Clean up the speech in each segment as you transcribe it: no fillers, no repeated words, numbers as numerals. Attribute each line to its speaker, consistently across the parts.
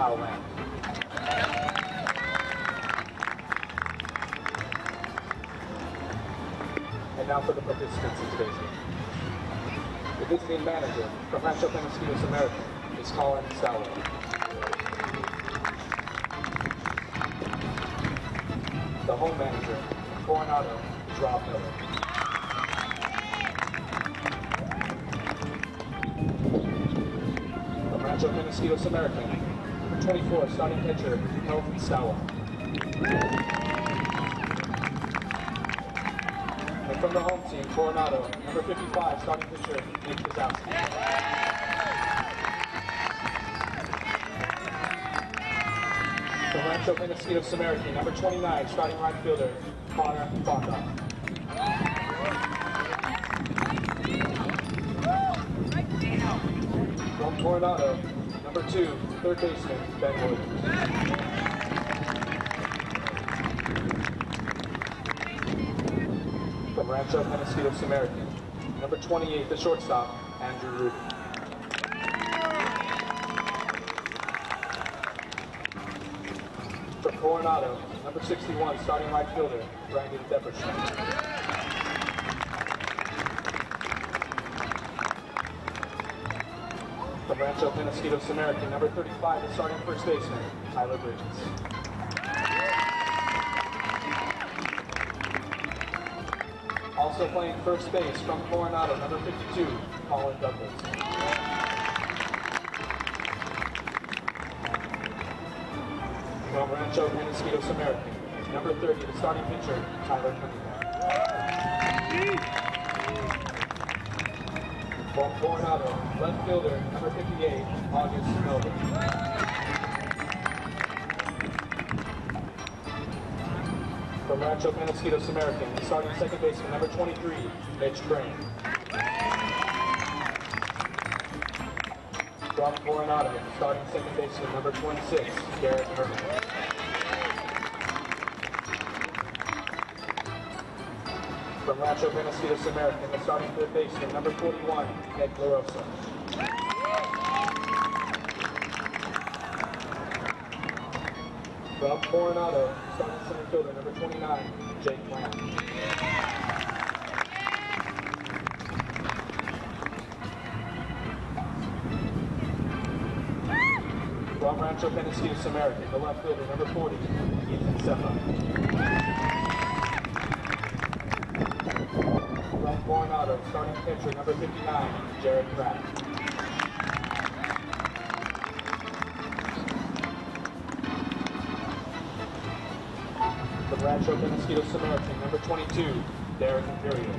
Speaker 1: foul land. And now for the participants in today's game. The visiting manager from Rancho Penasquitos American is Colin Stowell. The home manager from Coronado is Rob Miller. From Rancho Penasquitos American, number 24, starting pitcher, Kelvin Stowell. And from the home team, Coronado, number 55, starting pitcher, Nick Kozowski. From Rancho Penasquitos American, number 29, starting right fielder, Connor Fonda. From Coronado, number 2, third baseman, Ben Williams. From Rancho Penasquitos American, number 28, the shortstop, Andrew Ruby. From Coronado, number 61, starting right fielder, Brandon Depperson. From Rancho Penasquitos American, number 35, the starting first baseman, Tyler Bridges. Also playing first base from Coronado, number 52, Colin Douglas. From Rancho Penasquitos American, number 30, the starting pitcher, Tyler Cunningham. From Coronado, left fielder, number 58, August Melvin. From Rancho Penasquitos American, the starting second baseman, number 23, Mitch Crane. From Coronado, starting second baseman, number 26, Garrett Herman. From Rancho Penasquitos American, the starting third baseman, number 41, Ned Larosa. From Coronado, starting center fielder, number 29, Jake Lamb. From Rancho Penasquitos American, the left fielder, number 40, Ethan Seppa. From Coronado, starting pitcher, number 59, Jared Pratt. From Rancho Penasquitos American, number 22, Derek Imperial.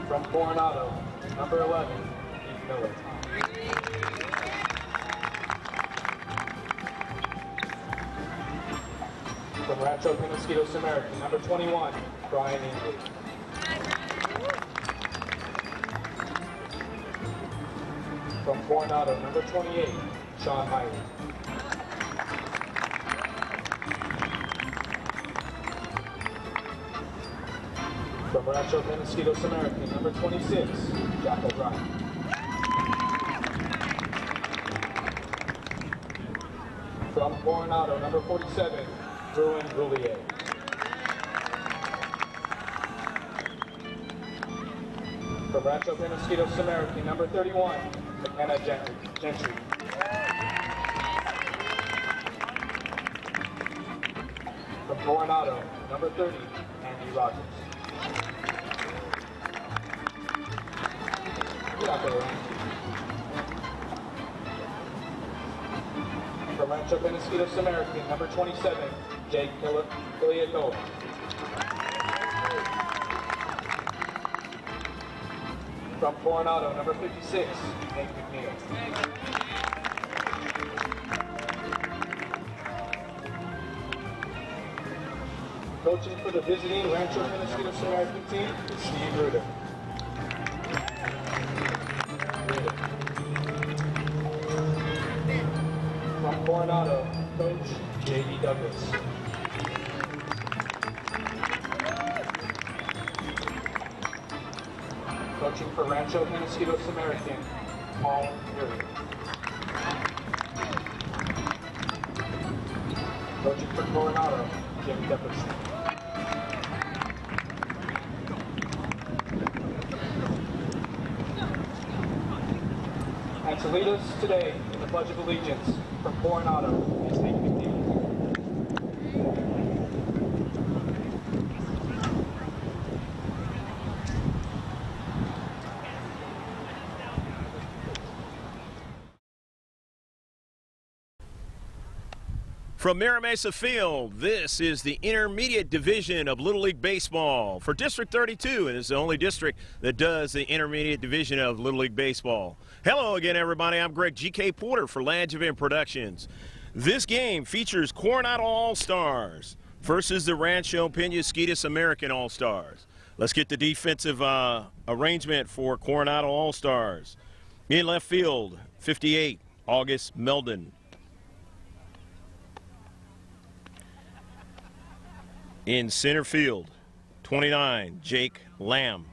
Speaker 1: From Coronado, number 11, Keith Miller. From Rancho Penasquitos American, number 21, Brian Ingley. From Coronado, number 28, Sean Miley. From Rancho Penasquitos American, number 26, Jack O'Brien. From Coronado, number 47, Bruin Roulier. From Rancho Penasquitos American, number 31, McKenna Gentry. From Coronado, number 30, Andy Rogers. Get out there, Andy. From Rancho Penasquitos American, number 27, Jake Kiliakova. From Coronado, number 56, Nate McNeil. Coaching for the visiting Rancho Penasquitos American team is Steve Ruder. From Coronado, Coach J.D. Douglas. Coaching for Rancho Penasquitos American, Paul Imperial. Coaching for Coronado, Jim Depperson. And to lead us today in the Pledge of Allegiance from Coronado is Nate McNeil.
Speaker 2: From Mira Mesa Field, this is the intermediate division of Little League Baseball for District 32, and it's the only district that does the intermediate division of Little League Baseball. Hello again, everybody. I'm Greg G.K. Porter for Langevin Productions. This game features Coronado All-Stars versus the Rancho Penasquitos American All-Stars. Let's get the defensive arrangement for Coronado All-Stars. In left field, 58, August Meldon. In center field, 29, Jake Lamb.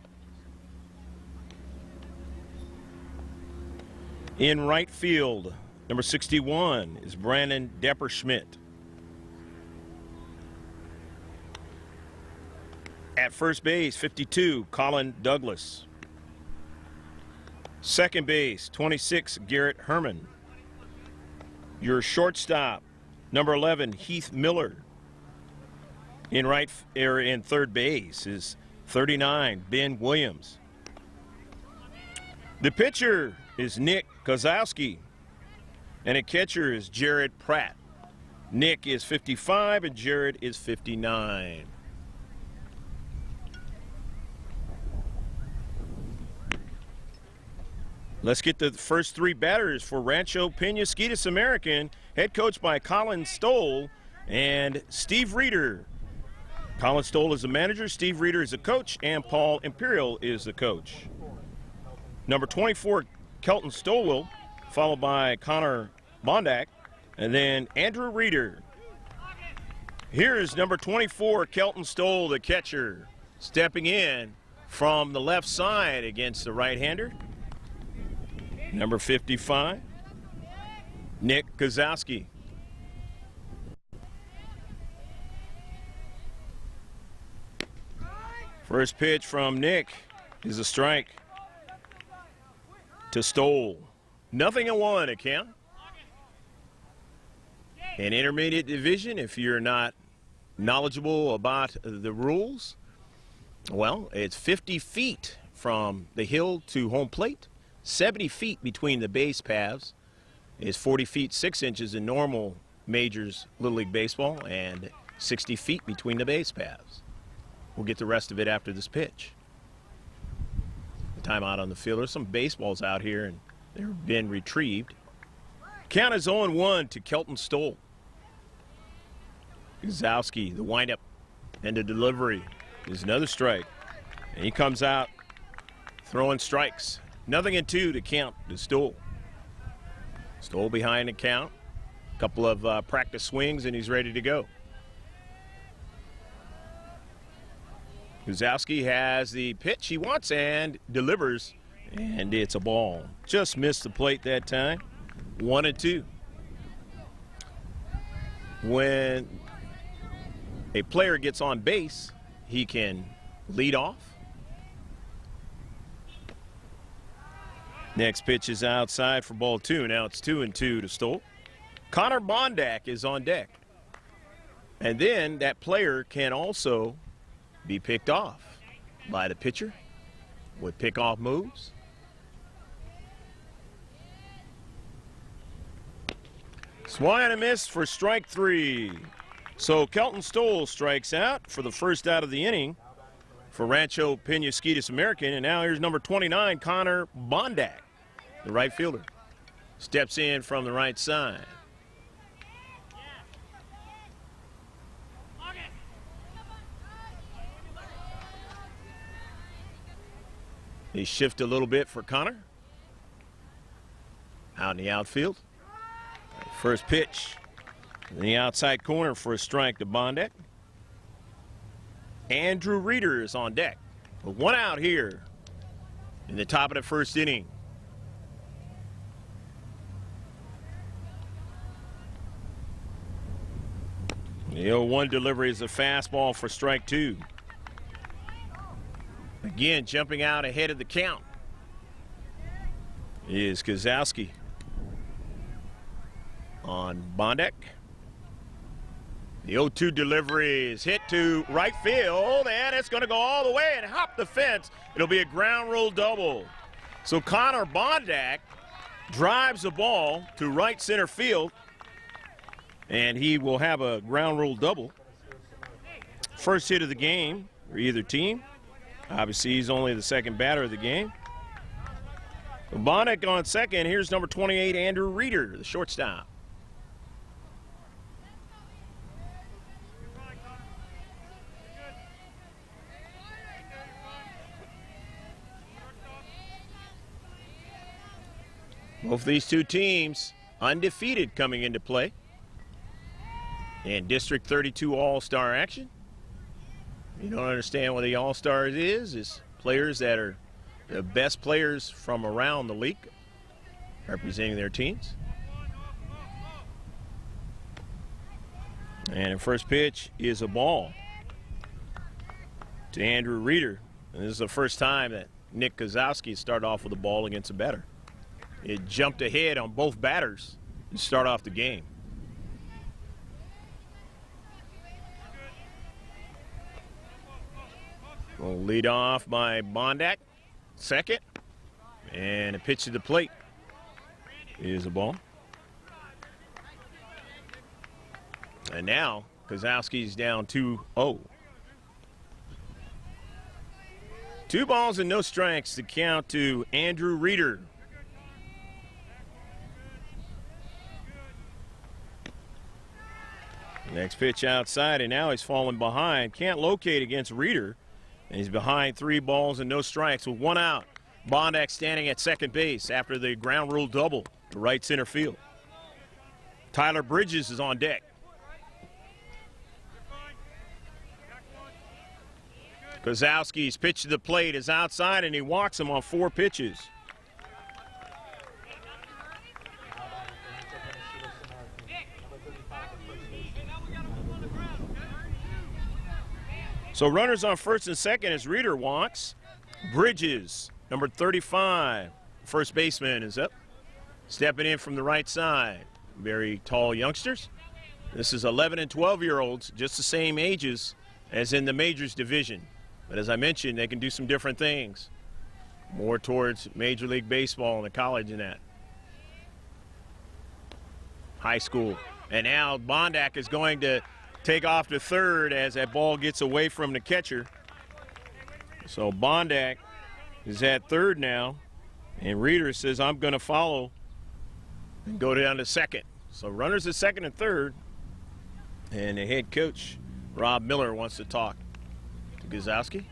Speaker 2: In right field, number 61 is Brandon Depperschmidt. At first base, 52, Colin Douglas. Second base, 26, Garrett Herman. Your shortstop, number 11, Heath Miller. In third base is 39, Ben Williams. The pitcher is Nick Kozowski, and a catcher is Jared Pratt. Nick is 55 and Jared is 59. Let's get the first three batters for Rancho Penasquitos American, head coached by Colin Stoll and Steve Reeder. Colin Stoll is the manager, Steve Reeder is the coach, and Paul Imperial is the coach. Number 24, Kelton Stowell, followed by Connor Bondak, and then Andrew Reeder. Here's number 24, Kelton Stoll, the catcher, stepping in from the left side against the right-hander. Number 55, Nick Kozowski. First pitch from Nick is a strike to Stoll. 0-1 a count. An intermediate division, if you're not knowledgeable about the rules, well, it's 50 feet from the hill to home plate, 70 feet between the base paths, is 40 feet 6 inches in normal majors Little League Baseball, and 60 feet between the base paths. We'll get the rest of it after this pitch. The timeout on the field. There's some baseballs out here, and they're been retrieved. Count is 0-1 to Kelton Stoll. Kozowski, the windup and the delivery is another strike. And he comes out throwing strikes. 0-2 to count to Stoll. Stoll behind the count. A couple of practice swings, and he's ready to go. Kozowski has the pitch he wants and delivers, and it's a ball. Just missed the plate that time. 1-2. When a player gets on base, he can lead off. Next pitch is outside for ball 2. Now it's 2-2 to Stoll. Connor Bondak is on deck. And then that player can also be picked off by the pitcher with pickoff moves. Swing and a miss for strike 3. So Kelton Stoll strikes out for the first out of the inning for Rancho Penasquitos American. And now here's number 29, Connor Bondak, the right fielder. Steps in from the right side. They shift a little bit for Connor. Out in the outfield. First pitch in the outside corner for a strike to Bondak. Andrew Reeder is on deck. With one out here in the top of the first inning. The 0-1 delivery is a fastball for strike 2. Again, jumping out ahead of the count is Kozlowski on Bondek. The 0-2 delivery is hit to right field, and it's going to go all the way and hop the fence. It'll be a ground rule double. So Connor Bondek drives the ball to right center field, and he will have a ground rule double. First hit of the game for either team. Obviously, he's only the second batter of the game. Bondek on second. Here's number 28, Andrew Reeder, the shortstop. Both these two teams undefeated coming into play in District 32 All-Star action. You don't understand what the All-Stars is players that are the best players from around the league representing their teams. And the first pitch is a ball to Andrew Reeder. And this is the first time that Nick Kozlowski started off with a ball against a batter. It jumped ahead on both batters to start off the game. We'll lead off by Bondek, second. And a pitch to the plate is a ball. And now Kozlowski's down 2-0. 2 balls and no strikes to count to Andrew Reeder. Next pitch outside, and now he's falling behind. Can't locate against Reeder. And he's behind 3 balls and no strikes with 1 out. Bondek standing at second base after the ground rule double to right center field. Tyler Bridges is on deck. Kozlowski's pitch to the plate is outside, and he walks him on 4 pitches. So runners on first and second as Reeder walks. Bridges, number 35, first baseman, is up. Stepping in from the right side. Very tall youngsters. This is 11 and 12-year-olds, just the same ages as in the majors division. But as I mentioned, they can do some different things. More towards Major League Baseball and the college and that. High school. And now Bondek is going to take off to third as that ball gets away from the catcher. So Bondek is at third now, and Reeder says, I'm going to follow and go down to second. So runners at second and third, and the head coach, Rob Miller, wants to talk to Kozlowski.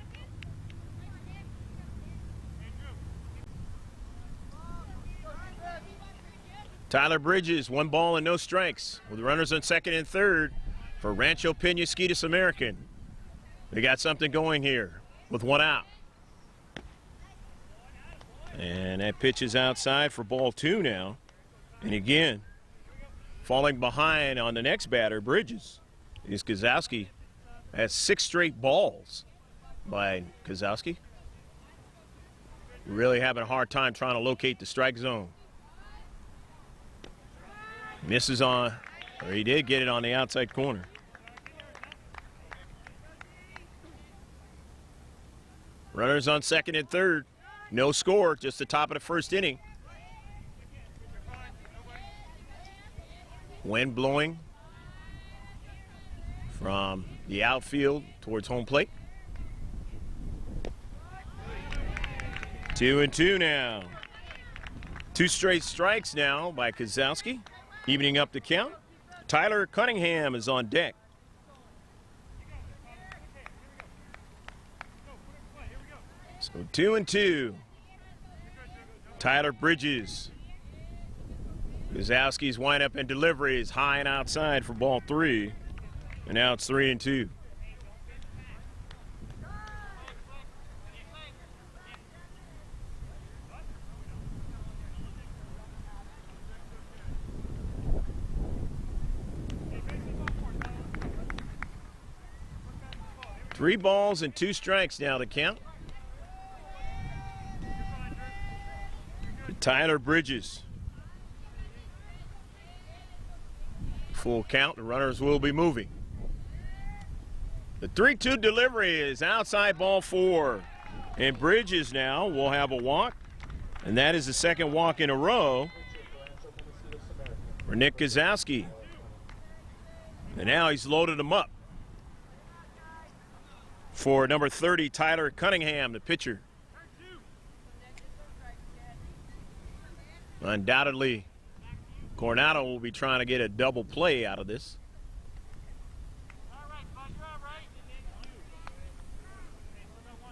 Speaker 2: Tyler Bridges, 1 ball and no strikes with runners on second and third for Rancho Penasquitos American. They got something going here with 1 out. And that pitch is outside for ball 2 now. And again, falling behind on the next batter, Bridges, is Kozlowski. Has 6 straight balls by Kozlowski. Really having a hard time trying to locate the strike zone. Misses on, or he did get it on the outside corner. Runners on second and third. No score, just the top of the first inning. Wind blowing from the outfield towards home plate. 2-2 now. 2 straight strikes now by Kozlowski, evening up the count. Tyler Cunningham is on deck. So 2-2. Tyler Bridges. Kozlowski's windup and delivery is high and outside for ball 3. And now it's 3-2. 3 balls and 2 strikes now to count. Tyler Bridges. Full count, the runners will be moving. The 3-2 delivery is outside ball 4. And Bridges now will have a walk. And that is the second walk in a row for Nick Kozowski. And now he's loaded him up for number 30, Tyler Cunningham, the pitcher. Undoubtedly, Coronado will be trying to get a double play out of this.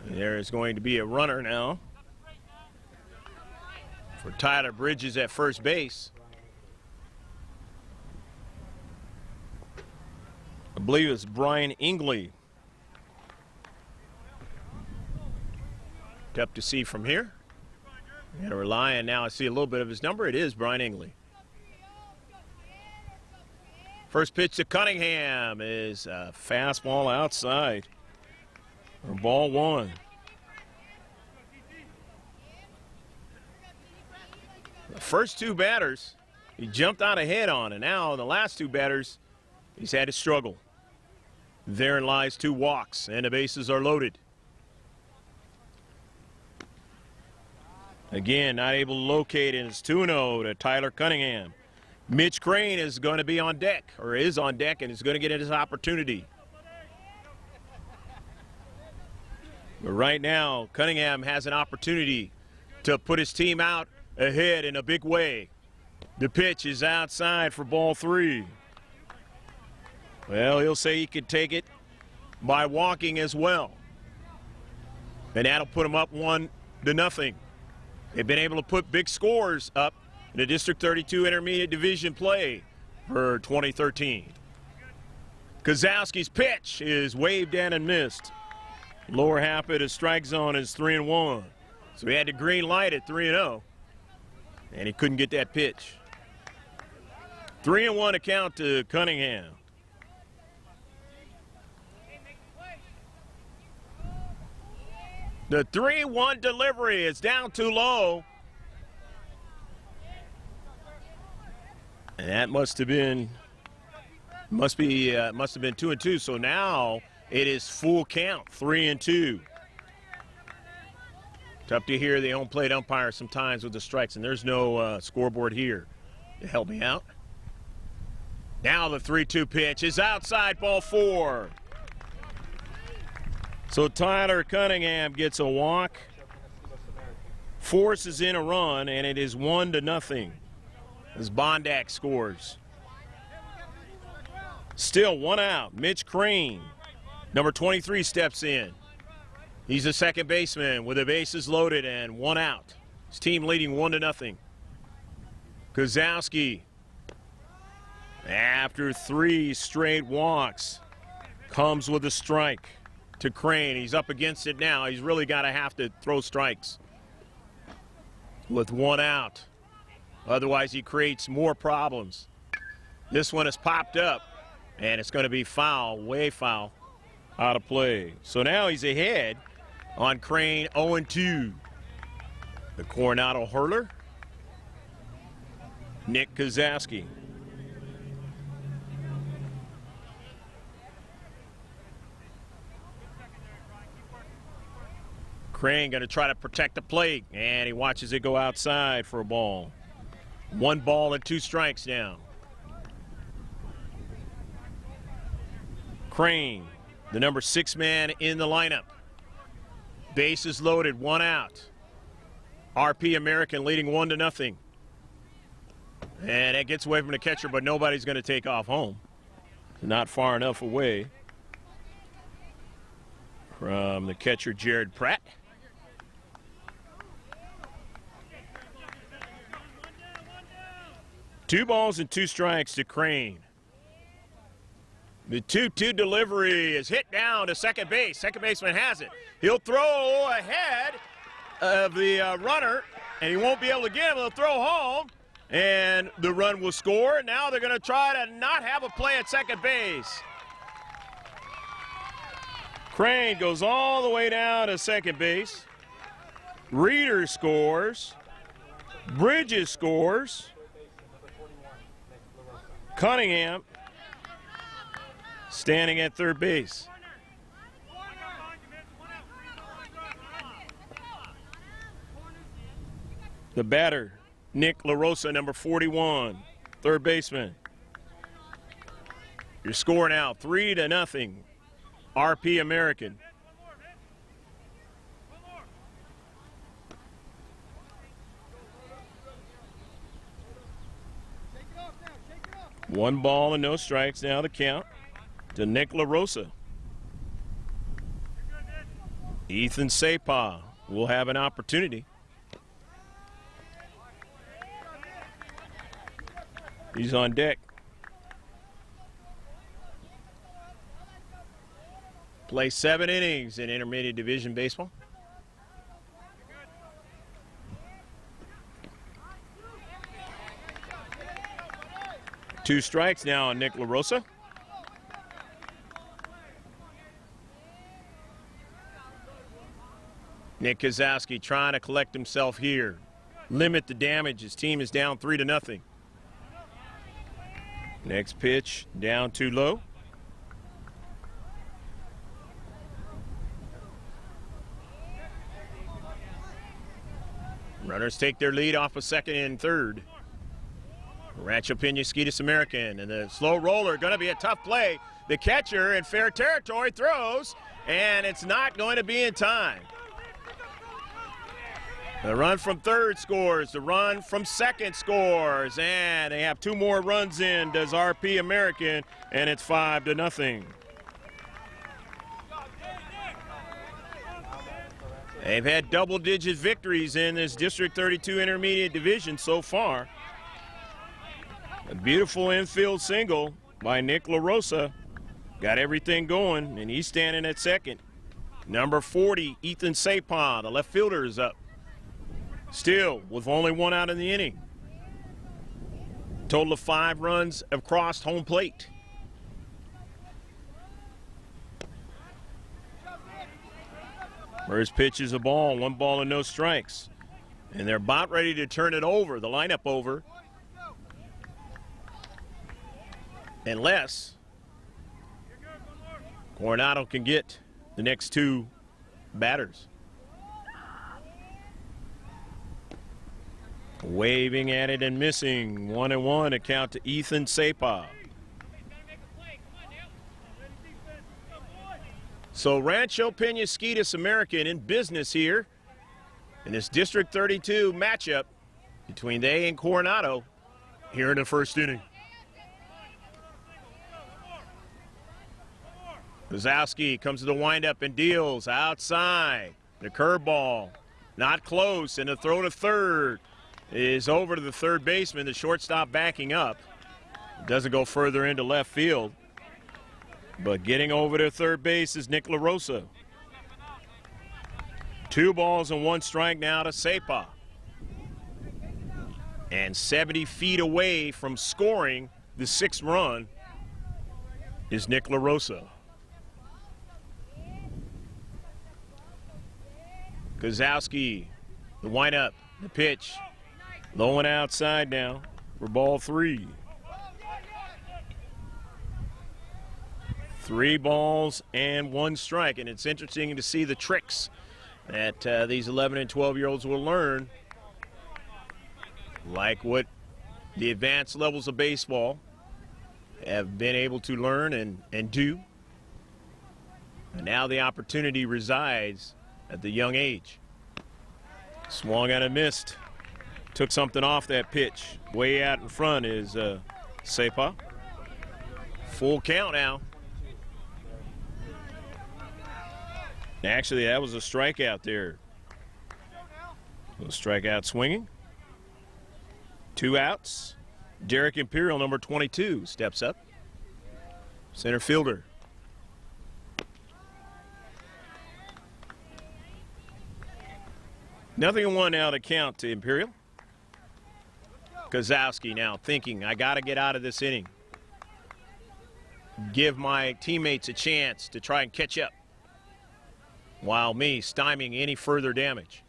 Speaker 2: And there is going to be a runner now for Tyler Bridges at first base. I believe it's Brian Ingley. Tough to see from here. Got to rely, and now I see a little bit of his number. It is Brian Ingley. First pitch to Cunningham is a fastball outside for ball 1. The first 2 batters he jumped out ahead on, and now the last 2 batters he's had to struggle. Therein lies 2 walks, and the bases are loaded. Again, not able to locate, and it's 2-0 to Tyler Cunningham. Mitch Crane is going to be on deck, or is on deck, and is going to get his opportunity. But right now, Cunningham has an opportunity to put his team out ahead in a big way. The pitch is outside for ball 3. Well, he'll say he could take it by walking as well. And that'll put him up 1-0. They've been able to put big scores up in the District 32 Intermediate Division play for 2013. Kozowski's pitch is waved in and missed. Lower half of the strike zone is 3-1. So he had the green light at 3-0. And he couldn't get that pitch. 3-1 to count to Cunningham. The 3-1 delivery is down too low. And that must have been 2-2. So now it is full count, 3-2. Tough to hear the home plate umpire sometimes with the strikes, and there's no scoreboard here to help me out. Now the 3-2 pitch is outside ball 4. So Tyler Cunningham gets a walk, forces in a run, and it is 1-0 as Bondak scores. Still 1 out. Mitch Crane, number 23, steps in. He's a second baseman with the bases loaded and 1 out. His team leading 1-0. Kozowski, after 3 straight walks, comes with a strike to Crane. He's up against it now. He's really got to have to throw strikes with 1 out. Otherwise, he creates more problems. This one has popped up, and it's going to be foul, way foul, out of play. So now he's ahead on Crane, 0-2. The Coronado hurler, Nick Kozowski. Crane going to try to protect the plate, and he watches it go outside for a ball. 1 ball and 2 strikes now. Crane, the number 6 man in the lineup. Bases loaded, 1 out. RP American leading 1-0. And it gets away from the catcher, but nobody's going to take off home. Not far enough away from the catcher, Jared Pratt. Two balls and 2 strikes to Crane. The 2-2 delivery is hit down to second base. Second baseman has it. He'll throw ahead of the runner, and he won't be able to get him. He'll throw home, and the run will score. Now they're going to try to not have a play at second base. Crane goes all the way down to second base. Reeder scores. Bridges scores. Cunningham standing at third base. The batter, Nick LaRosa, number 41, third baseman. Your score now 3-0. RP American. One ball and no strikes now the count to Nick LaRosa. Ethan Sapah will have an opportunity. He's on deck. Play 7 innings in Intermediate Division baseball. Two strikes now on Nick LaRosa. Nick Kozowski trying to collect himself here. Limit the damage. His team is down 3-0. Next pitch down too low. Runners take their lead off of second and third. Rancho Penasquitos American, and the slow roller going to be a tough play. The catcher in fair territory throws, and it's not going to be in time. The run from third scores, the run from second scores, and they have 2 more runs in, does RP American, and it's 5-0. They've had double-digit victories in this District 32 Intermediate Division so far. A beautiful infield single by Nick LaRosa. Got everything going, and he's standing at second. Number 40, Ethan Sapah, the left fielder, is up. Still, with only 1 out in the inning. Total of 5 runs have crossed home plate. First pitch is a ball, 1 ball and no strikes. And they're about ready to turn it over, the lineup over. Unless Coronado can get the next 2 batters. Waving at it and missing. 1-1, a count to Ethan Sapah. So Rancho Penasquitos American in business here in this District 32 matchup between they and Coronado here in the first inning. Kozowski comes to the windup and deals outside. The curveball, not close, and the throw to third is over to the third baseman, the shortstop backing up. Doesn't go further into left field. But getting over to third base is Nick LaRosa. 2 balls and 1 strike now to Sapah. And 70 feet away from scoring the 6th run is Nick LaRosa. Kozowski, the windup, the pitch. Low and outside now for ball 3. 3 balls and 1 strike, and it's interesting to see the tricks that these 11 and 12-year-olds will learn, like what the advanced levels of baseball have been able to learn and do. And now the opportunity resides at the young age. Swung and missed. Took something off that pitch. Way out in front is Sapah. Full count now. Actually, that was a strikeout there. A strikeout swinging. 2 outs. Derek Imperial, number 22, steps up. Center fielder. Nothing in 1 now to count to Imperial. Kozowski now thinking, I got to get out of this inning. Give my teammates a chance to try and catch up. while me stymieing any further damage.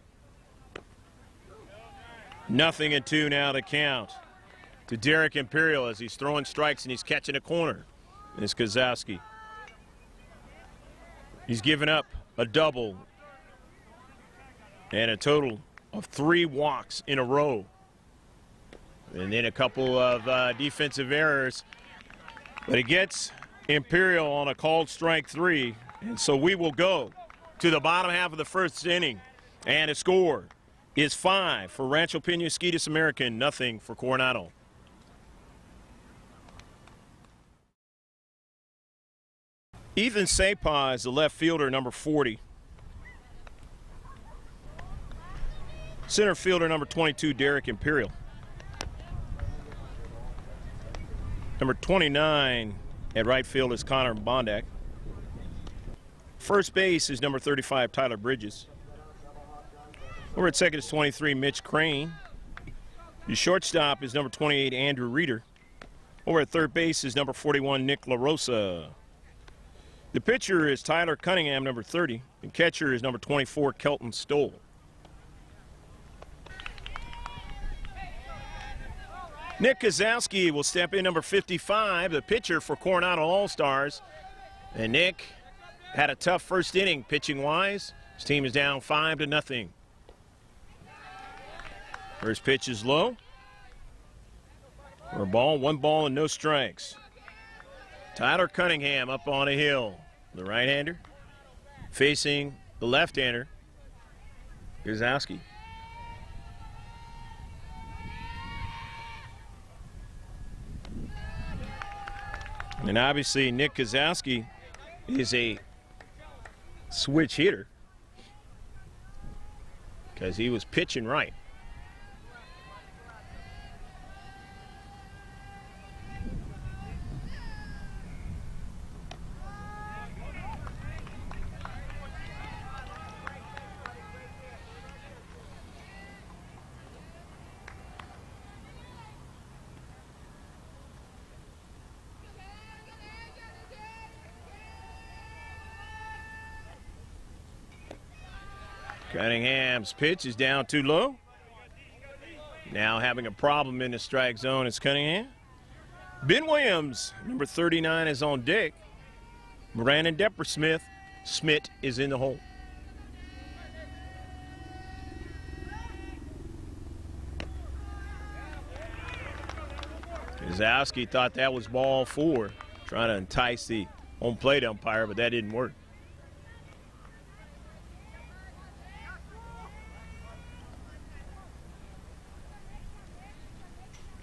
Speaker 2: 0-2 now to count to Derek Imperial as he's throwing strikes and he's catching a corner. And it's Kozowski. He's given up a double and a total of 3 walks in a row. And then a couple of defensive errors. But he gets Imperial on a called strike 3. And so we will go to the bottom half of the first inning. And the score is 5 for Rancho Penasquitos American, 0 for Coronado. Ethan Sapah is the left fielder, number 40. Center fielder, number 22, Derek Imperial. Number 29 at right field is Connor Bondak. First base is number 35, Tyler Bridges. Over at second is 23, Mitch Crane. The shortstop is number 28, Andrew Reeder. Over at third base is number 41, Nick LaRosa. The pitcher is Tyler Cunningham, number 30. The catcher is number 24, Kelton Stoll. Nick Kozowski will step in, number 55, the pitcher for Coronado All-Stars. And Nick had a tough first inning pitching-wise. His team is down 5-0. First pitch is low. For a ball, 1 ball and no strikes. Tyler Cunningham up on a hill. The right-hander facing the left-hander, Kozowski. And obviously Nick Kozowski is a switch hitter because he was pitching right. Cunningham's pitch is down too low. Now having a problem in the strike zone is Cunningham. Ben Williams, number 39, is on deck. Brandon Deppersmith is in the hole. Kozowski thought that was ball 4, trying to entice the home plate umpire, but that didn't work.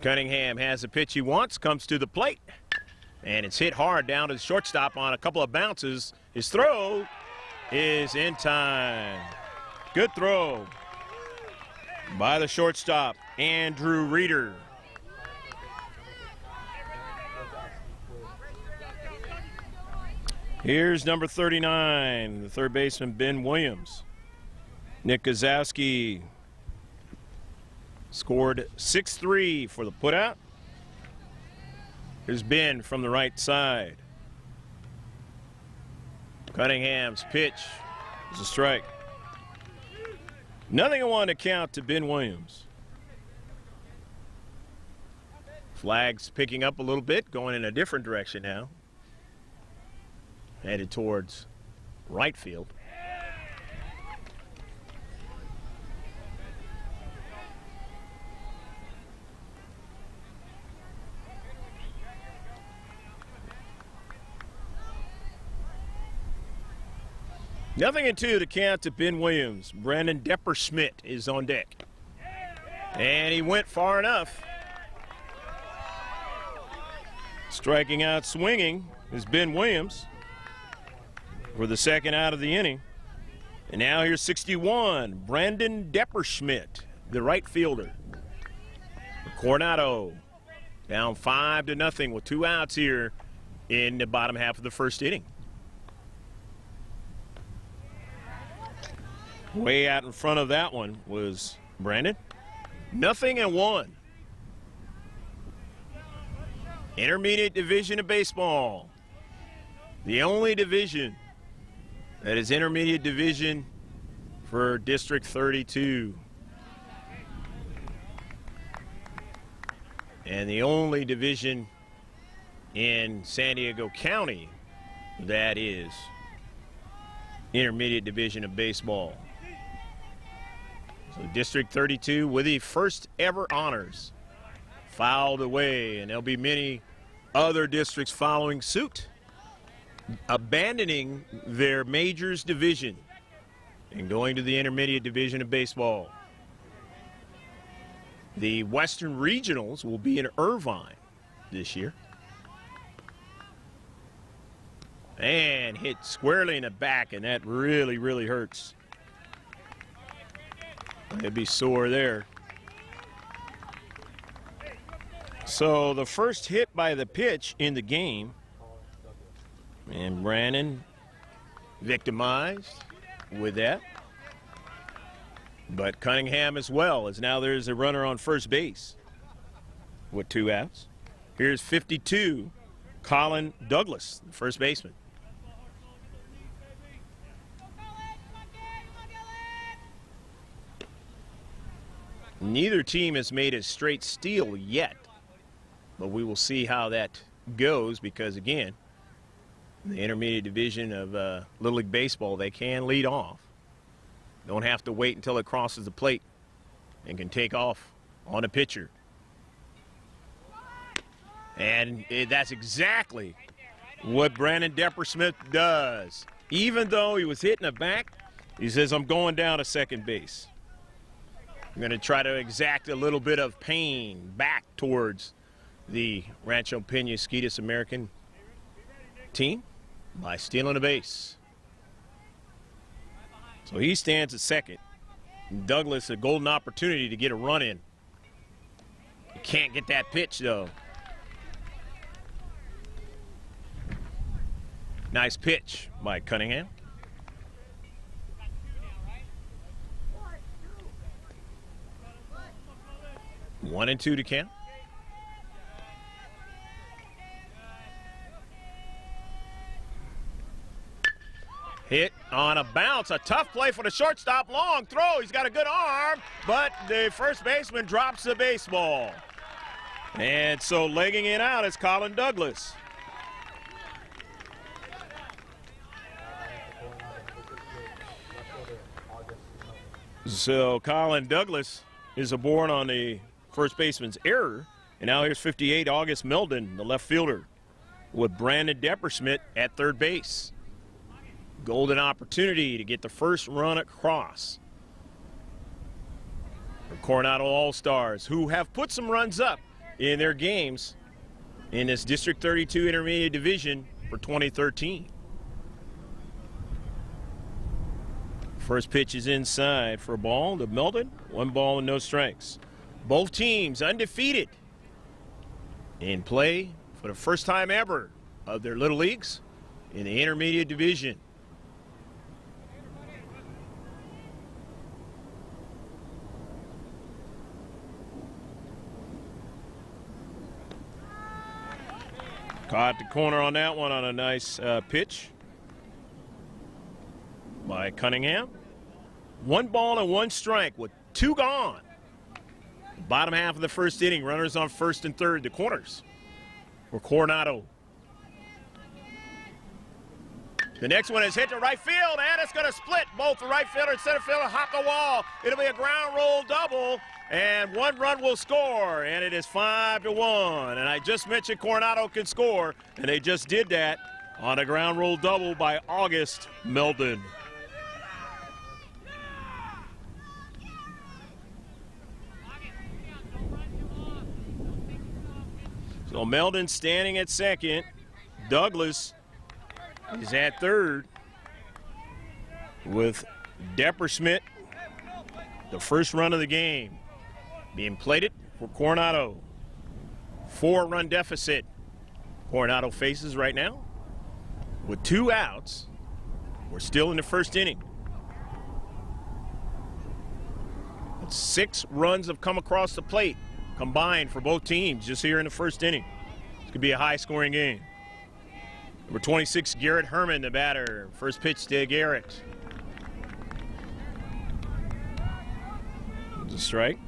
Speaker 2: Cunningham has the pitch he wants, comes to the plate, and it's hit hard down to the shortstop on a couple of bounces. His throw is in time. Good throw by the shortstop, Andrew Reeder. Here's number 39, the third baseman, Ben Williams. Nick Kozowski scored 6-3 for the putout. Here's Ben from the right side. Cunningham's pitch is a strike. 0-1 to count to Ben Williams. Flags picking up a little bit, going in a different direction now. Headed towards right field. Nothing in 2 to count to Ben Williams. Brandon Deppersmith is on deck. And he went far enough. Striking out swinging is Ben Williams for the second out of the inning. And now here's 61, Brandon Deppersmith, the right fielder. Coronado down 5-0 with 2 outs here in the bottom half of the first inning. Way out in front of that one was Brandon. 0-1. Intermediate division of baseball. The only division That is intermediate division for District 32. And the only division in San Diego County that is intermediate division of baseball. So District 32 with the first ever honors filed away, and there'll be many other districts following suit, abandoning their majors division and going to the intermediate division of baseball. The Western Regionals will be in Irvine this year. And hit squarely in the back, and that really, really hurts. It'd be sore there. So the first hit by the pitch in the game, and Brandon victimized with that. But Cunningham as well, as now there's a runner on first base with 2 outs. Here's 52, Colin Douglas, the first baseman. Neither team has made a straight steal yet, but we will see how that goes because, again, the intermediate division of Little League Baseball, they can lead off. Don't have to wait until it crosses the plate and can take off on a pitcher. And that's exactly what Brandon Deppersmith does. Even though he was hitting the back, he says, I'm going down to second base. I'm going to try to exact a little bit of pain back towards the Rancho Penasquitos American team by stealing a base. So he stands at second. Douglas, a golden opportunity to get a run in. He can't get that pitch, though. Nice pitch by Cunningham. One and two to count. Hit on a bounce, a tough play for the shortstop, long throw, he's got a good arm, but the first baseman drops the baseball. And so legging it out is Colin Douglas. So Colin Douglas is aboard on the first baseman's error, and now here's 58, August Meldon, the left fielder, with Brandon Deppersmith at third base. Golden opportunity to get the first run across for Coronado All-Stars, who have put some runs up in their games in this District 32 Intermediate Division for 2013. First pitch is inside for a ball to Meldon. 1 ball and no strikes. Both teams undefeated in play for the first time ever of their little leagues in the Intermediate Division. Caught the corner on that one on a nice pitch by Cunningham. 1 ball and 1 strike with 2 gone. Bottom half of the first inning, runners on first and third, the corners for Coronado. The next one is hit to right field, and it's going to split. Both the right fielder and center fielder hop the wall. It'll be a ground roll double, and 1 run will score, and it is 5-1. And I just mentioned Coronado can score, and they just did that on a ground roll double by August Meldon. So Meldon standing at second. Douglas is at third with Deppersmith, the first run of the game, being plated for Coronado. 4-run deficit Coronado faces right now with 2 outs. We're still in the first inning. 6 runs have come across the plate combined for both teams just here in the first inning. This could be a high-scoring game. Number 26, Garrett Herman, the batter. First pitch to Garrett. It's a strike.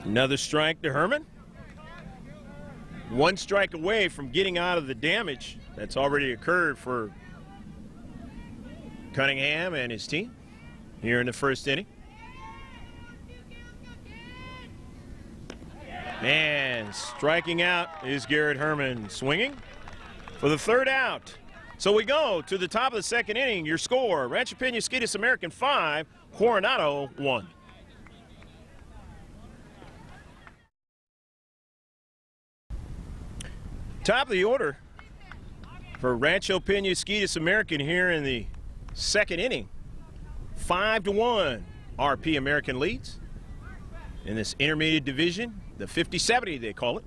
Speaker 2: Another strike to Herman. One strike away from getting out of the damage that's already occurred for Cunningham and his team here in the first inning. And striking out is Garrett Herman, swinging for the third out. So we go to the top of the second inning. Your score, Rancho Penasquitos American 5, Coronado 1. Top of the order for Rancho Penasquitos American here in the second inning. 5-1 RP American leads in this intermediate division, the 50-70 they call it.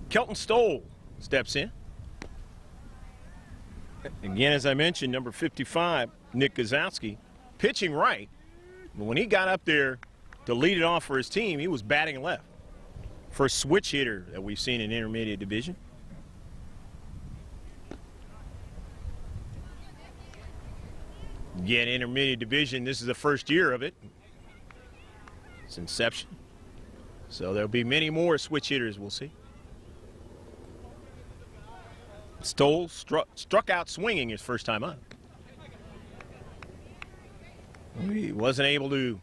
Speaker 2: Kelton Stoll steps in. Again, as I mentioned, number 55, Nick Gazowski, pitching right. But when he got up there to lead it off for his team, he was batting left. First switch hitter that we've seen in intermediate division. Again, intermediate division, this is the first year of it. It's inception. So there'll be many more switch hitters we'll see. Stoll struck out swinging his first time up. He wasn't able to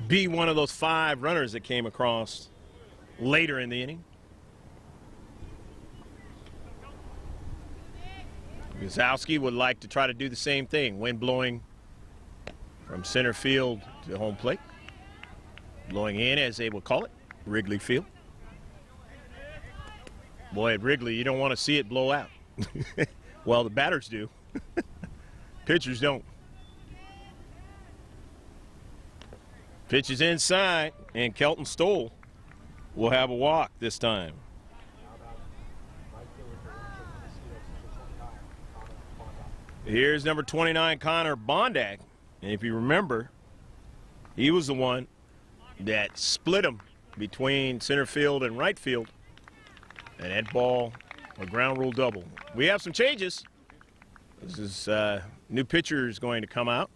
Speaker 2: be one of those 5 runners that came across later in the inning. Gazowski would like to try to do the same thing. Wind blowing from center field to home plate. Blowing in, as they will call it, Wrigley Field. Boy, at Wrigley, you don't want to see it blow out. Well, the batters do. Pitchers don't. Pitch is inside, and Kelton Stoll will have a walk this time. Here's number 29, Connor Bondak. And if you remember, he was the one that split him between center field and right field. And that ball, a ground rule double. We have some changes. This is new pitcher is going to come out.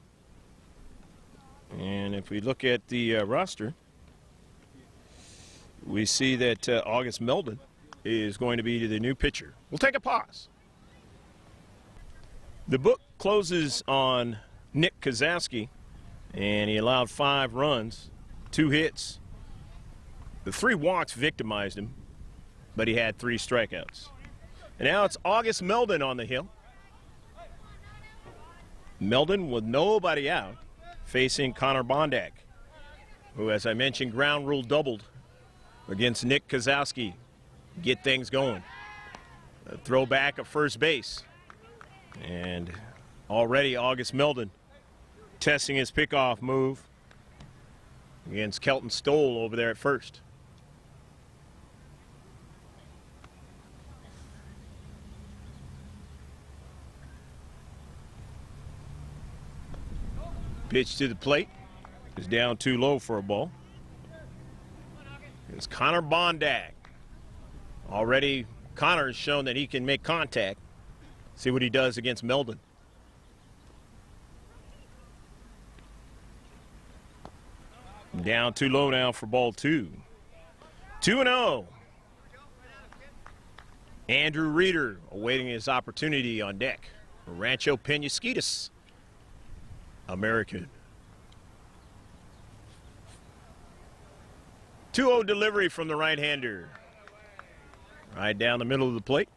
Speaker 2: And if we look at the roster, we see that August Meldon is going to be the new pitcher. We'll take a pause. The book closes on Nick Gazowski, and he allowed 5 runs, 2 hits. The 3 walks victimized him, but he had 3 strikeouts. And now it's August Meldon on the hill. Meldon with nobody out, facing Connor Bondak, who, as I mentioned, ground rule doubled against Nick Gazowski. Get things going. A throwback at first base. And already August Meldon testing his pickoff move against Kelton Stoll over there at first. Pitch to the plate is down too low for a ball. It's Connor Bondak. Already Connor has shown that he can make contact. See what he does against Meldon. Down too low now for ball 2. 2-0. Andrew Reeder awaiting his opportunity on deck for Rancho Penasquitos American. 2-0 delivery from the right-hander. Right down the middle of the plate.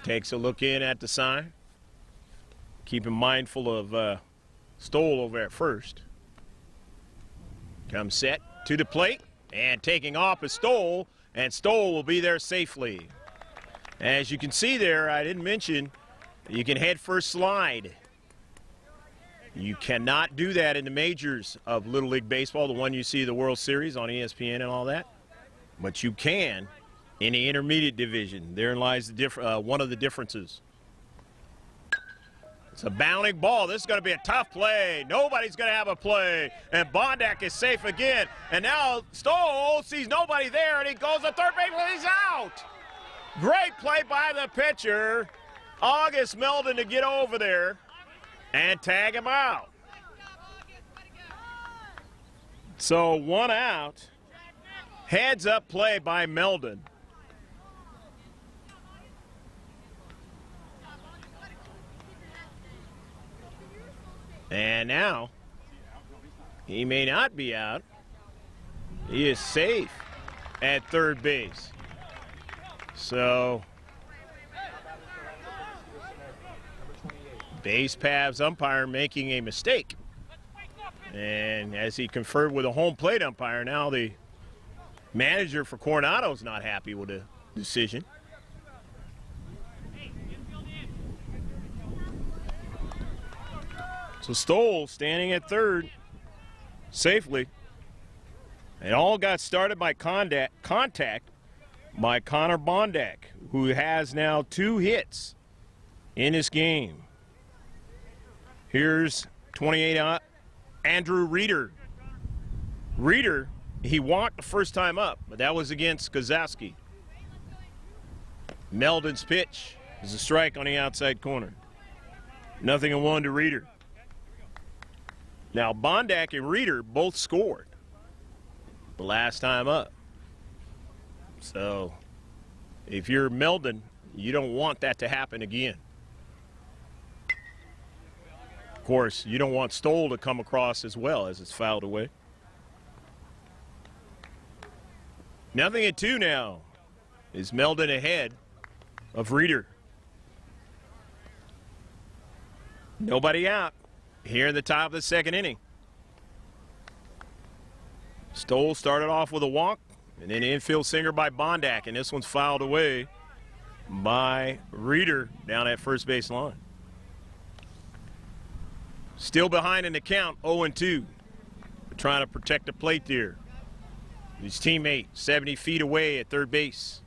Speaker 2: Takes a look in at the sign. Keeping mindful of Stoll over at first. Comes set to the plate and taking off is Stoll, and Stoll will be there safely. As you can see there, I didn't mention, you can head first slide. You cannot do that in the majors of Little League Baseball, the one you see the World Series on ESPN and all that. But you can in the intermediate division. Therein lies one of the differences. It's a bounding ball. This is going to be a tough play. Nobody's going to have a play. And Bondak is safe again. And now Stoll sees nobody there, and he goes to third base, and he's out. Great play by the pitcher, August Meldon, to get over there and tag him out. So 1 out. Heads up play by Meldon. And now, he may not be out. He is safe at third base. So, base paths umpire making a mistake. And as he conferred with a home plate umpire, now the manager for Coronado is not happy with the decision. So Stoll standing at third safely. It all got started by contact by Connor Bondak, who has now 2 hits in this game. Here's 28 Andrew Reeder. Reeder, he walked the first time up, but that was against Kozowski. Meldon's pitch is a strike on the outside corner. 0-1 to Reeder. Now, Bondak and Reeder both scored the last time up. So, if you're Meldon, you don't want that to happen again. Of course, you don't want Stoll to come across as well as it's fouled away. 0-2 now. Is Meldon ahead of Reeder? Nobody out here in the top of the second inning. Stoll started off with a walk, and then infield single by Bondak, and this one's fouled away by Reeder down at first base line. Still behind in the count, 0-2. Trying to protect the plate there. His teammate 70 feet away at third base.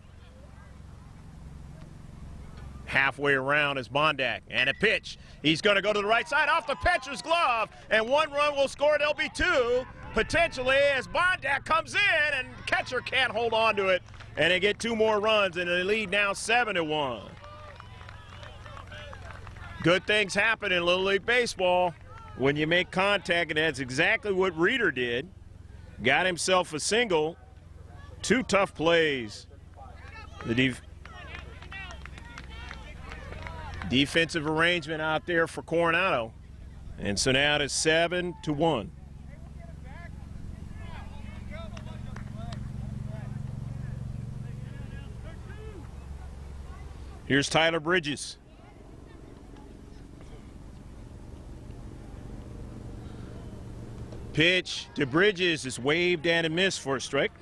Speaker 2: Halfway around is Bondak, and a pitch. He's going to go to the right side off the pitcher's glove, and 1 run will score. There'll be 2 potentially as Bondak comes in, and catcher can't hold on to it, and they get 2 more runs, and they lead now 7-1. Good things happen in Little League Baseball when you make contact, and that's exactly what Reeder did. Got himself a single. 2 tough plays. The defensive arrangement out there for Coronado. And so now it is 7-1. Here's Tyler Bridges. Pitch to Bridges is waved and a miss for a strike.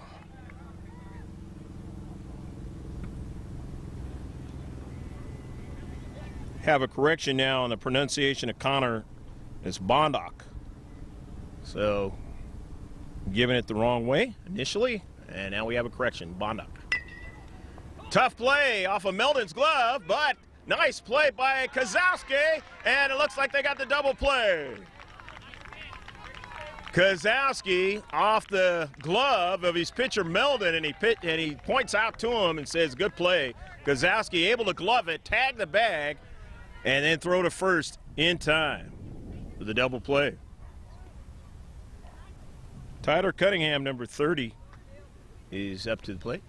Speaker 2: Have a correction now on the pronunciation of Connor. It's Bondak. So, giving it the wrong way initially, and now we have a correction, Bondak. Tough play off of Meldon's glove, but nice play by Kozowski, and it looks like they got the double play. Kozowski off the glove of his pitcher Meldon, and he points out to him and says, good play. Kozowski able to glove it, tag the bag, and then throw to first in time for the double play. Tyler Cunningham, number 30, is up to the plate.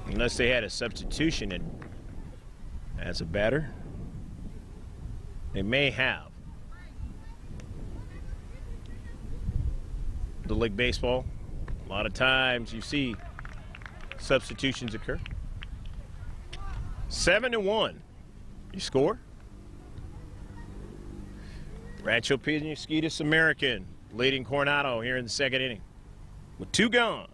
Speaker 2: Unless they had a substitution as a batter. They may have. The League Baseball, a lot of times you see substitutions occur. 7-1. You score. Rancho Penasquitos American leading Coronado here in the second inning with 2 gone.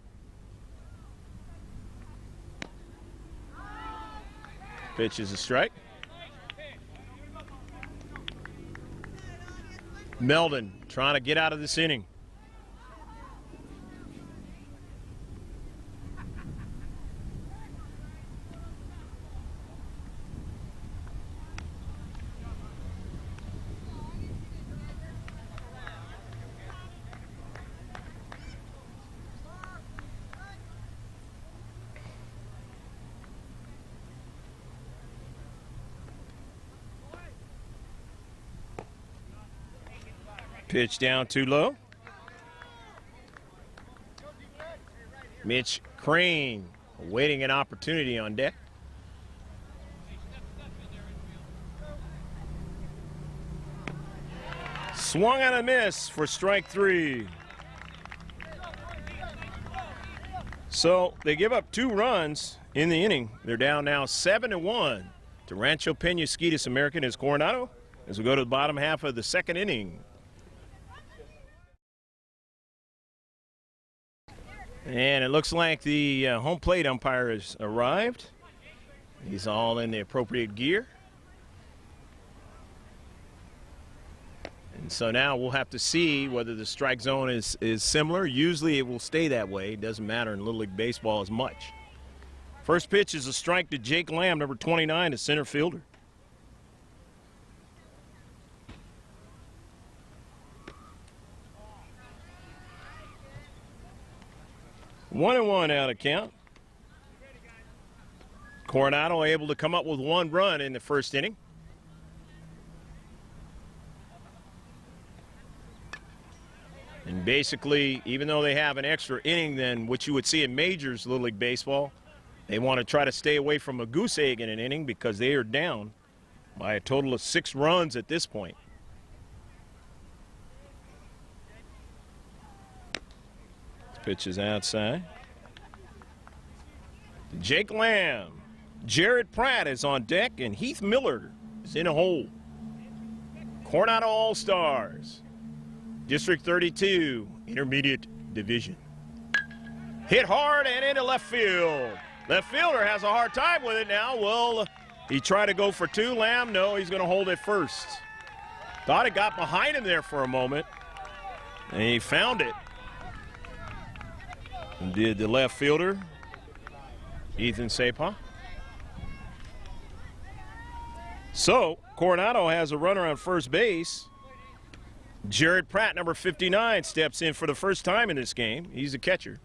Speaker 2: Pitch is a strike. Meldon trying to get out of this inning. Pitch down too low. Mitch Crane awaiting an opportunity on deck. Swung on a miss for strike 3. So they give up 2 runs in the inning. They're down now 7-1 to Rancho Penasquitos American as Coronado as we go to the bottom half of the second inning. And it looks like the home plate umpire has arrived. He's all in the appropriate gear. And so now we'll have to see whether the strike zone is similar. Usually it will stay that way. It doesn't matter in Little League Baseball as much. First pitch is a strike to Jake Lamb, number 29, the center fielder. One and one out of count. Coronado able to come up with 1 run in the first inning. And basically, even though they have an extra inning than what you would see in Majors Little League Baseball, they want to try to stay away from a goose egg in an inning because they are down by a total of 6 runs at this point. Pitch is outside. Jake Lamb. Jared Pratt is on deck, and Heath Miller is in a hole. Coronado All-Stars. District 32, Intermediate Division. Hit hard and into left field. Left fielder has a hard time with it now. Will he try to go for 2? Lamb, no, he's going to hold it first. Thought it got behind him there for a moment, and he found it. And did the left fielder, Ethan Sapah. So, Coronado has a runner on first base. Jared Pratt, number 59, steps in for the first time in this game. He's a catcher.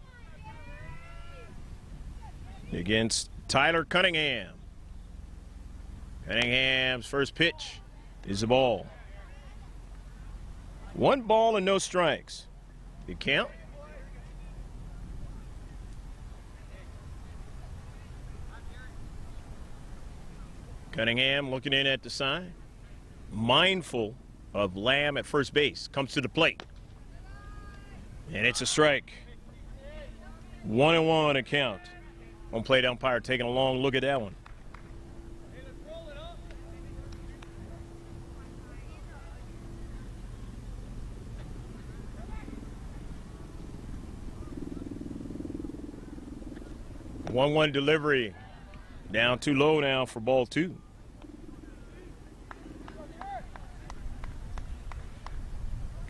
Speaker 2: Against Tyler Cunningham. Cunningham's first pitch is a ball. 1 ball and no strikes. The count. Cunningham looking in at the sign. Mindful of Lamb at first base. Comes to the plate. And it's a strike. 1-1 a count. Home plate umpire taking a long look at that one. One delivery. Down too low now for ball 2.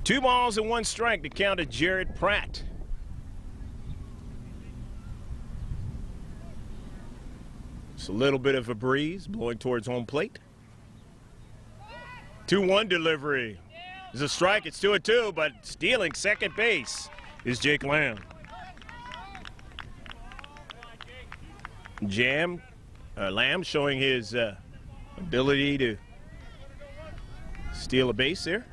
Speaker 2: Two balls and 1 strike to count to Jared Pratt. It's a little bit of a breeze blowing towards home plate. 2-1 delivery. It's a strike. It's 2-2, but stealing second base is Jake Lamb. Lamb showing his ability to steal a base there.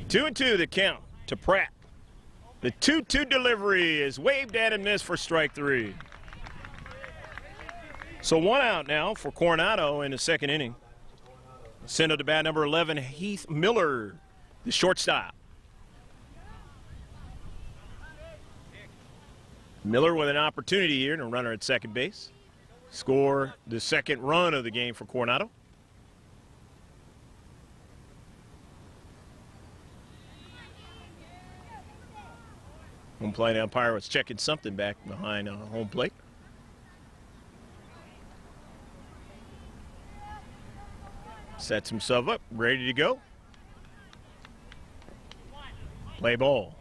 Speaker 2: 2-2 the count to Pratt. The 2-2 delivery is waved at and missed for strike 3. So 1 out now for Coronado in the second inning. Send up to bat number 11, Heath Miller, the shortstop. Miller with an opportunity here to runner at second base. Score the second run of the game for Coronado. Home plate umpire was checking something back behind home plate. Sets himself up, ready to go. Play ball.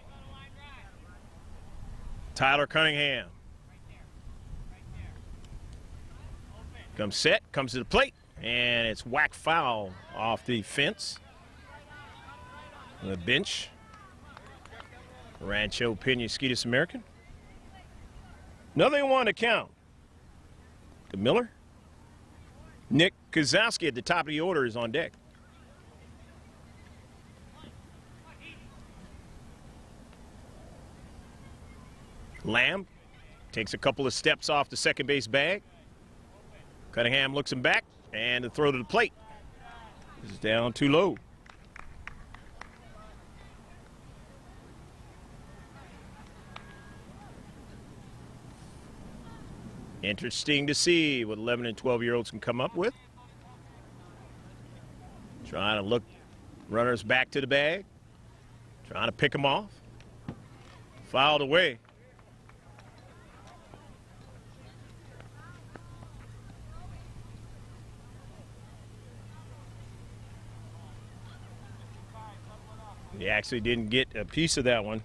Speaker 2: Tyler Cunningham. Comes set, comes to the plate, and it's whack foul off the fence. The bench. Rancho Penasquitos American. Another one to count. The Miller. Nick Kozowski at the top of the order is on deck. Lamb takes a couple of steps off the second base bag. Cunningham looks him back, and the throw to the plate is down too low. Interesting to see what 11 and 12-year-olds can come up with. Trying to look runners back to the bag. Trying to pick them off. Fouled away. He actually didn't get a piece of that one.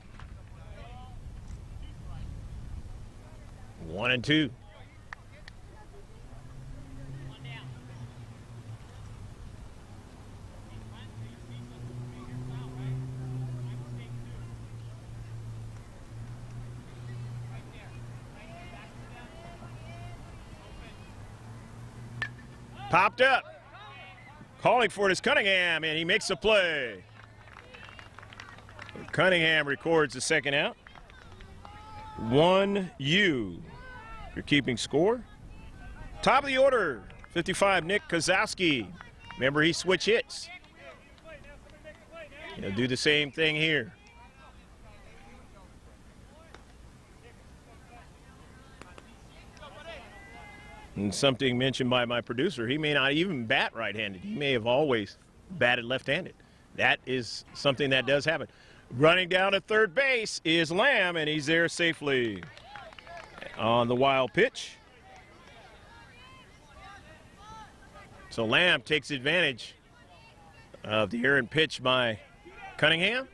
Speaker 2: 1 and 2. Popped up. Calling for it is Cunningham, and he makes the play. Cunningham records the second out. 1-U. You're keeping score. Top of the order, 55, Nick Kozowski. Remember, he switch hits. He'll do the same thing here. And something mentioned by my producer, he may not even bat right-handed. He may have always batted left-handed. That is something that does happen. Running down at third base is Lamb, and he's there safely on the wild pitch. So Lamb takes advantage of the errant pitch by Cunningham,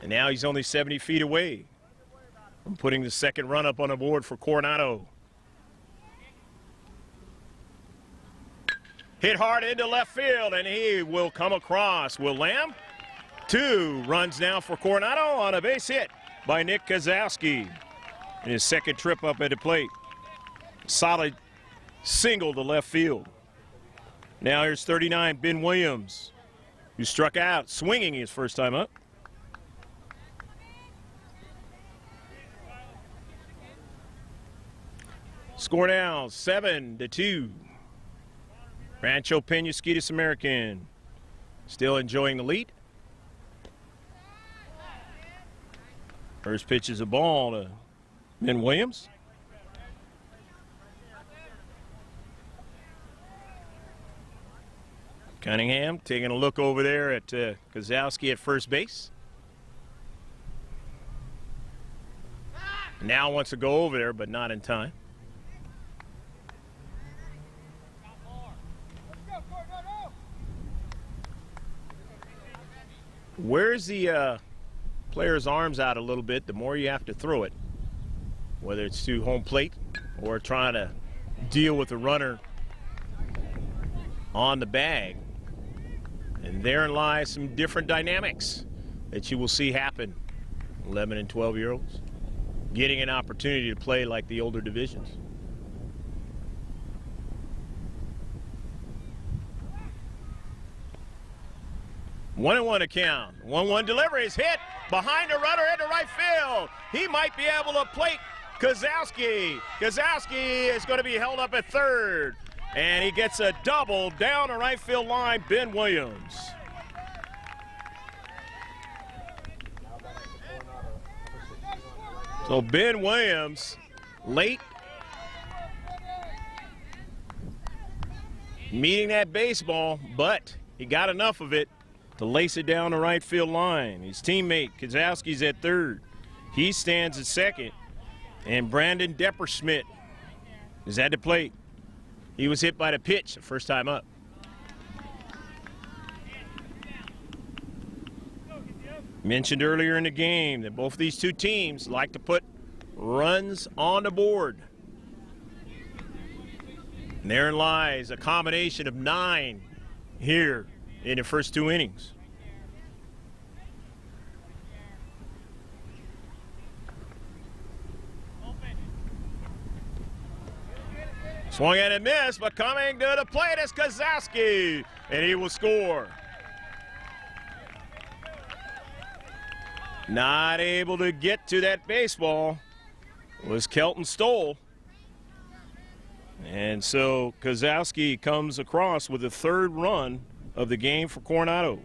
Speaker 2: and now he's only 70 feet away from putting the second run up on the board for Coronado. Hit hard into left field, and he will come across. Will Lamb? 2 runs now for Coronado on a base hit by Nick Kozowski in his second trip up at the plate. Solid single to left field. Now here's 39, Ben Williams, who struck out swinging his first time up. Score now 7-2. Rancho Penasquitos American still enjoying the lead. First pitch is a ball to Ben Williams. Cunningham taking a look over there at Kozowski at first base. Now wants to go over there, but not in time. Where's the player's arms out a little bit, the more you have to throw it, whether it's to home plate or trying to deal with the runner on the bag. And therein lies some different dynamics that you will see happen. 11 and 12-year-olds getting an opportunity to play like the older divisions. One and one to count. 1-1 delivery is hit behind the runner into right field. He might be able to plate Kozowski. Kozowski is going to be held up at third, and he gets a double down the right field line. Ben Williams. So Ben Williams late meeting that baseball, but he got enough of it to lace it down the right field line. His teammate Kozowski's at third. He stands at second. And Brandon Depperschmidt is at the plate. He was hit by the pitch the first time up. Mentioned earlier in the game that both these two teams like to put runs on the board. And therein lies a combination of 9 here in the first 2 innings. Swung and a miss, but coming to the plate is Kozowski, and he will score. Not able to get to that baseball was Kelton Stoll. And so Kozowski comes across with the 3rd run of the game for Coronado.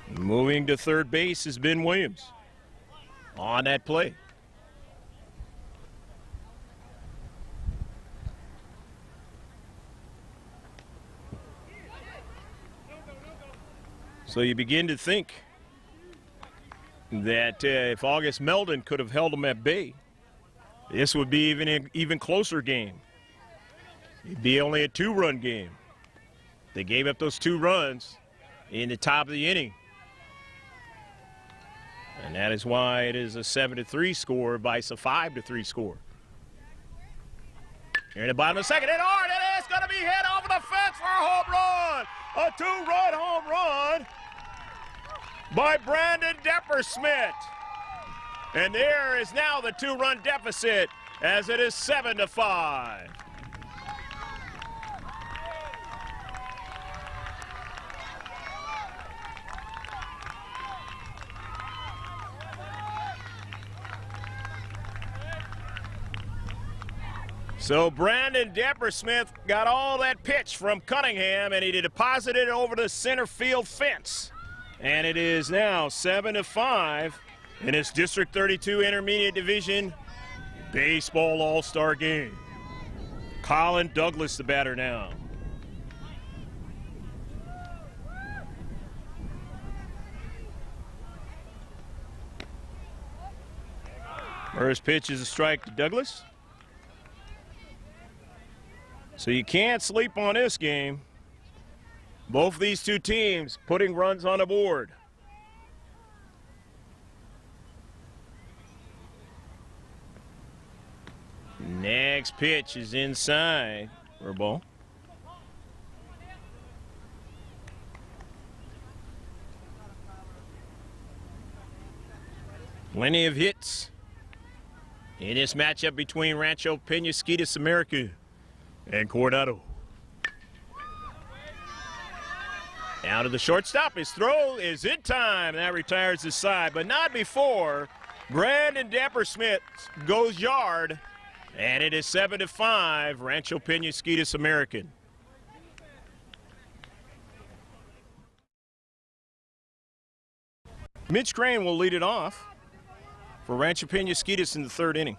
Speaker 2: Moving to third base is Ben Williams on that play. So you begin to think that if August Meldon could have held them at bay, this would be even closer game. It'd be only a 2-run game. They gave up those 2 runs in the top of the inning. And that is why it is a 7-3 score vice a 5-3 score. Here in the bottom of the second, and hard, it is going to be hit over the fence for a home run. A 2-run home run by Brandon Depperschmidt. And there is now the 2-run deficit as it is 7-5. So Brandon Depperschmidt got all that pitch from Cunningham, and he deposited it over the center field fence. And it is now 7-5 in this District 32 Intermediate Division Baseball All-Star game. Colin Douglas, the batter now. First pitch is a strike to Douglas. So you can't sleep on this game. Both these two teams putting runs on the board. Next pitch is inside for a ball. Plenty of hits in this matchup between Rancho Penasquitos America and Coronado. Now to the shortstop. His throw is in time. That retires his side, but not before Brandon Depperschmidt goes yard, and it is 7-5, Rancho Penasquitos American. Mitch Crane will lead it off for Rancho Penasquitos in the 3rd inning,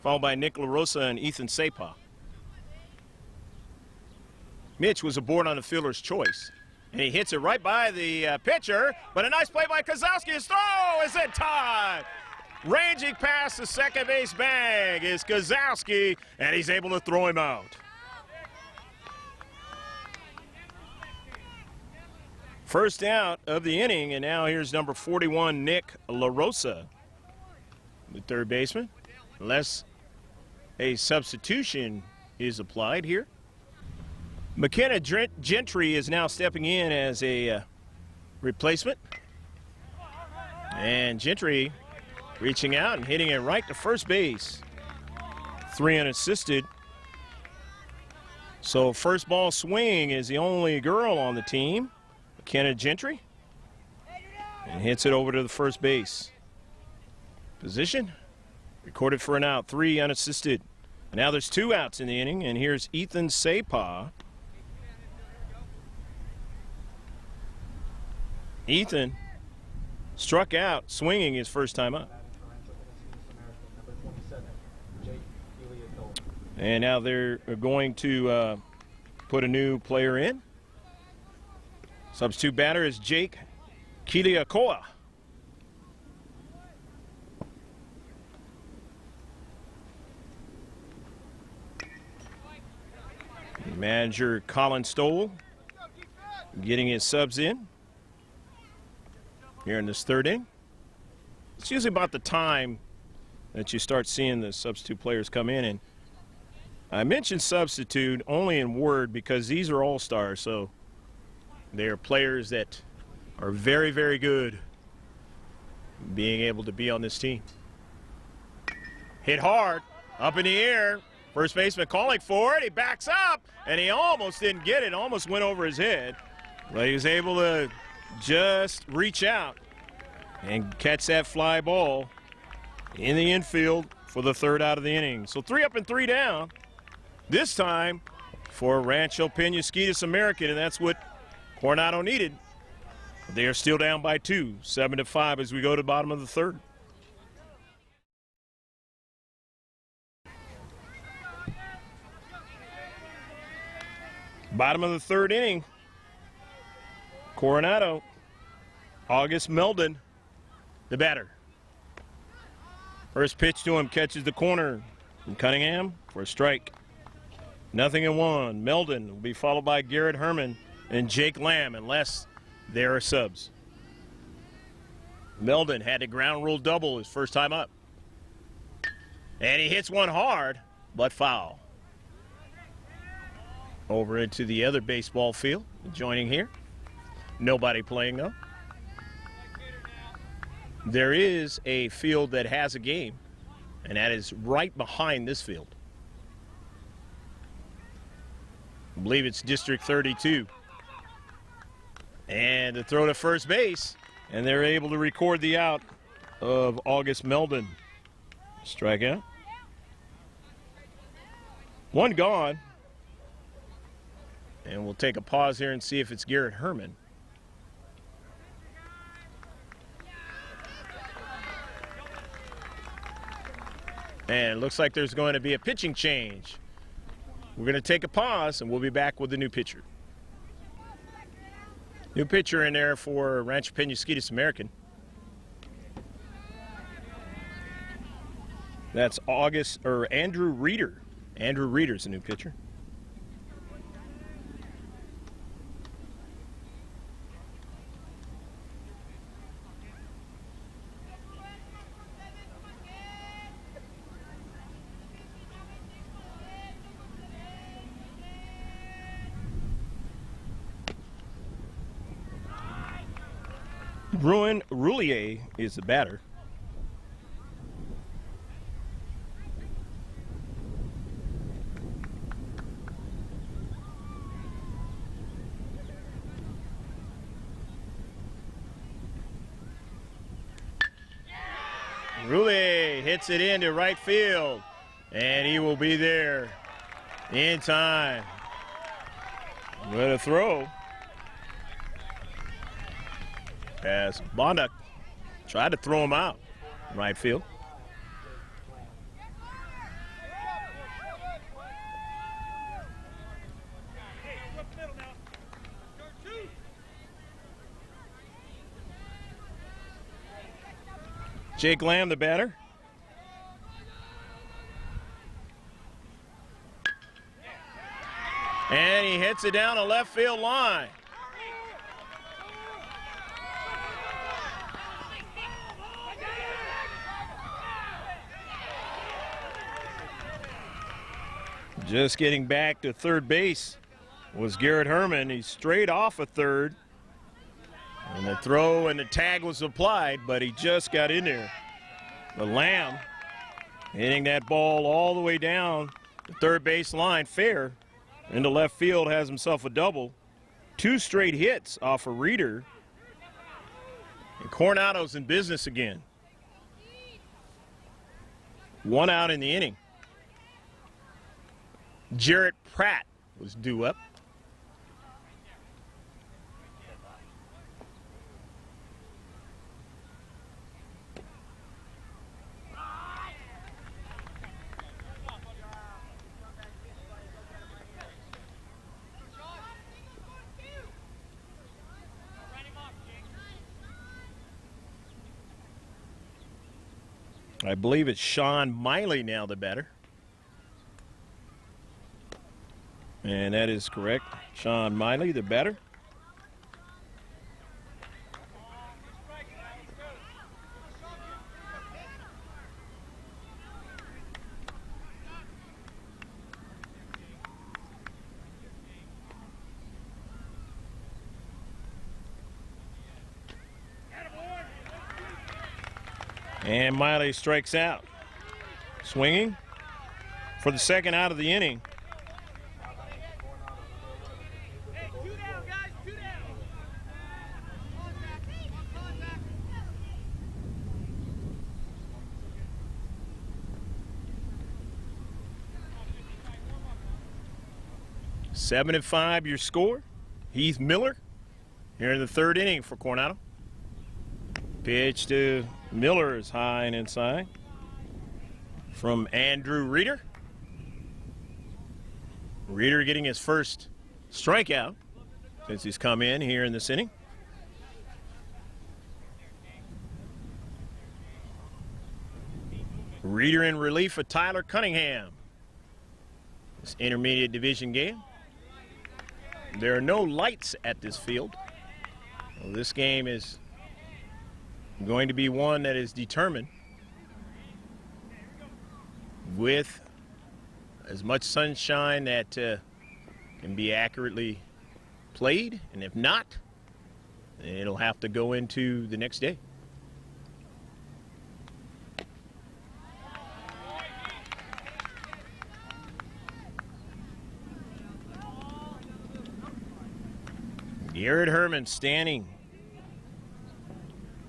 Speaker 2: followed by Nick LaRosa and Ethan Sapa. Mitch was aboard on the fielder's choice, and he hits it right by the pitcher, but a nice play by Kozowski. His throw is in time. Ranging past the second base bag is Kozowski, and he's able to throw him out. First out of the inning, and now here's number 41, Nick LaRosa, the third baseman, unless a substitution is applied here. McKenna Gentry is now stepping in as a replacement. And Gentry reaching out and hitting it right to first base. 3 unassisted. So first ball swing is the only girl on the team, McKenna Gentry. And hits it over to the first base position. Recorded for an out, 3 unassisted. Now there's 2 outs in the inning, and here's Ethan Sapa. Ethan struck out swinging his first time up. And now they're going to put a new player in. Substitute batter is Jake Kiliakoa. Manager Colin Stoll getting his subs in here in this third inning. It's usually about the time that you start seeing the substitute players come in. And I mentioned substitute only in word because these are all-stars, so they are players that are very, very good being able to be on this team. Hit hard, up in the air. First baseman calling for it. He backs up, and he almost didn't get it. Almost went over his head. But he was able to just reach out and catch that fly ball in the infield for the third out of the inning. So 3 up and 3 down. This time for Rancho Penasquitos American, and that's what Coronado needed. They are still down by 2, 7-5 as we go to the bottom of the third. Bottom of the third inning. Coronado, August Meldon, the batter. First pitch to him catches the corner from Cunningham for a strike. 0-1. Meldon will be followed by Garrett Herman and Jake Lamb unless there are subs. Meldon had a ground rule double his first time up. And he hits one hard, but foul. Over into the other baseball field, joining here. Nobody playing though. There is a field that has a game, and that is right behind this field. I believe it's District 32. And the throw to first base, and they're able to record the out of August Meldon. Strikeout. One gone. And we'll take a pause here and see if it's Garrett Herman. And it looks like there's going to be a pitching change. We're going to take a pause, and we'll be back with the new pitcher. New pitcher in there for Rancho Penasquitos American. That's Andrew Reeder. Andrew Reeder's the new pitcher. Bruin Roulier is the batter. Roulier hits it into right field, and he will be there in time. What a throw. As Bonduc tried to throw him out right field. Jake Lamb, the batter. And he hits it down a left field line. Just getting back to third base was Garrett Herman. He's straight off of third. And the throw and the tag was applied, but he just got in there. The Lamb hitting that ball all the way down the third base line, fair. Into left field, has himself a double. 2 straight hits off a Reeder. And Coronado's in business again. 1 out in the inning. Jarrett Pratt was due up. I believe it's Sean Miley now the batter. And that is correct. Sean Miley the batter. And Miley strikes out. Swinging for the second out of the inning.
Speaker 3: Hey, 2 down, guys, 2 down.
Speaker 2: 7-5 your score. Heath Miller here in the third inning for Coronado. Pitch to Miller is high and inside from Andrew Reeder. Reeder getting his first strikeout since he's come in here in this inning. Reeder in relief of Tyler Cunningham. This intermediate division game. There are no lights at this field. Well, this game is going to be one that is determined with as much sunshine that can be accurately played, and if not, it'll have to go into the next day. Garrett Herman standing,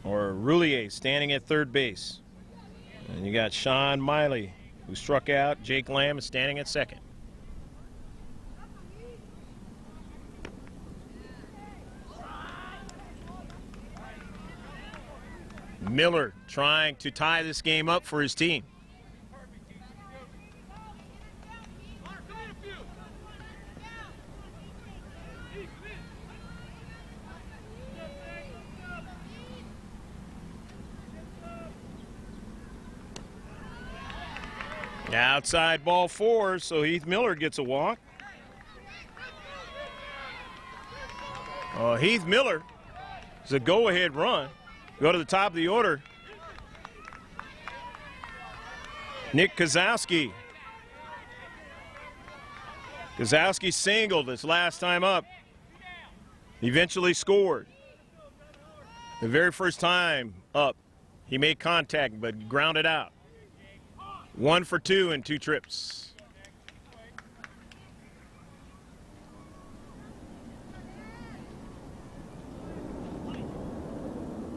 Speaker 2: or Roulier standing at third base. And you got Sean Miley, who struck out. Jake Lamb is standing at second. Miller trying to tie this game up for his team. Outside ball 4, so Heath Miller gets a walk. Heath Miller is a go-ahead run. Go to the top of the order. Nick Kozowski. Kozowski singled his last time up. Eventually scored. The very first time up, he made contact but grounded out. 1 for 2 in 2 trips.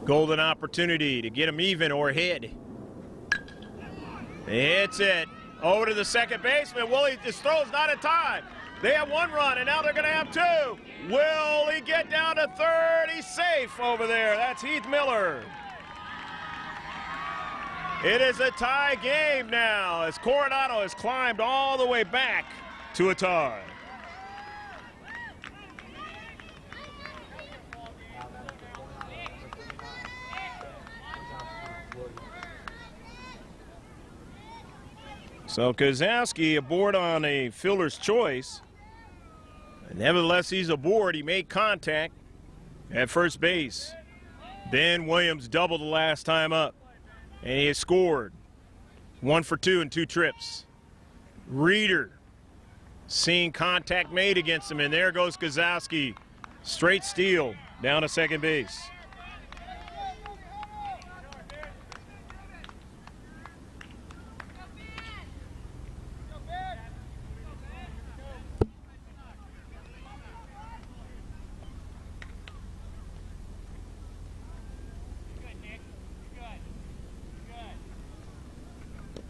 Speaker 2: Golden opportunity to get him even or ahead. Hits it over to the second baseman. Willie, this throw's not in time. They have 1 run, and now they're going to have 2. Will he get down to third? He's safe over there. That's Heath Miller. It is a tie game now as Coronado has climbed all the way back to a tie. So Kozowski aboard on a fielder's choice. Nevertheless, he's aboard. He made contact at first base. Ben Williams doubled the last time up, and he has scored. 1 for 2 in 2 trips. Reeder seeing contact made against him, and there goes Kozowski. Straight steal down to second base.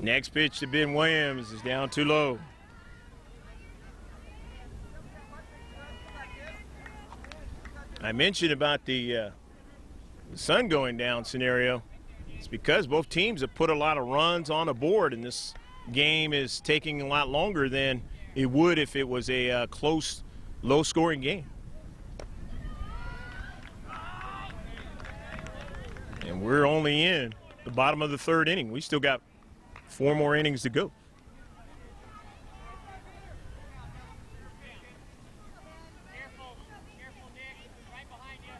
Speaker 2: Next pitch to Ben Williams is down too low. I mentioned about the sun going down scenario. It's because both teams have put a lot of runs on the board, and this game is taking a lot longer than it would if it was a close, low-scoring game. And we're only in the bottom of the third inning. We still got 4 more innings to go.
Speaker 3: Careful, Nick. Right behind you.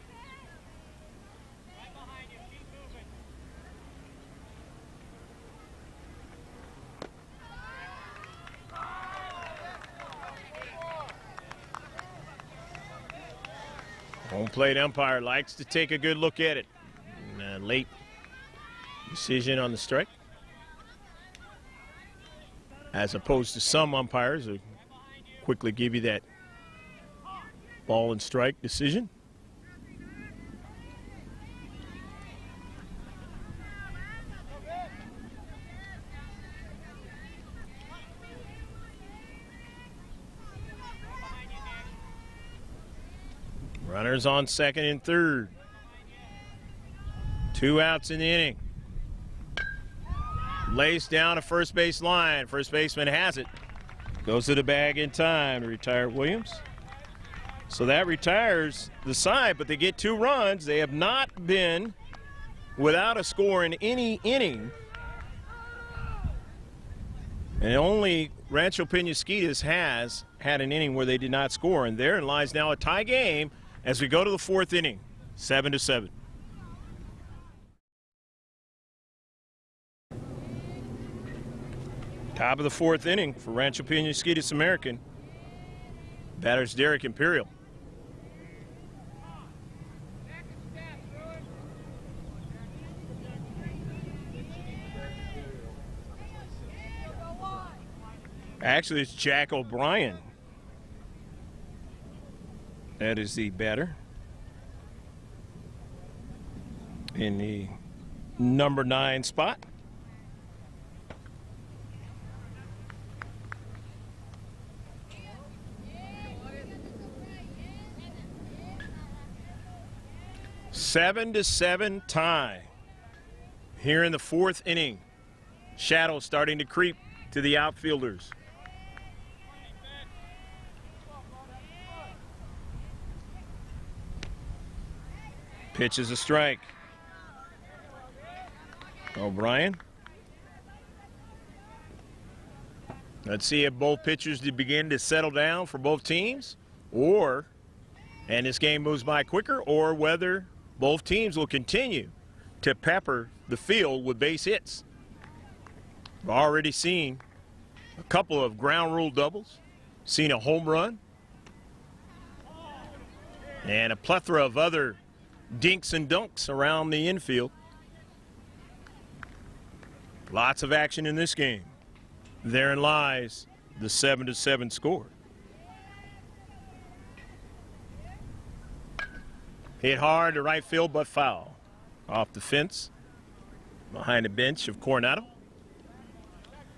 Speaker 3: Right behind you. Keep moving.
Speaker 2: Home plate umpire likes to take a good look at it. Late decision on the strike. As opposed to some umpires who quickly give you that ball and strike decision. Runners on second and third. 2 outs in the inning. Lays down a first base line. First baseman has it. Goes to the bag in time to retire Williams. So that retires the side, but they get 2 runs. They have not been without a score in any inning. And only Rancho Penasquitos has had an inning where they did not score. And therein lies now a tie game as we go to the 4th inning, 7-7. Top of the 4th inning for Rancho Penasquitos American. Batters Derek Imperial. Actually, it's Jack O'Brien. That is the batter in the number 9 spot. Seven to 7 tie here in the 4th inning. Shadows starting to creep to the outfielders. Pitch is a strike. O'Brien. Let's see if both pitchers begin to settle down for both teams, and this game moves by quicker, or whether both teams will continue to pepper the field with base hits. We've already seen a couple of ground rule doubles, seen a home run, and a plethora of other dinks and dunks around the infield. Lots of action in this game. Therein lies the 7-7 score. Hit hard to right field, but foul. Off the fence, behind the bench of Coronado.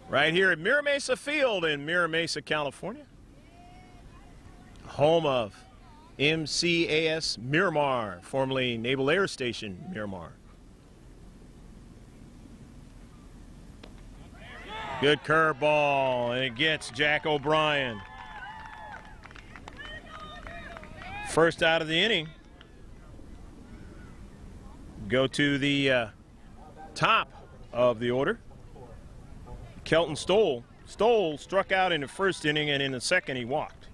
Speaker 2: Right here at Mira Mesa Field in Mira Mesa, California. Home of MCAS Miramar, formerly Naval Air Station Miramar. Good curveball, and it gets Jack O'Brien. First out of the inning. Go to the top of the order. Kelton Stoll. Stoll struck out in the first inning, and in the second he walked.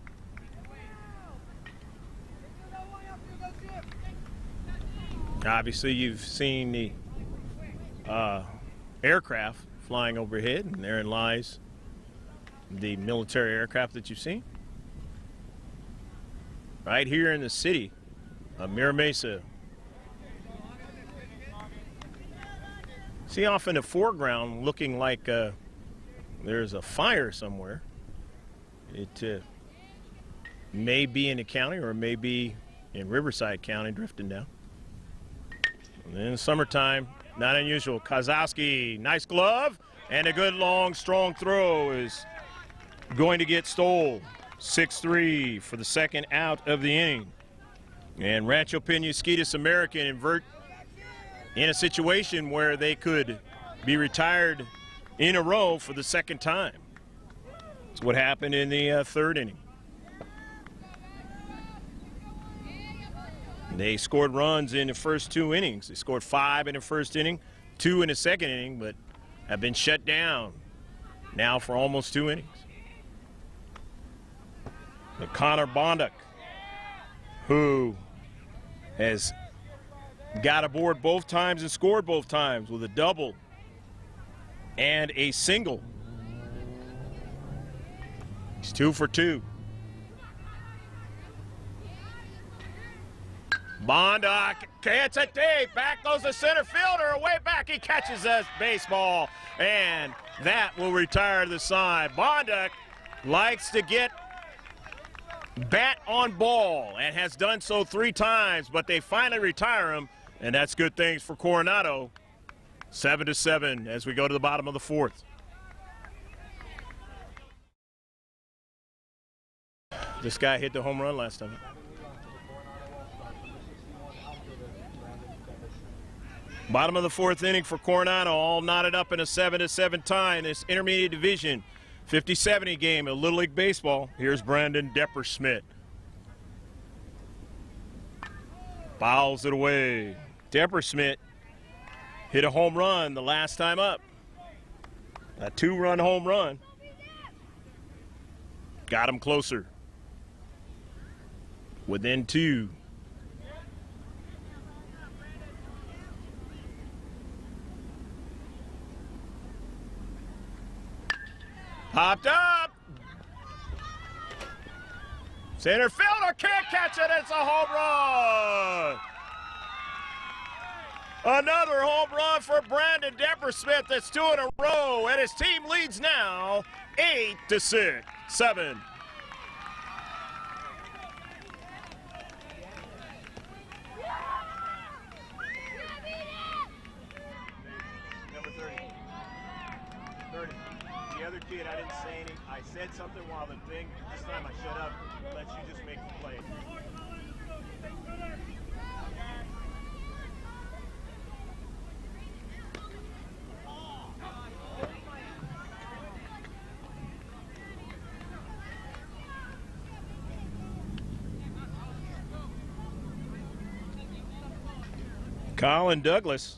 Speaker 2: Obviously, you've seen the aircraft flying overhead, and therein lies the military aircraft that you've seen. Right here in the city of Mira Mesa. See off in the foreground looking like there's a fire somewhere. It may be in the county, or it may be in Riverside County drifting down. And in the summertime, not unusual. Kozowski, nice glove, and a good long, strong throw is going to get Stoll. 6-3 for the second out of the inning. And Rancho Penasquitos American invert in a situation where they could be retired in a row for the second time. That's what happened in the third inning. They scored runs in the first 2 innings. They scored 5 in the first inning, 2 in the second inning, but have been shut down now for almost 2 innings. But Connor Bonduck, who has got aboard both times and scored both times with a double and a single. He's 2 for 2. Bonduck gets it deep. Back goes the center fielder. Away back. He catches that baseball. And that will retire the side. Bonduck likes to get bat on ball and has done so 3 times, but they finally retire him, and that's good things for Coronado. 7-7 as we go to the bottom of the 4th. This guy hit the home run last time. Bottom of the 4th inning for Coronado, all knotted up in a 7-7 tie in this intermediate division 50-70 game of Little League Baseball. Here's Brandon Deppersmith. Fouls it away. Deppersmith hit a home run the last time up. A 2-run home run. Got him closer. Within 2. Popped up. Center fielder can't catch it. It's a home run. Another home run for Brandon Deppersmith. That's 2 in a row, and his team leads now 8-6. 7. Number 30. The other kid, I didn't say anything. I said something while the thing, this time I shut up, let you just make the play. Colin Douglas,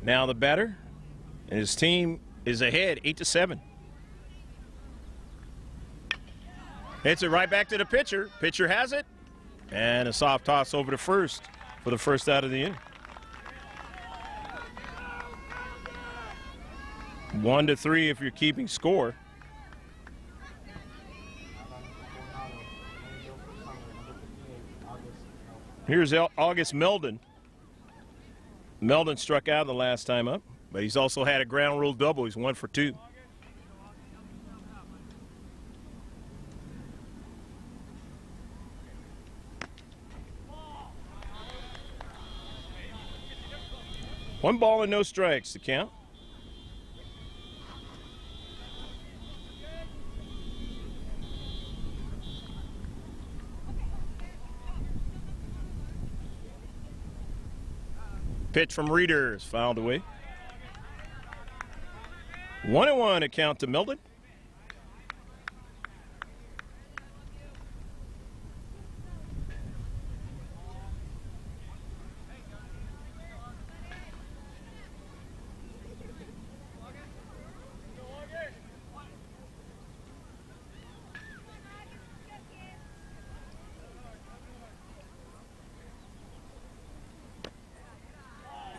Speaker 2: now the batter, and his team is ahead 8-7. Hits it right back to the pitcher. Pitcher has it, and a soft toss over to first for the first out of the inning. 1-3 if you're keeping score. Here's August Meldon. Meldon struck out the last time up, but he's also had a ground rule double. He's 1 for 2. One ball and no strikes to count. Pitch from Reeder is fouled away. 1-1 to count to Meldon.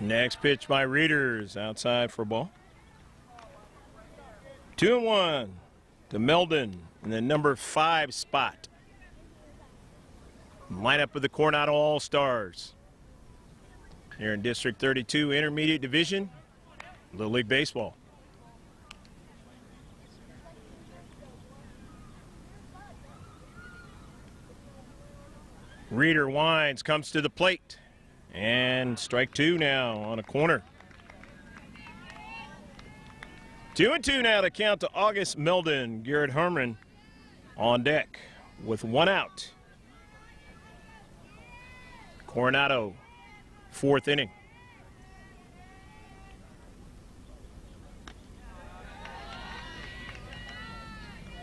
Speaker 2: Next pitch by Reeders outside for a ball. 2-1 to Meldon in the number 5 spot. Lineup of the Coronado All-Stars here in District 32 Intermediate Division, Little League Baseball. Reeder winds, comes to the plate. And strike 2 now on a corner. 2-2 now to count to August Meldon. Garrett Herman on deck with 1 out. Coronado, 4th inning.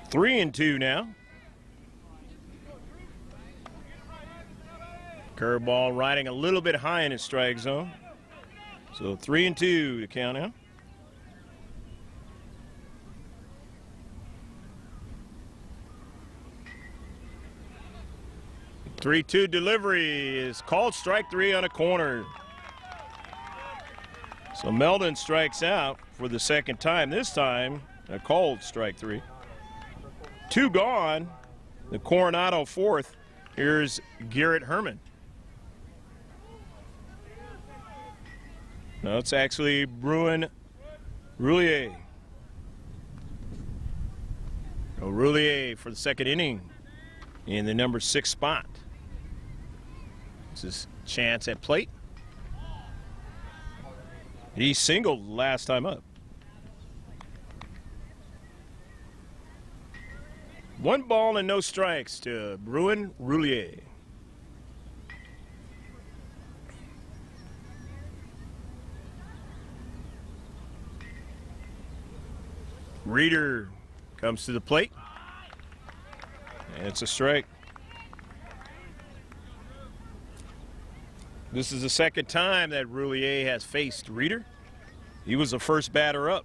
Speaker 2: Three and 2 now. Curveball riding a little bit high in his strike zone. So 3-2 to count out. Three-two delivery is called strike three on a corner. So Meldon strikes out for the second time. This time, a called strike three. Two gone. The Coronado fourth. Here's Garrett Herman. No, it's actually Bruin Roulier. Roulier for the second inning in the number 6 spot. This is chance at plate. He singled last time up. 1 ball and no strikes to Bruin Roulier. Reeder comes to the plate. And it's a strike. This is the second time that Roulier has faced Reeder. He was the first batter up.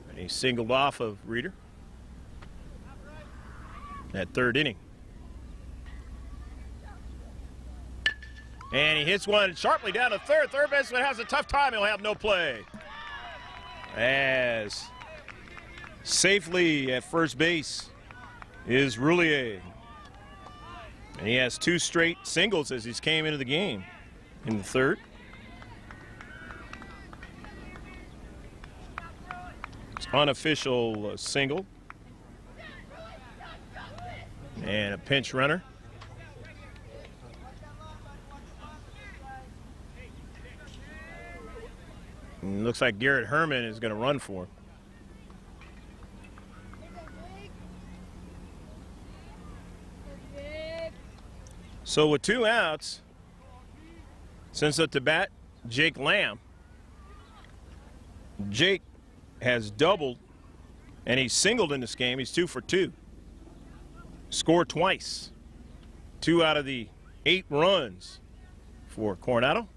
Speaker 2: And he singled off of Reeder. That third inning. And he hits one sharply down to third. Third baseman has a tough time. He'll have no play. As safely at first base is Roulier. And he has 2 straight singles as he's came into the game in the third. It's unofficial single. And a pinch runner. And looks like Garrett Herman is going to run for him. So with 2 outs, sends up to bat Jake Lamb. Jake has doubled, and he's singled in this game. He's 2 for 2. Scored twice. 2 out of the 8 runs for Coronado.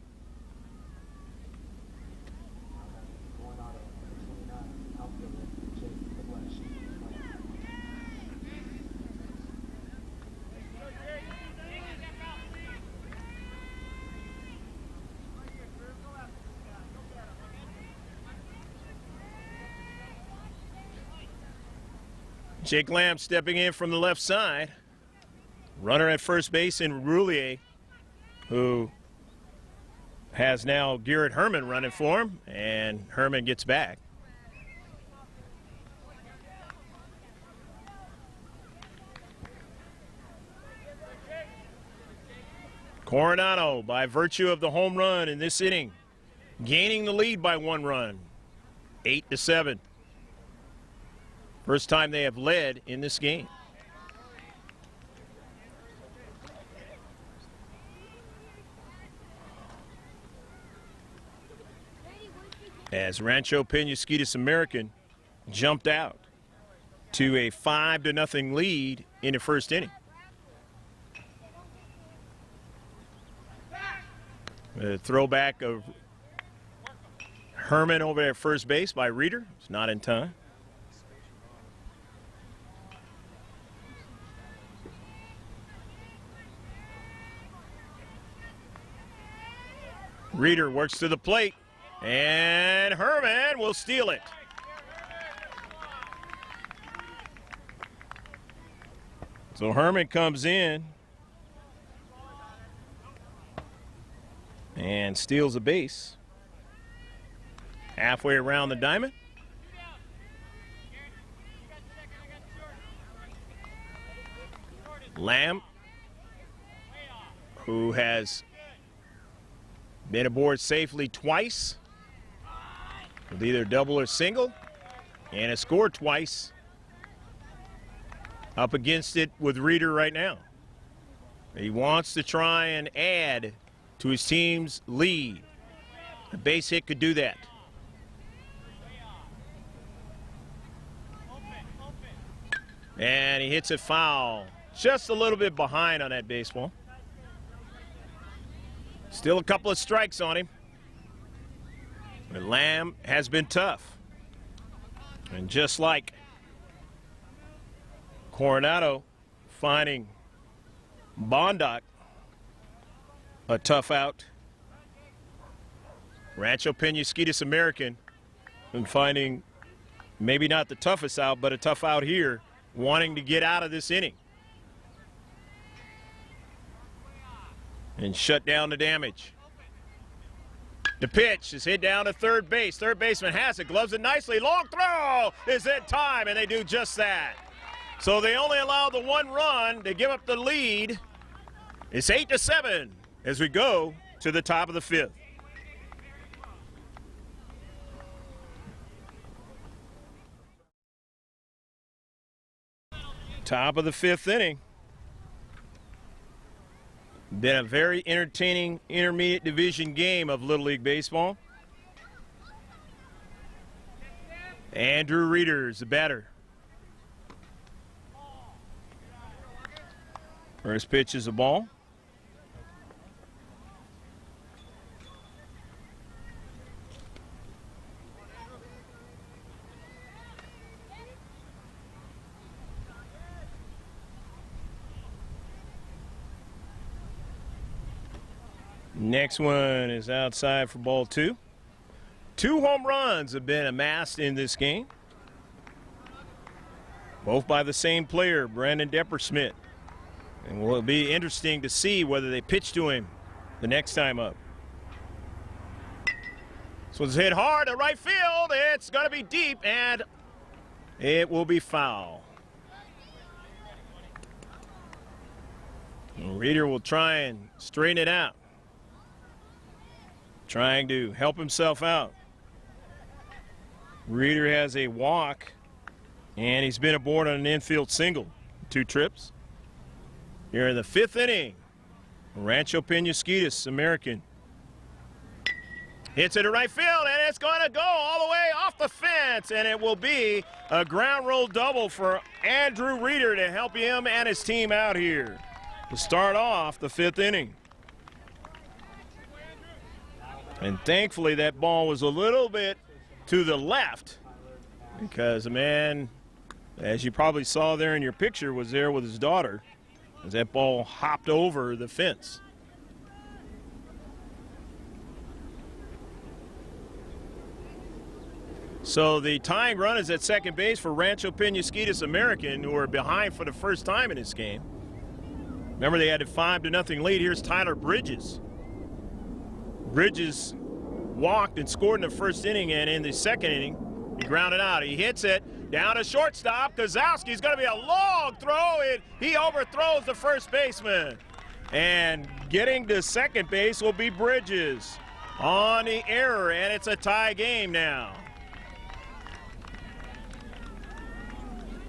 Speaker 2: Jake Lamb stepping in from the left side. Runner at first base in Roulier, who has now Garrett Herman running for him, and Herman gets back. Coronado, by virtue of the home run in this inning, gaining the lead by 1 run, 8-7. First time they have led in this game. As Rancho Penasquitos American jumped out to a 5-0 lead in the first inning. A throwback of Herman over at first base by Reeder. It's not in time. Reeder works to the plate, and Herman will steal it. So Herman comes in and steals a base. Halfway around the diamond. Lamb, who has been aboard safely twice with either double or single, and has scored twice. Up against it with Reeder right now. He wants to try and add to his team's lead. A base hit could do that. And he hits it foul. Just a little bit behind on that baseball. Still a couple of strikes on him. And Lamb has been tough. And just like Coronado finding Bondoc a tough out, Rancho Penasquitos American and finding maybe not the toughest out, but a tough out here, wanting to get out of this inning and shut down the damage. The pitch is hit down to third base. Third baseman has it, gloves it nicely. Long throw is in time, and they do just that. So they only allow the 1 run to give up the lead. It's 8-7 as we go to the top of the 5th. Top of the 5th inning. Been a very entertaining intermediate division game of Little League Baseball. Andrew Reeder is the batter. First pitch is a ball. Next one is outside for ball 2. 2 home runs have been amassed in this game, both by the same player, Brandon Deppersmith. And will be interesting to see whether they pitch to him the next time up. This one's hit hard to right field. It's going to be deep, and it will be foul. Reeder will try and straighten it out, trying to help himself out. Reeder has a walk, and he's been aboard on an infield single, 2 trips. Here in the 5th inning, Rancho Penasquitos American hits it to right field, and it's going to go all the way off the fence, and it will be a ground roll double for Andrew Reeder to help him and his team out here to start off the 5th inning. And thankfully that ball was a little bit to the left, because the man, as you probably saw there in your picture, was there with his daughter as that ball hopped over the fence. So the tying run is at second base for Rancho Penasquitos American, who are behind for the first time in this game. Remember, they had a 5-0 lead. Here's Tyler Bridges. Bridges walked and scored in the first inning, and in the second inning, he grounded out. He hits it down to shortstop. Kozowski's going to be a long throw, and he overthrows the first baseman. And getting to second base will be Bridges on the error, and it's a tie game now.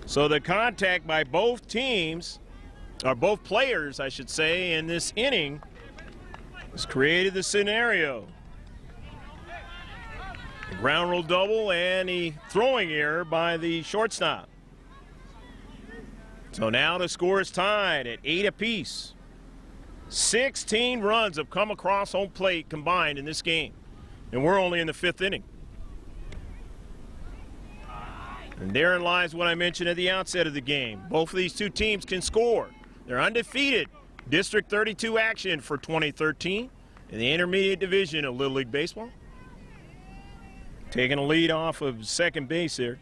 Speaker 2: So the contact by both teams, or both players, I should say, in this inning has created the scenario. The ground rule double and the throwing error by the shortstop. So now the score is tied at 8 apiece. 16 runs have come across home plate combined in this game, and we're only in the 5th inning. And therein lies what I mentioned at the outset of the game. Both of these two teams can score. They're undefeated. District 32 action for 2013 in the intermediate division of Little League Baseball. Taking a lead off of second base here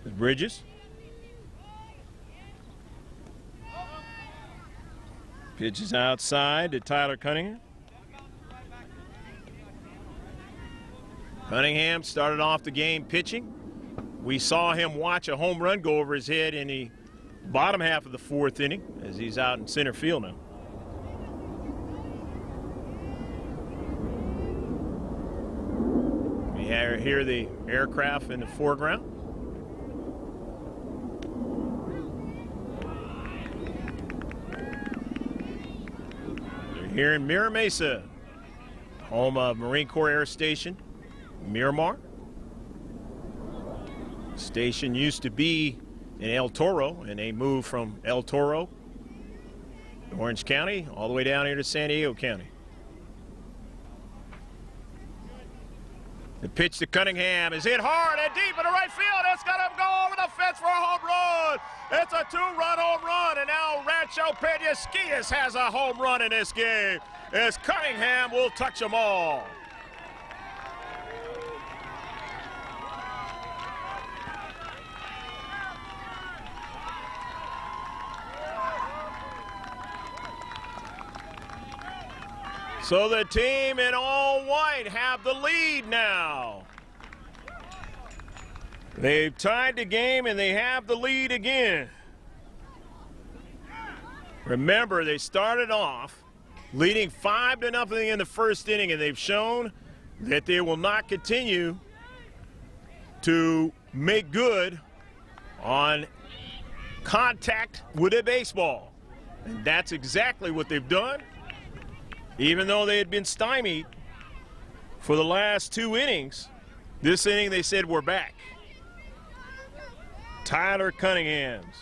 Speaker 2: is Bridges. Pitches outside to Tyler Cunningham. Cunningham started off the game pitching. We saw him watch a home run go over his head in the bottom half of the 4th inning as he's out in center field now. We hear the aircraft in the foreground. They're here in Mira Mesa, home of Marine Corps Air Station, Miramar. Station used to be in El Toro, and they moved from El Toro, Orange County, all the way down here to San Diego County. The pitch to Cunningham is hit hard and deep into right field. It's going to go over the fence for a home run. It's a 2-run home run, and now Rancho Penasquitos has a home run in this game as Cunningham will touch them all. So the team in all white have the lead now. They've tied the game and they have the lead again. Remember, they started off leading 5-0 in the first inning, and they've shown that they will not continue to make good on contact with a baseball. And that's exactly what they've done. Even though they had been stymied for the last 2 innings, this inning they said we're back. Tyler Cunningham's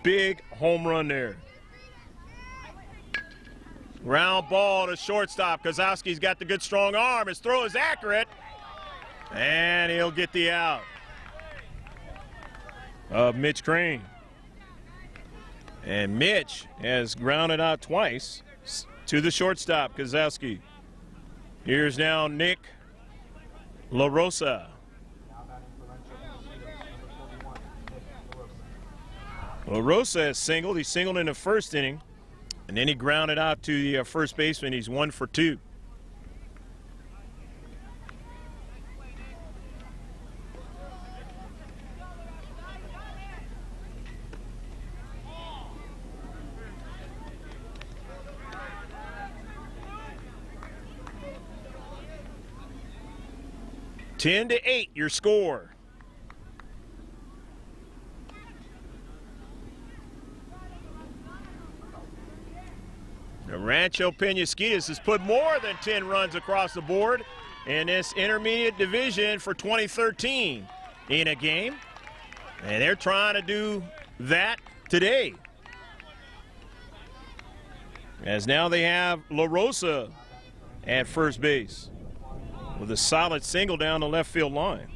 Speaker 2: big home run there. Round ball to shortstop. Kozowski's got the good strong arm. His throw is accurate, and he'll get the out of Mitch Crane. And Mitch has grounded out twice to the shortstop, Kozowski. Here's now Nick LaRosa. LaRosa has singled. He singled in the first inning, and then he grounded out to the first baseman. He's 1 for 2. Ten to 8, your score. The Rancho Penasquitos has put more than 10 runs across the board in this intermediate division for 2013 in a game, and they're trying to do that today. As now they have LaRosa at first base with a solid single down the left field line.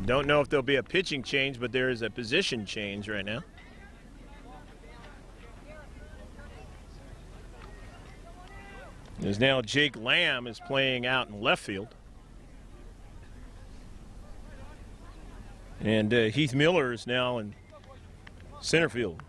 Speaker 2: Don't know if there'll be a pitching change, but there is a position change right now. As now Jake Lamb is playing out in left field. And Heath Miller is now in center field.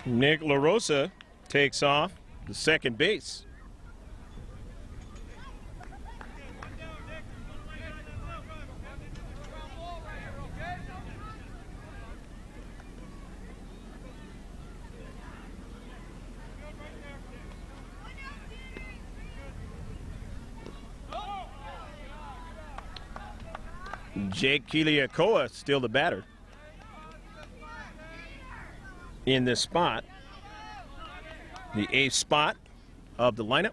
Speaker 2: Nick LaRosa takes off the second base. Jake Keiliakoa still the batter in this spot, the 8th spot of the lineup.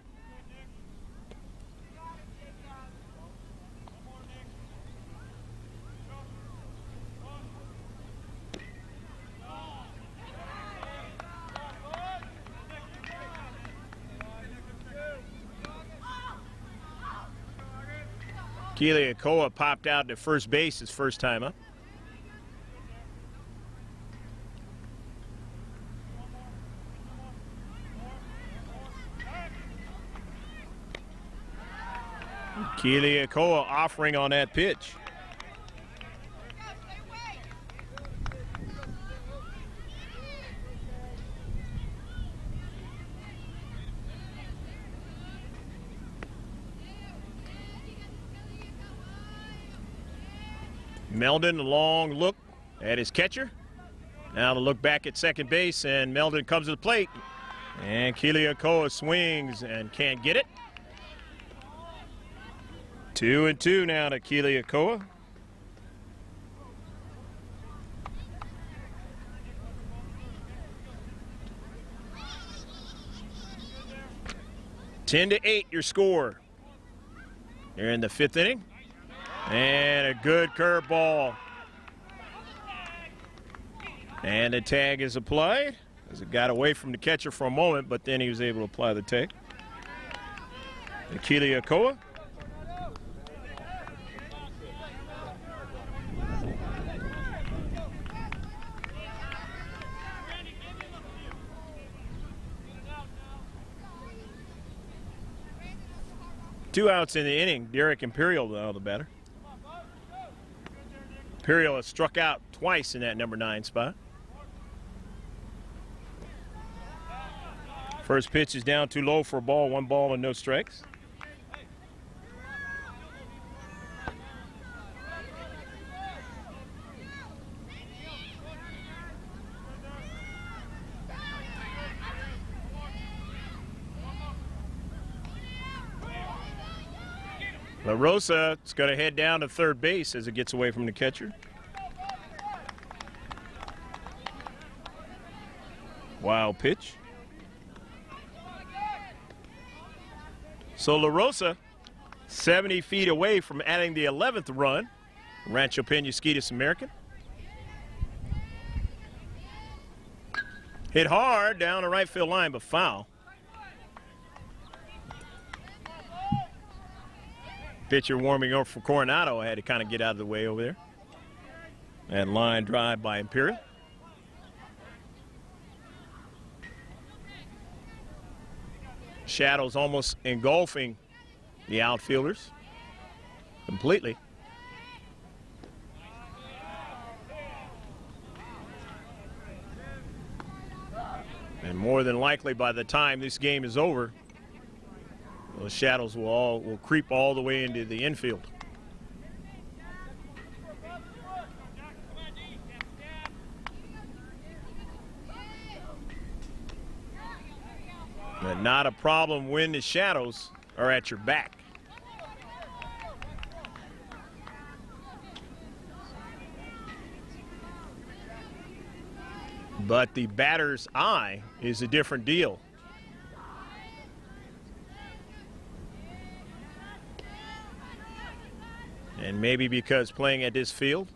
Speaker 2: Keiliakoa popped out to first base his first time up. Keiliakoa offering on that pitch. Meldon, a long look at his catcher. Now to look back at second base, and Meldon comes to the plate. And Keiliakoa swings and can't get it. 2-2 now to Keiliakoa. Ten to 8 your score. Here in the fifth inning. And a good curveball. And the tag is applied as it got away from the catcher for a moment, but then he was able to apply the tag. Keiliakoa. Two outs in the inning. Derek Imperial, the batter. Imperial has struck out twice in that number 9 spot. First pitch is down too low for a ball, 1 ball and no strikes. La Rosa is going to head down to third base as it gets away from the catcher. Wild pitch. So La Rosa, 70 feet away from adding the 11th run. Rancho Penasquitos American. Hit hard down the right field line, but foul. Pitcher warming up for Coronado had to kind of get out of the way over there. And line drive by Imperial. Shadows almost engulfing the outfielders completely. And more than likely by the time this game is over, those shadows will creep all the way into the infield. But not a problem when the shadows are at your back. But the batter's eye is a different deal. And maybe because playing at this field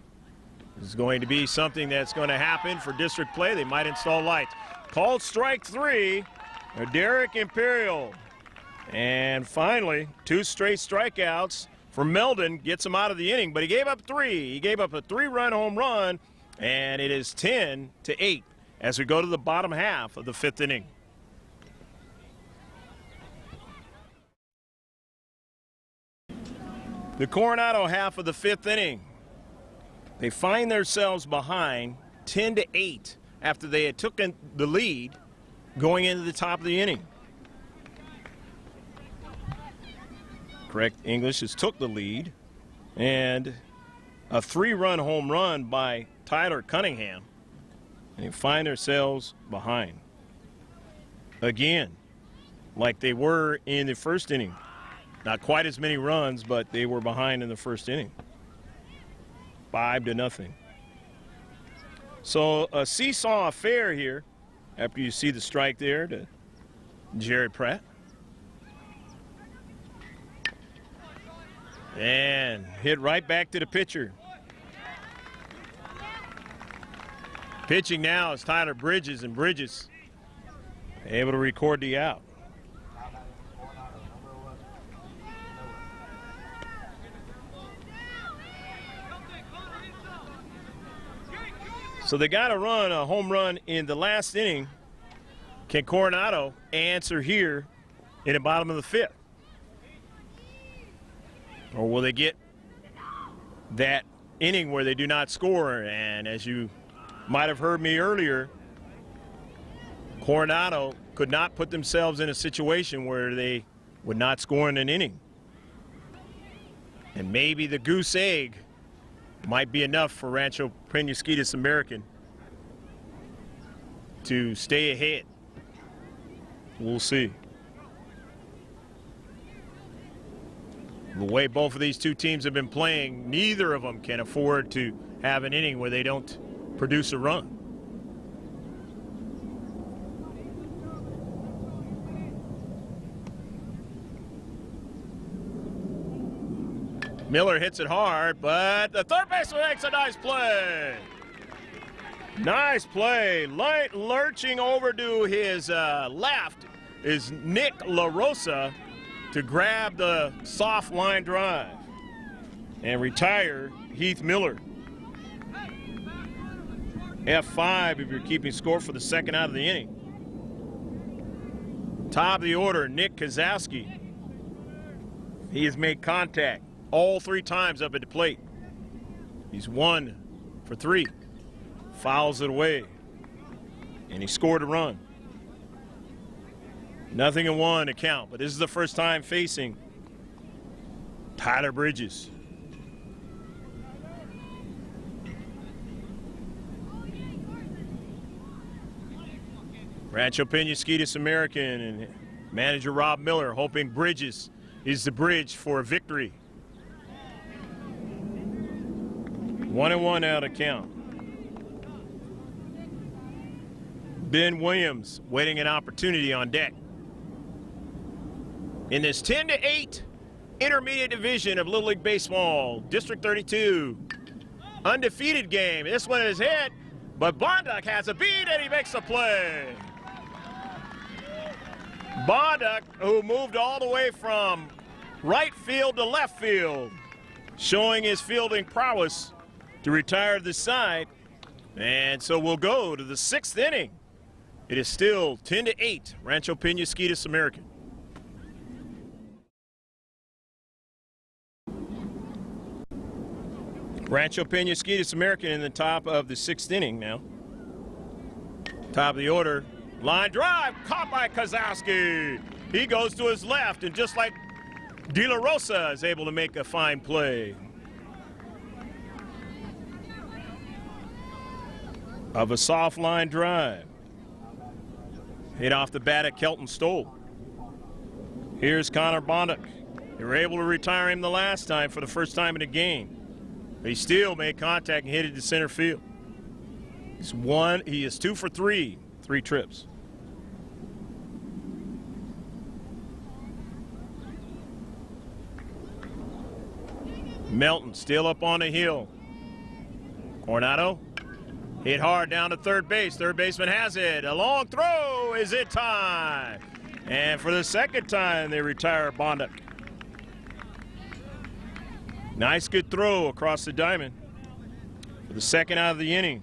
Speaker 2: is going to be something that's going to happen for district play, they might install lights. Called strike 3, Derek Imperial. And finally, 2 straight strikeouts for Meldon gets him out of the inning, but he gave up 3. He gave up a 3-run home run, and it is 10 to 8 as we go to the bottom half of the 5th inning. The Coronado half of the 5th inning. They find themselves behind 10 to 8 after they had taken the lead going into the top of the inning. Correct English has took the lead, and a 3-run home run by Tyler Cunningham. And they find themselves behind. Again, like they were in the first inning. Not quite as many runs, but they were behind in the first inning. 5-0. So a seesaw affair here after you see the strike there to Jerry Pratt. And hit right back to the pitcher. Pitching now is Tyler Bridges, and Bridges able to record the out. So they got to run a home run in the last inning. Can Coronado answer here in the bottom of the 5th? Or will they get that inning where they do not score? And as you might have heard me earlier, Coronado could not put themselves in a situation where they would not score in an inning. And maybe the goose egg might be enough for Rancho Penasquitos American to stay ahead. We'll see. The way both of these two teams have been playing, neither of them can afford to have an inning where they don't produce a run. Miller hits it hard, but the third baseman makes a nice play. Nice play. Light lurching over to his left is Nick La Rosa to grab the soft line drive and retire Heath Miller. F5 if you're keeping score for the second out of the inning. Top of the order, Nick Kozowski. He has made contact all 3 times up at the plate. He's 1 for 3. Fouls it away. And he scored a run. 0-1 to count, but this is the first time facing Tyler Bridges. Rancho Penasquitos American and manager Rob Miller hoping Bridges is the bridge for a victory. 1-1 out of count. Ben Williams waiting an opportunity on deck. In this 10-8 intermediate division of Little League Baseball, District 32, undefeated game. This one is hit, but Bonduck has a beat and he makes a play. Bonduck, who moved all the way from right field to left field, showing his fielding prowess to retire this side. And so we'll go to the 6th inning. It is still 10-8, Rancho Penasquitos American. Rancho Penasquitos American in the top of the 6th inning now. Top of the order, line drive, caught by Kozowski. He goes to his left, and just like De La Rosa is able to make a fine play. Of a soft line drive. Hit off the bat at Kelton Stoll. Here's Connor Bonduck. They were able to retire him the last time for the first time in a game. He still made contact and hit it to center field. He is 2 for 3 trips. Melton still up on the hill. Coronado hit hard down to third base. Third baseman has it. A long throw. Is it time? And for the second time, they retire Bonduck. Nice good throw across the diamond for the second out of the inning.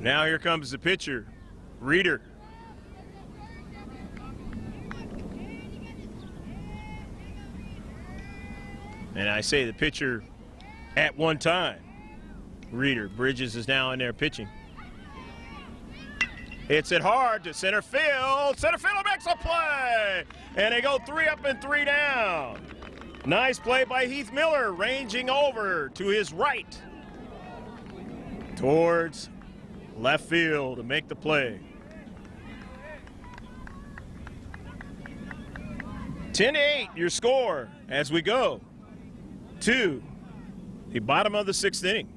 Speaker 2: Now here comes the pitcher, Reeder. And I say the pitcher at one time, Reeder. Bridges is now in there pitching. Hits it hard to center field. Center fielder makes a play. And they go 3 up and 3 down. Nice play by Heath Miller, ranging over to his right towards left field to make the play. 10-8 your score as we go to the bottom of the 6th inning.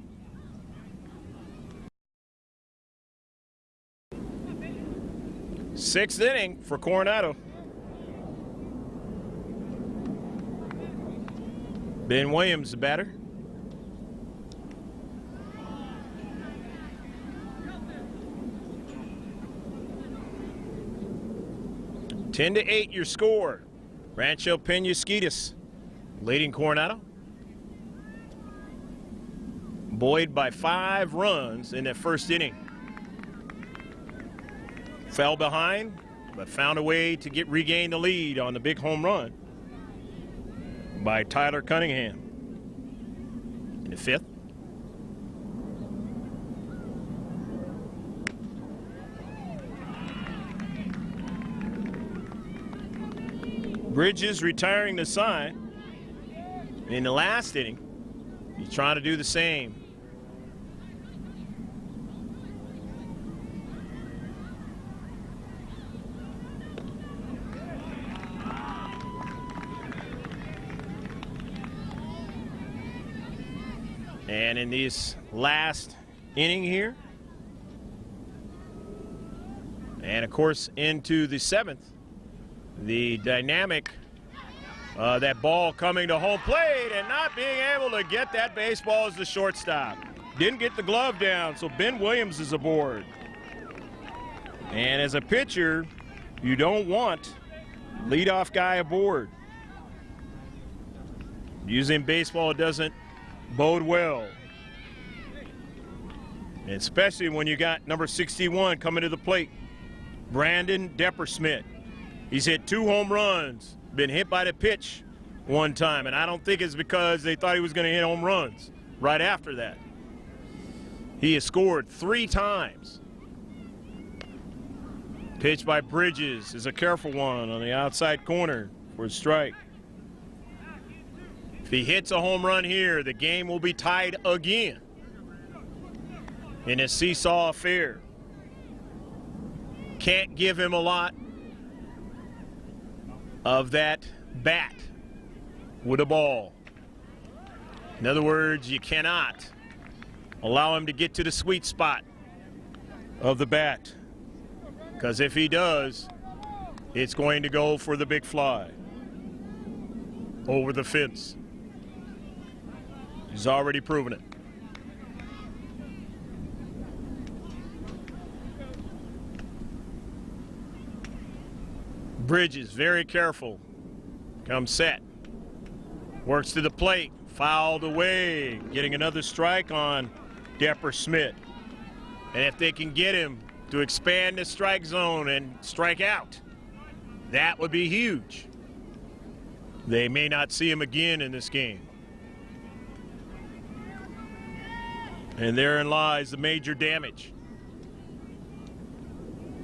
Speaker 2: Sixth inning for Coronado. Ben Williams, the batter. Ten to 8 your score. Rancho Penasquitos leading Coronado. Buoyed by 5 runs in that first inning. Fell behind, but found a way to regain the lead on the big home run by Tyler Cunningham in the 5th. Bridges retiring the side in the last inning. He's trying to do the same. And in this last inning here, and of course into the 7th, the dynamic, that ball coming to home plate and not being able to get that baseball as the shortstop. Didn't get the glove down, so Ben Williams is aboard. And as a pitcher, you don't want leadoff guy aboard. Using baseball doesn't bode well, especially when you got number 61 coming to the plate, Brandon Deppersmith. He's hit 2 home runs, been hit by the pitch one time, and I don't think it's because they thought he was going to hit home runs right after that. He has scored 3 times. Pitch by Bridges is a careful one on the outside corner for a strike. If he hits a home run here, the game will be tied again in a seesaw affair. Can't give him a lot of that bat with a ball. In other words, you cannot allow him to get to the sweet spot of the bat, because if he does, it's going to go for the big fly over the fence. He's already proven it. Bridges, very careful. Comes set. Works to the plate. Fouled away. Getting another strike on Deppersmith. And if they can get him to expand the strike zone and strike out, that would be huge. They may not see him again in this game. And therein lies the major damage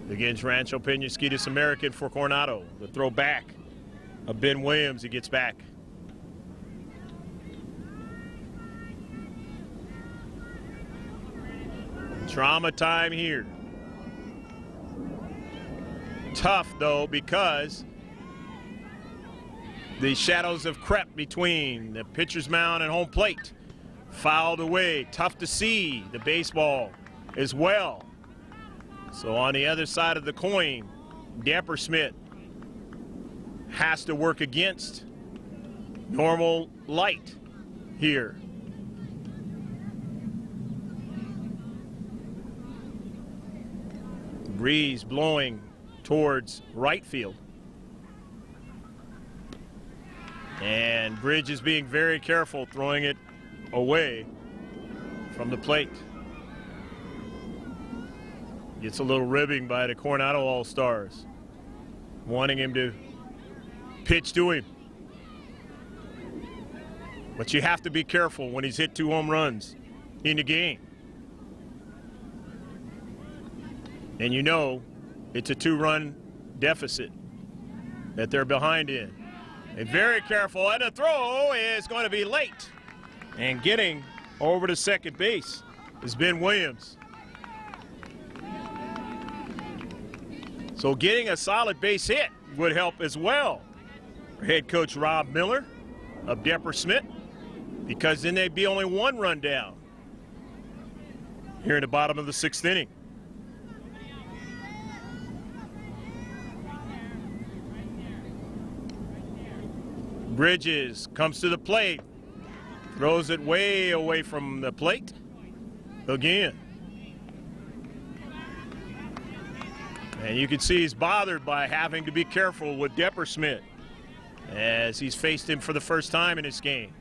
Speaker 2: against Rancho Penasquitos American for Coronado. The throw back of Ben Williams. He gets back. Drama time here. Tough, though, because the shadows have crept between the pitcher's mound and home plate. Fouled away. Tough to see the baseball as well. So on the other side of the coin, Deppersmith has to work against normal light here. Breeze blowing towards right field. And Bridge is being very careful, throwing it away from the plate. Gets a little ribbing by the Coronado All-Stars, wanting him to pitch to him. But you have to be careful when he's hit 2 home runs in the game. And you know it's a 2-run deficit that they're behind in. And very careful, and the throw is going to be late. And getting over to second base is Ben Williams. So getting a solid base hit would help as well for head coach Rob Miller of Deppersmith, because then they'd be only 1 run down here in the bottom of the 6th inning. Bridges comes to the plate, throws it way away from the plate again. And you can see he's bothered by having to be careful with Deppersmith as he's faced him for the first time in this game.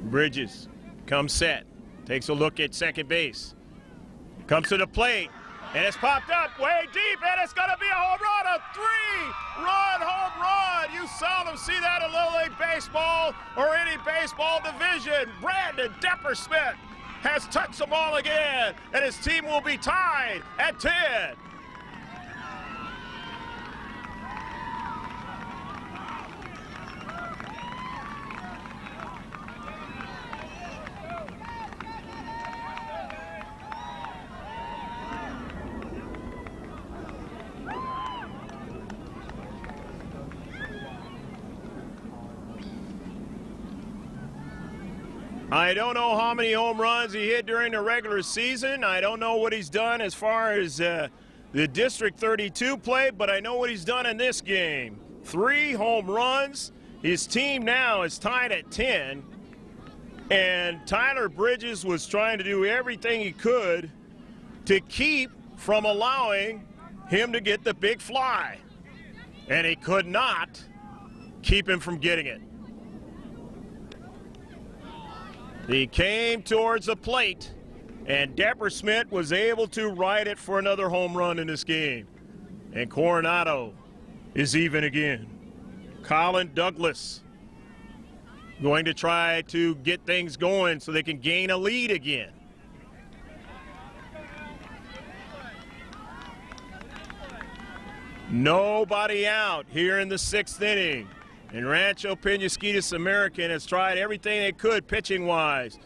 Speaker 2: Bridges comes set, takes a look at second base, comes to the plate, and it's popped up way deep, and it's going to be a home run, a 3-run home run. You seldom see that in Little League Baseball or any baseball division. Brandon Deppersmith has touched the ball again, and his team will be tied at 10. I don't know how many home runs he hit during the regular season. I don't know what he's done as far as the District 32 play, but I know what he's done in this game. 3 home runs. His team now is tied at 10. And Tyler Bridges was trying to do everything he could to keep from allowing him to get the big fly. And he could not keep him from getting it. He came towards the plate, and Deppersmith was able to ride it for another home run in this game. And Coronado is even again. Colin Douglas going to try to get things going so they can gain a lead again. Nobody out here in the 6th inning. And Rancho Penasquitos American has tried everything they could pitching-wise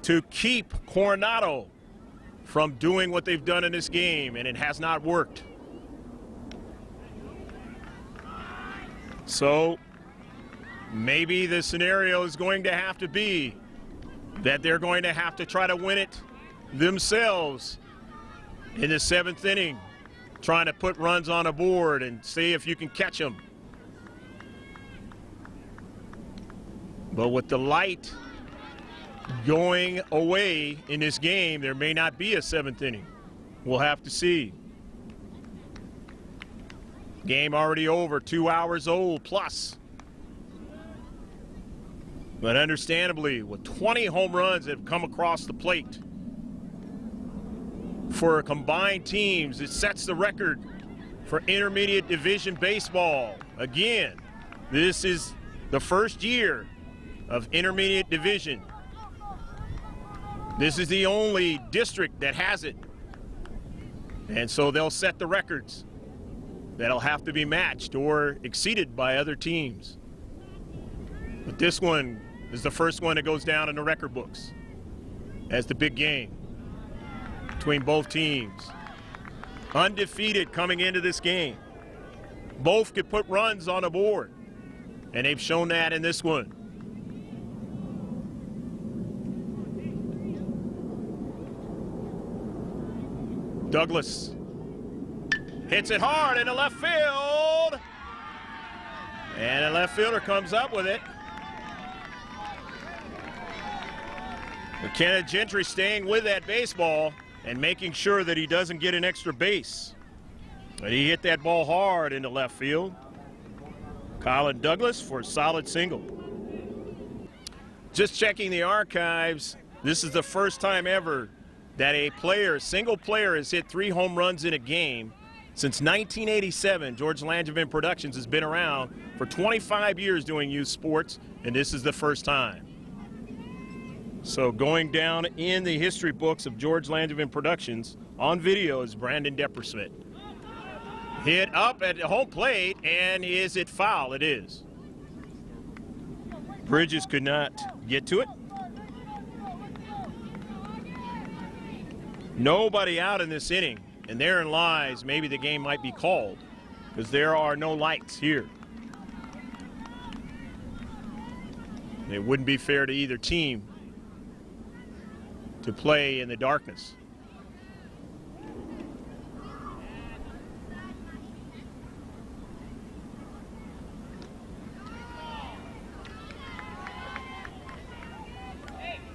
Speaker 2: to keep Coronado from doing what they've done in this game, and it has not worked. So maybe the scenario is going to have to be that they're going to have to try to win it themselves in the 7th inning, trying to put runs on the board and see if you can catch them. But with the light going away in this game, there may not be a 7th inning. We'll have to see. Game already over, 2 hours old plus. But understandably, with 20 home runs that have come across the plate for combined teams, it sets the record for intermediate division baseball. Again, this is the first year of intermediate division. This is the only district that has it. And so they'll set the records that'll have to be matched or exceeded by other teams. But this one is the first one that goes down in the record books as the big game between both teams. Undefeated coming into this game. Both could put runs on the board, and they've shown that in this one. Douglas hits it hard into left field. And the left fielder comes up with it. McKenna Gentry staying with that baseball and making sure that he doesn't get an extra base. But he hit that ball hard into left field. Colin Douglas for a solid single. Just checking the archives, this is the first time ever that a single player has hit 3 home runs in a game. Since 1987, George Langevin Productions has been around for 25 years doing youth sports, and this is the first time. So going down in the history books of George Langevin Productions, on video is Brandon Deppersmith. Hit up at the home plate, and is it foul? It is. Bridges could not get to it. Nobody out in this inning, and therein lies maybe the game might be called because there are no lights here. It wouldn't be fair to either team to play in the darkness.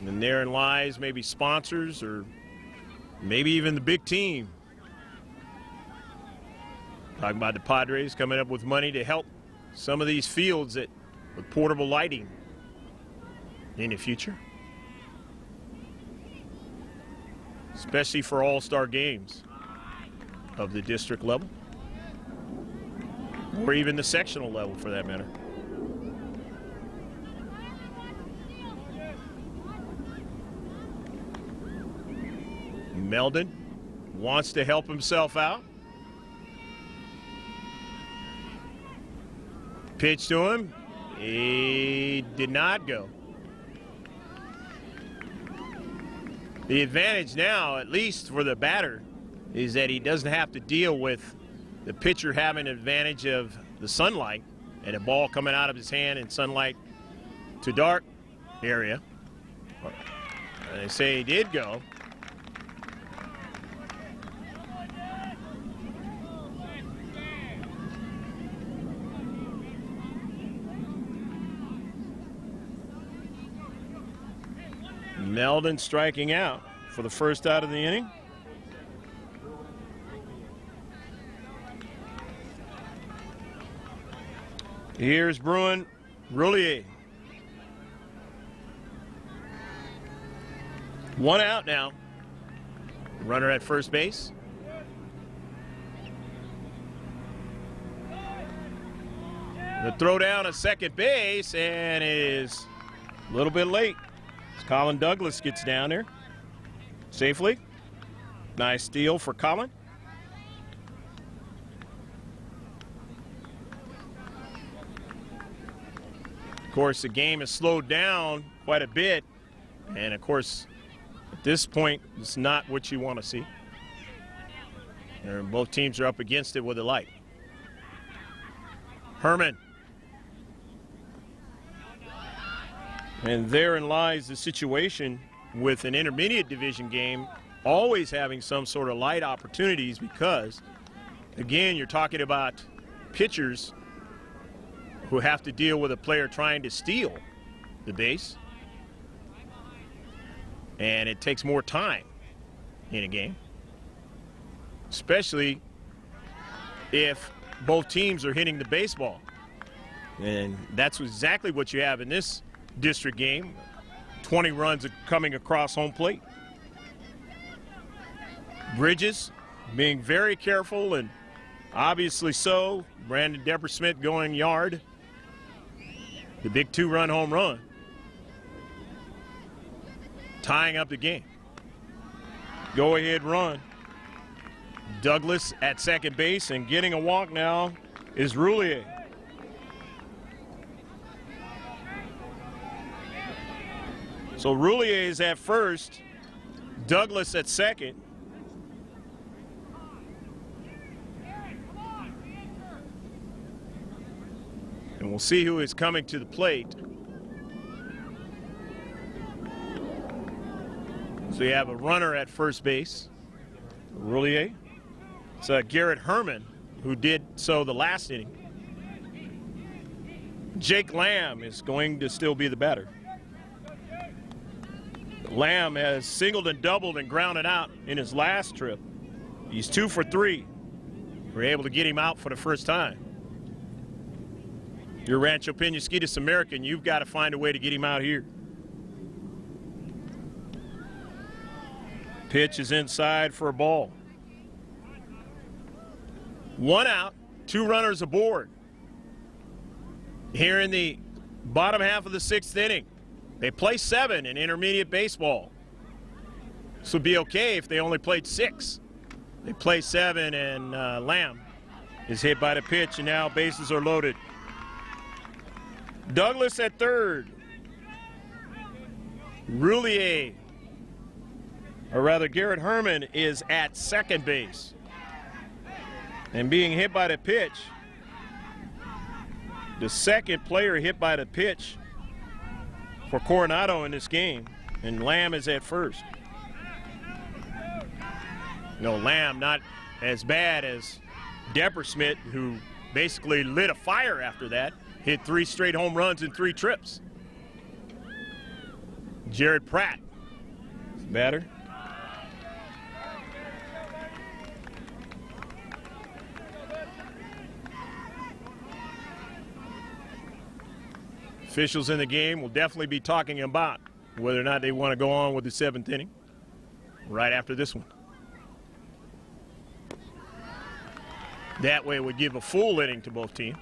Speaker 2: And therein lies maybe sponsors or maybe even the big team. Talking about the Padres coming up with money to help some of these fields with portable lighting in the future. Especially for all-star games of the district level. Or even the sectional level for that matter. Meldon wants to help himself out. Pitch to him. He did not go. The advantage now, at least for the batter, is that he doesn't have to deal with the pitcher having an advantage of the sunlight and a ball coming out of his hand in sunlight to dark area. They say he did go. Meldon striking out for the first out of the inning. Here's Bruin Roulier. One out now. Runner at first base. The throw down at second base, and it is a little bit late. Colin Douglas gets down there safely. Nice steal for Colin. Of course, the game has slowed down quite a bit, and of course, at this point, it's not what you want to see. And both teams are up against it with a light. Herman. And therein lies the situation with an intermediate division game always having some sort of light opportunities because, again, you're talking about pitchers who have to deal with a player trying to steal the base. And it takes more time in a game, especially if both teams are hitting the baseball. And that's exactly what you have in this district game. 20 runs coming across home plate. Bridges being very careful, and obviously so. Brandon Deppersmith going yard. The big 2-run home run. Tying up the game. Go ahead run. Douglas at second base, and getting a walk now is Roulier. So Roulier is at first, Douglas at second. And we'll see who is coming to the plate. So you have a runner at first base, Roulier. It's Garrett Herman, who did so the last inning. Jake Lamb is going to still be the batter. Lamb has singled and doubled and grounded out in his last trip. He's 2 for 3. We're able to get him out for the first time. You're Rancho Penasquitos American. You've got to find a way to get him out here. Pitch is inside for a ball. 1 out, 2 runners aboard. Here in the bottom half of the 6th inning. They play 7 in intermediate baseball. This would be okay if they only played 6. They play 7, and Lamb is hit by the pitch, and now bases are loaded. Douglas at third. Roulier, or rather Garrett Herman, is at second base. And being hit by the pitch, the second player hit by the pitch for Coronado in this game, and Lamb is at first. No, Lamb not as bad as Deppersmith, who basically lit a fire after that, hit 3 straight home runs in 3 trips. Jared Pratt, batter. Officials in the game will definitely be talking about whether or not they want to go on with the 7th inning right after this one. That way it would give a full inning to both teams.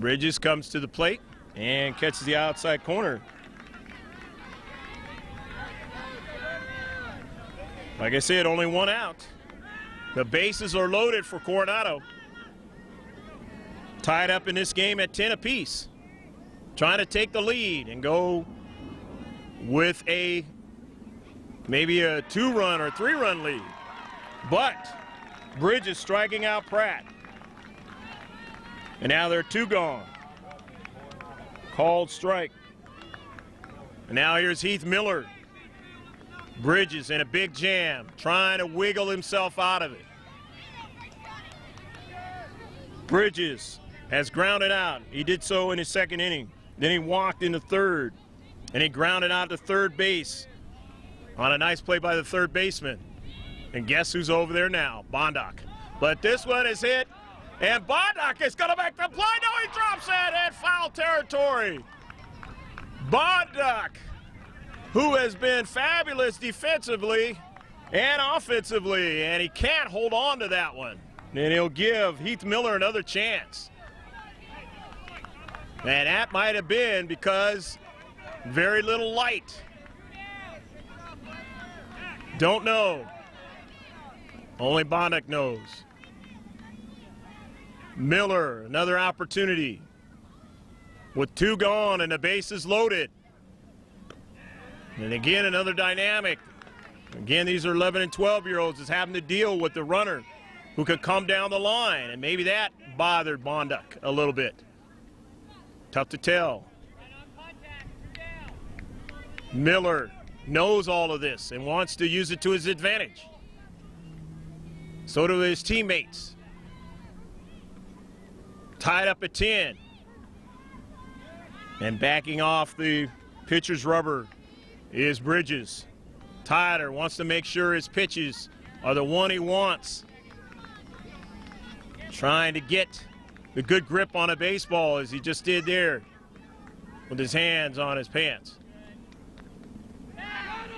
Speaker 2: Bridges comes to the plate and catches the outside corner. Like I said, only one out. The bases are loaded for Coronado. Tied up in this game at 10 apiece. Trying to take the lead and go with maybe a 2-run or 3-run lead. But Bridges striking out Pratt. And now there are 2 gone. Called strike. And now here's Heath Miller. Bridges in a big jam, trying to wiggle himself out of it. Bridges has grounded out. He did so in his second inning. Then he walked in the third, and he grounded out to third base on a nice play by the third baseman. And guess who's over there now? Bondoc. But this one is hit, and Bondoc is going to make the play. No, he drops it in foul territory. Bondoc, who has been fabulous defensively and offensively, and he can't hold on to that one. And he'll give Heath Miller another chance. And that might have been because very little light. Don't know. Only Bondoc knows. Miller, another opportunity. With 2 gone and the bases loaded. And again, another dynamic. Again, these are 11 and 12-year-olds that's having to deal with the runner who could come down the line, and maybe that bothered Bondoc a little bit. Tough to tell. Miller knows all of this and wants to use it to his advantage. So do his teammates. Tied up at 10. And backing off the pitcher's rubber is Bridges. Tyler wants to make sure his pitches are the one he wants. Trying to get the good grip on a baseball as he just did there with his hands on his pants.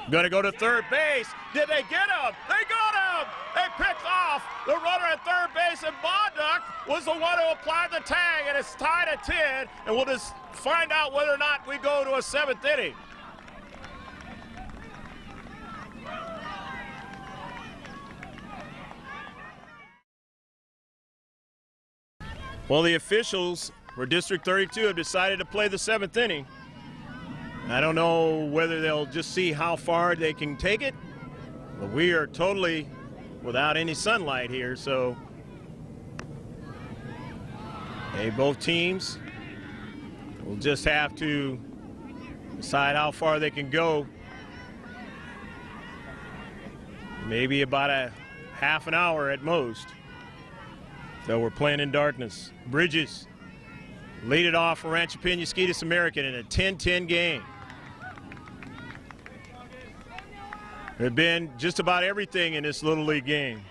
Speaker 2: Going to go to third base. Did they get him? They got him! They picked off the runner at third base, and Bondoc was the one who applied the tag, and it's tied at 10, and we'll just find out whether or not we go to a 7th inning. Well, the officials for District 32 have decided to play the 7th inning. I don't know whether they'll just see how far they can take it, but we are totally without any sunlight here, so both teams will just have to decide how far they can go. Maybe about a half an hour at most. So we're playing in darkness. Bridges lead it off for Rancho Penasquitos American in a 10-10 game. There's been just about everything in this Little League game.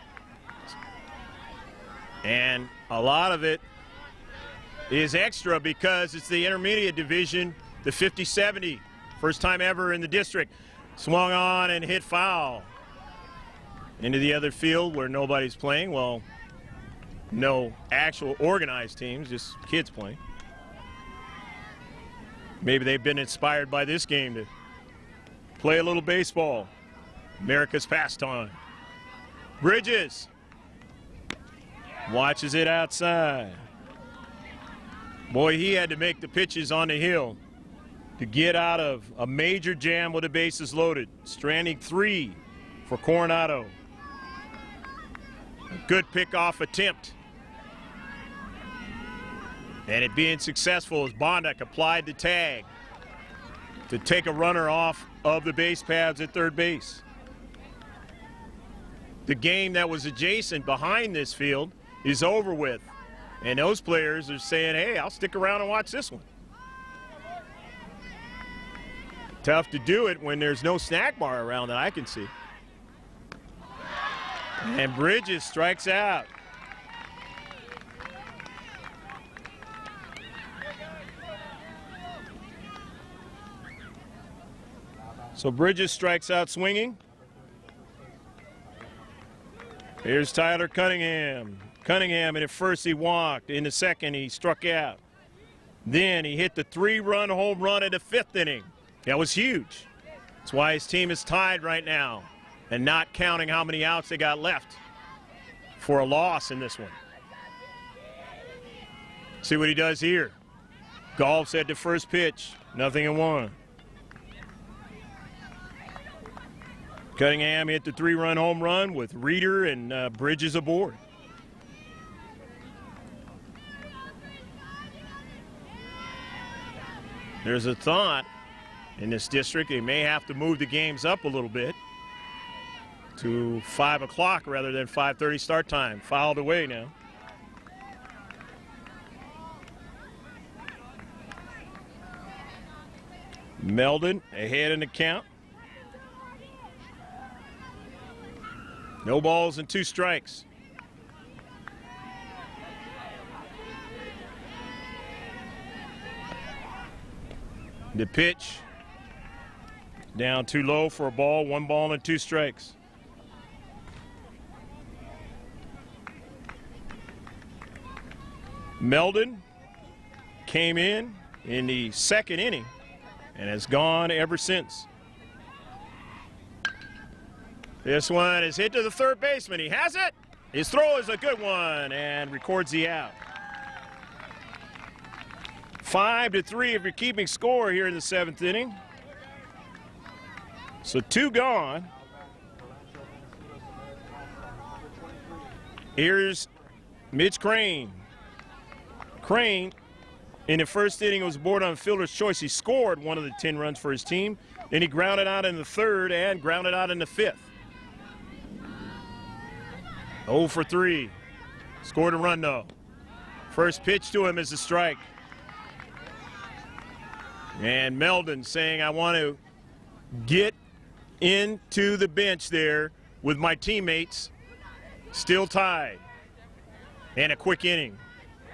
Speaker 2: And a lot of it is extra because it's the intermediate division, the 50-70. First time ever in the district. Swung on and hit foul. Into the other field where nobody's playing. Well, no actual organized teams, just kids playing. Maybe they've been inspired by this game to play a little baseball. America's pastime. Bridges watches it outside. Boy, he had to make the pitches on the hill to get out of a major jam with the bases loaded. Stranding 3 for Coronado. A good pickoff attempt. And it being successful as Bondoc applied the tag to take a runner off of the base paths at third base. The game that was adjacent behind this field is over with. And those players are saying, hey, I'll stick around and watch this one. Tough to do it when there's no snack bar around that I can see. And Bridges strikes out. So Bridges strikes out swinging. Here's Tyler Cunningham. Cunningham, and at first he walked. In the second, he struck out. Then he hit the 3-run home run in the 5th inning. That was huge. That's why his team is tied right now, and not counting how many outs they got left for a loss in this one. See what he does here. Golf's at the first pitch, 0-1. Cunningham hit the 3-run home run with Reeder and Bridges aboard. There's a thought in this district they may have to move the games up a little bit to 5 o'clock rather than 5:30 start time. Fouled away now. Meldon ahead in the count. No balls and 2 strikes. The pitch down too low for a ball, 1 ball and 2 strikes. Meldon came in the 2nd inning and has gone ever since. This one is hit to the 3rd baseman. He has it. His throw is a good one and records the out. 5-3 if you're keeping score here in the 7th inning. So 2 gone. Here's Mitch Crane. Crane, in the 1st inning, was aboard on fielder's choice. He scored one of the 10 runs for his team. Then he grounded out in the 3rd and grounded out in the 5th. 0 for 3. Scored a run, though. First pitch to him is a strike. And Meldon saying, I want to get into the bench there with my teammates. Still tied. And a quick inning.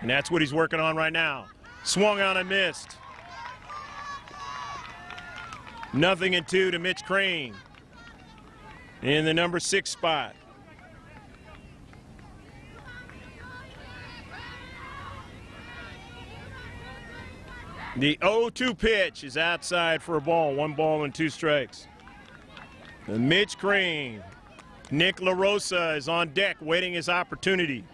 Speaker 2: And that's what he's working on right now. Swung on and missed. 0-2 to Mitch Crane in the number 6 spot. The 0-2 pitch is outside for a ball. 1 ball and 2 strikes. The Mitch Crane. Nick LaRosa is on deck waiting his opportunity.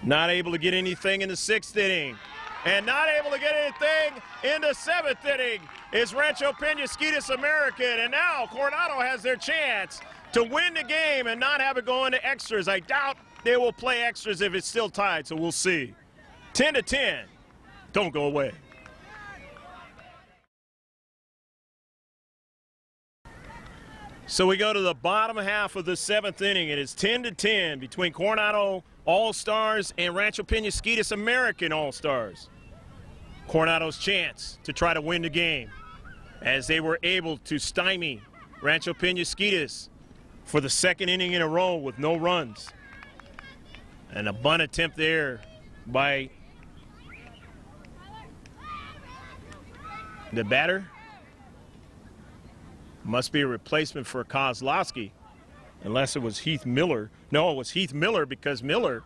Speaker 2: Not able to get anything in the 6th inning. And not able to get anything in the 7th inning is Rancho Penasquitos American. And now Coronado has their chance to win the game and not have it go into extras. I doubt they will play extras if it's still tied, so we'll see. 10-10. Don't go away. So we go to the bottom half of the 7th inning. It is 10-10 between Coronado All-Stars and Rancho Penasquitos American All-Stars. Coronado's chance to try to win the game as they were able to stymie Rancho Penasquitos for the 2nd inning in a row with no runs. And a bunt attempt there by the batter. Must be a replacement for Kozlowski, unless it was Heath Miller. No, it was Heath Miller because Miller.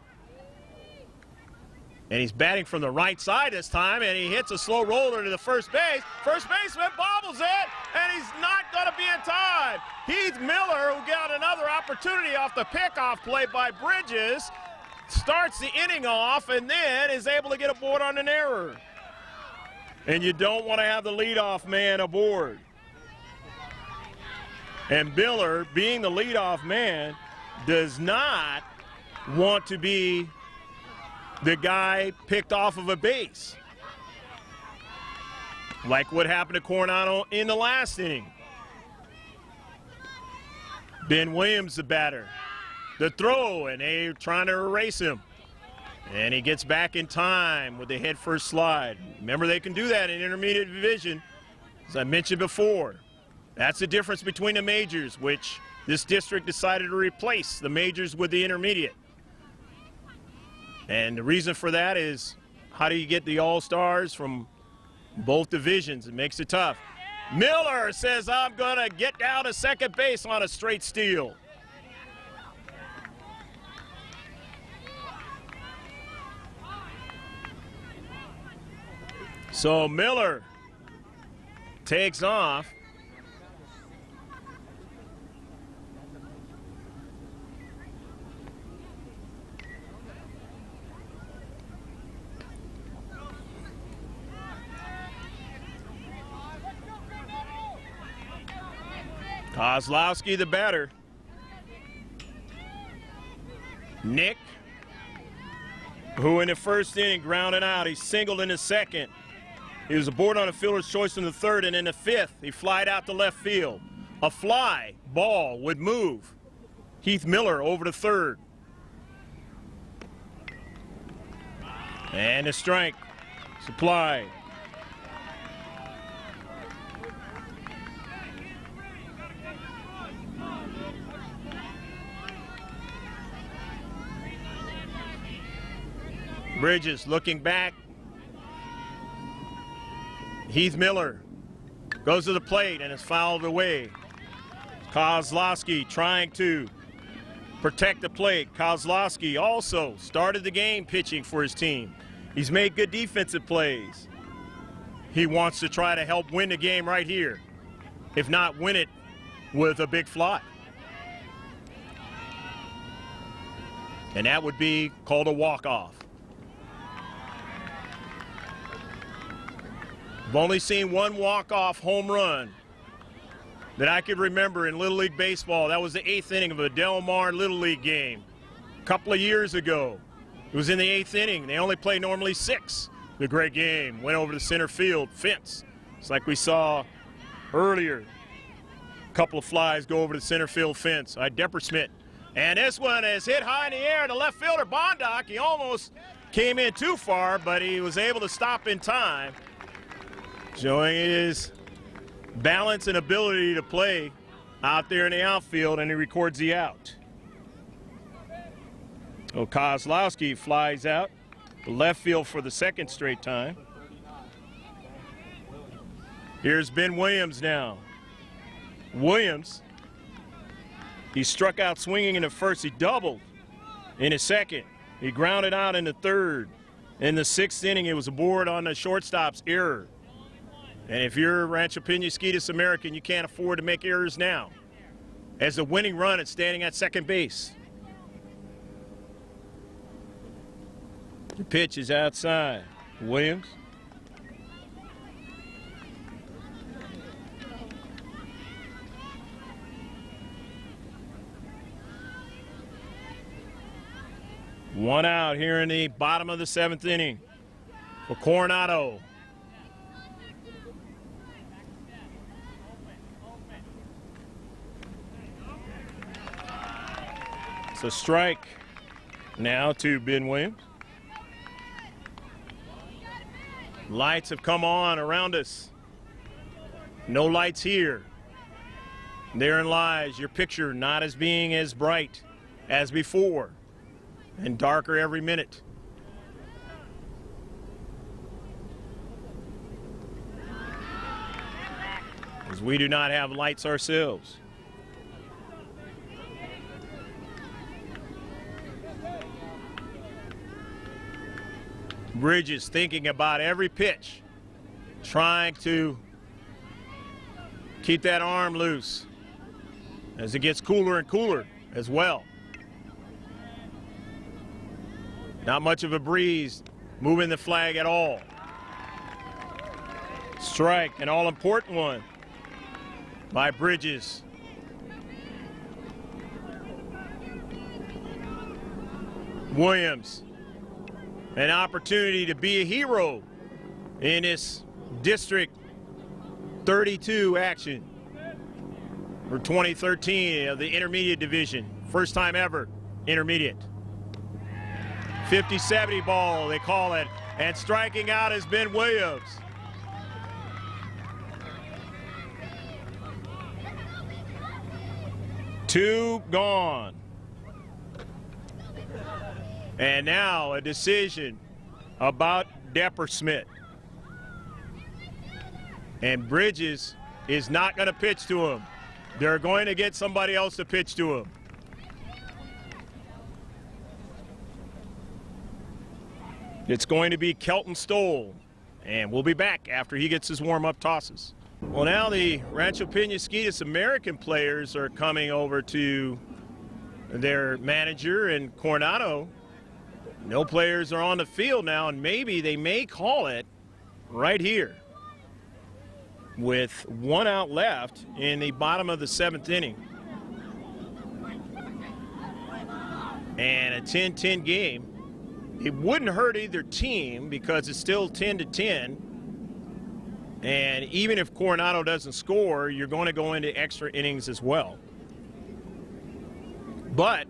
Speaker 2: And he's batting from the right side this time, and he hits a slow roller to the first base. First baseman bobbles it, and he's not going to be in time. Heath Miller, who got another opportunity off the pickoff play by Bridges, starts the inning off and then is able to get aboard on an error. And you don't want to have the leadoff man aboard. And Miller, being the leadoff man, does not want to be the guy picked off of a base, like what happened to Coronado in the last inning. Ben Williams, the batter. The throw, and they're trying to erase him. And he gets back in time with the head first slide. Remember, they can do that in intermediate division, as I mentioned before. That's the difference between the majors, which this district decided to replace the majors with the intermediate. And the reason for that is, how do you get the all-stars from both divisions? It makes it tough. Miller says, I'm going to get down to second base on a straight steal. So Miller takes off. Kozlowski, the batter. Nick, who in the first inning grounded out. He singled in the second. He was aboard on a fielder's choice in the third, and in the fifth, he flied out to left field. A fly ball would move Heath Miller over to third. And a strike supplied. Bridges looking back. Heath Miller goes to the plate and is fouled away. Kozlowski trying to protect the plate. Kozlowski also started the game pitching for his team. He's made good defensive plays. He wants to try to help win the game right here, if not win it with a big fly. And that would be called a walk-off. I've only seen one walk-off home run that I could remember in Little League Baseball. That was the 8th inning of a Del Mar Little League game a couple of years ago. It was in the 8th inning. They only play normally 6. The great game went over the center field fence. It's like we saw earlier. A couple of flies go over the center field fence. Deppersmith. And this one is hit high in the air. The left fielder, Bondock, he almost came in too far, but he was able to stop in time, showing his balance and ability to play out there in the outfield, and he records the out. Kozlowski flies out to left field for the second straight time. Here's Ben Williams now. Williams, he struck out swinging in the first. He doubled in the second. He grounded out in the third. In the 6th inning, it was aboard on the shortstop's error. And if you're Rancho Penasquitos American, you can't afford to make errors now, as the winning run is standing at second base. The pitch is outside. Williams. One out here in the bottom of the 7th inning for Coronado. It's a strike now to Ben Williams. Lights have come on around us. No lights here. Therein lies your picture not as being as bright as before and darker every minute. As we do not have lights ourselves. Bridges thinking about every pitch, trying to keep that arm loose as it gets cooler and cooler as well. Not much of a breeze moving the flag at all. Strike, an all-important one by Bridges. Williams, an opportunity to be a hero in this District 32 action for 2013 of the Intermediate Division. First time ever, Intermediate. 50-70 ball, they call it, and striking out has been Williams. Two gone. And now a decision about Deppersmith. And Bridges is not going to pitch to him. They're going to get somebody else to pitch to him. It's going to be Kelton Stoll, And we'll be back after he gets his warm-up tosses. Well, now the Rancho Penasquitos American players are coming over to their manager in Coronado. No players are on the field now, and maybe they may call it right here with 1 out left in the bottom of the 7th inning. And a 10-10 game. It wouldn't hurt either team because it's still 10-10. And even if Coronado doesn't score, you're going to go into extra innings as well. But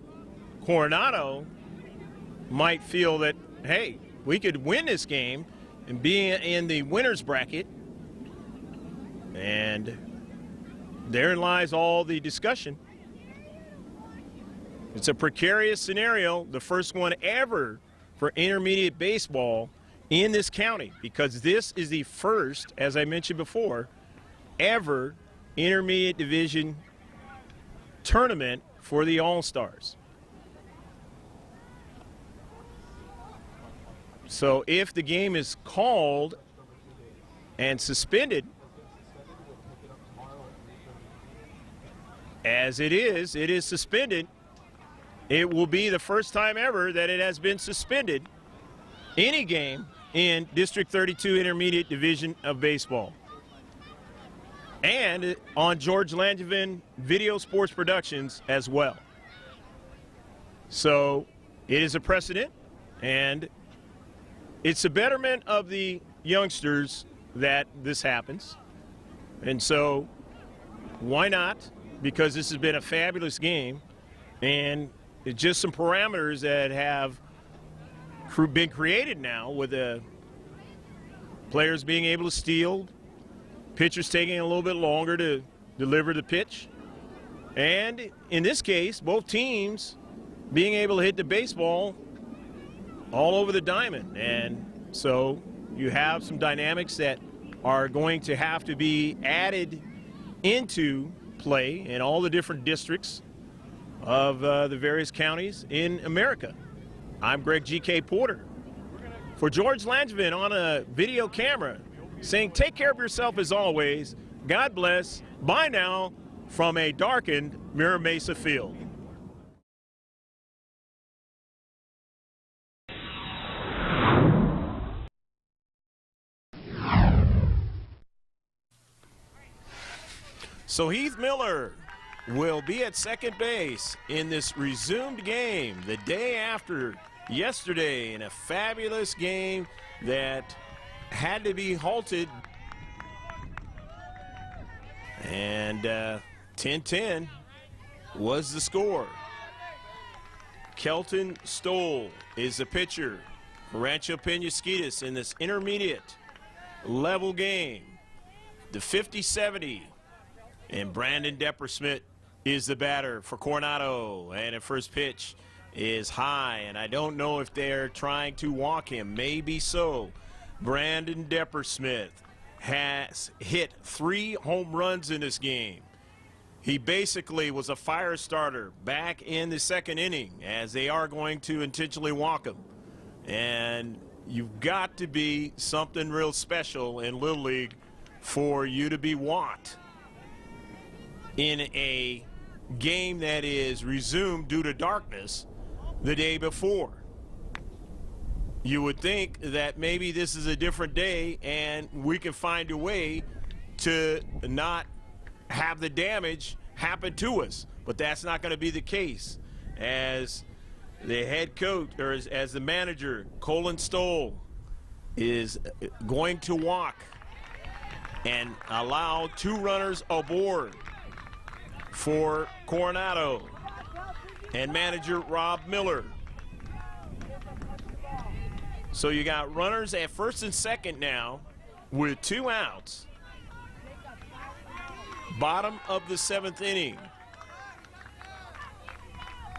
Speaker 2: Coronado might feel that, hey, we could win this game and be in the winner's bracket. And therein lies all the discussion. It's a precarious scenario, the first one ever for intermediate baseball in this county, because this is the first, as I mentioned before, ever intermediate division tournament for the All-Stars. So if the game is called and suspended, as it is suspended, it will be the first time ever that it has been suspended, any game in District 32 Intermediate Division of Baseball. And on George Langevin Video Sports Productions as well. So it is a precedent, and it's a betterment of the youngsters that this happens. And so why not? Because this has been a fabulous game, and it's just some parameters that have been created now with the players being able to steal, pitchers taking a little bit longer to deliver the pitch, and in this case, both teams being able to hit the baseball all over the diamond. And so you have some dynamics that are going to have to be added into play in all the different districts of the various counties in America. I'm Greg G.K. Porter for George Langevin on a video camera, saying take care of yourself as always. God bless. Bye now from a darkened Mira Mesa field. So Heath Miller will be at second base in this resumed game the day after yesterday in a fabulous game that had to be halted. And 10-10 was the score. Kelton Stoll is the pitcher for Rancho Penasquitos in this intermediate level game. The 50-70. And Brandon Deppersmith is the batter for Coronado. And at first pitch is high. And I don't know if they're trying to walk him. Maybe so. Brandon Deppersmith has hit 3 home runs in this game. He basically was a fire starter back in the second inning, as they are going to intentionally walk him. And you've got to be something real special in Little League for you to be walked in a game that is resumed due to darkness the day before. You would think that maybe this is a different day and we can find a way to not have the damage happen to us, but that's not going to be the case, as the head coach, or as the manager, Colin Stoll, is going to walk and allow 2 runners aboard for Coronado and manager Rob Miller. So you got runners at first and second now with 2 outs. Bottom of the 7th inning.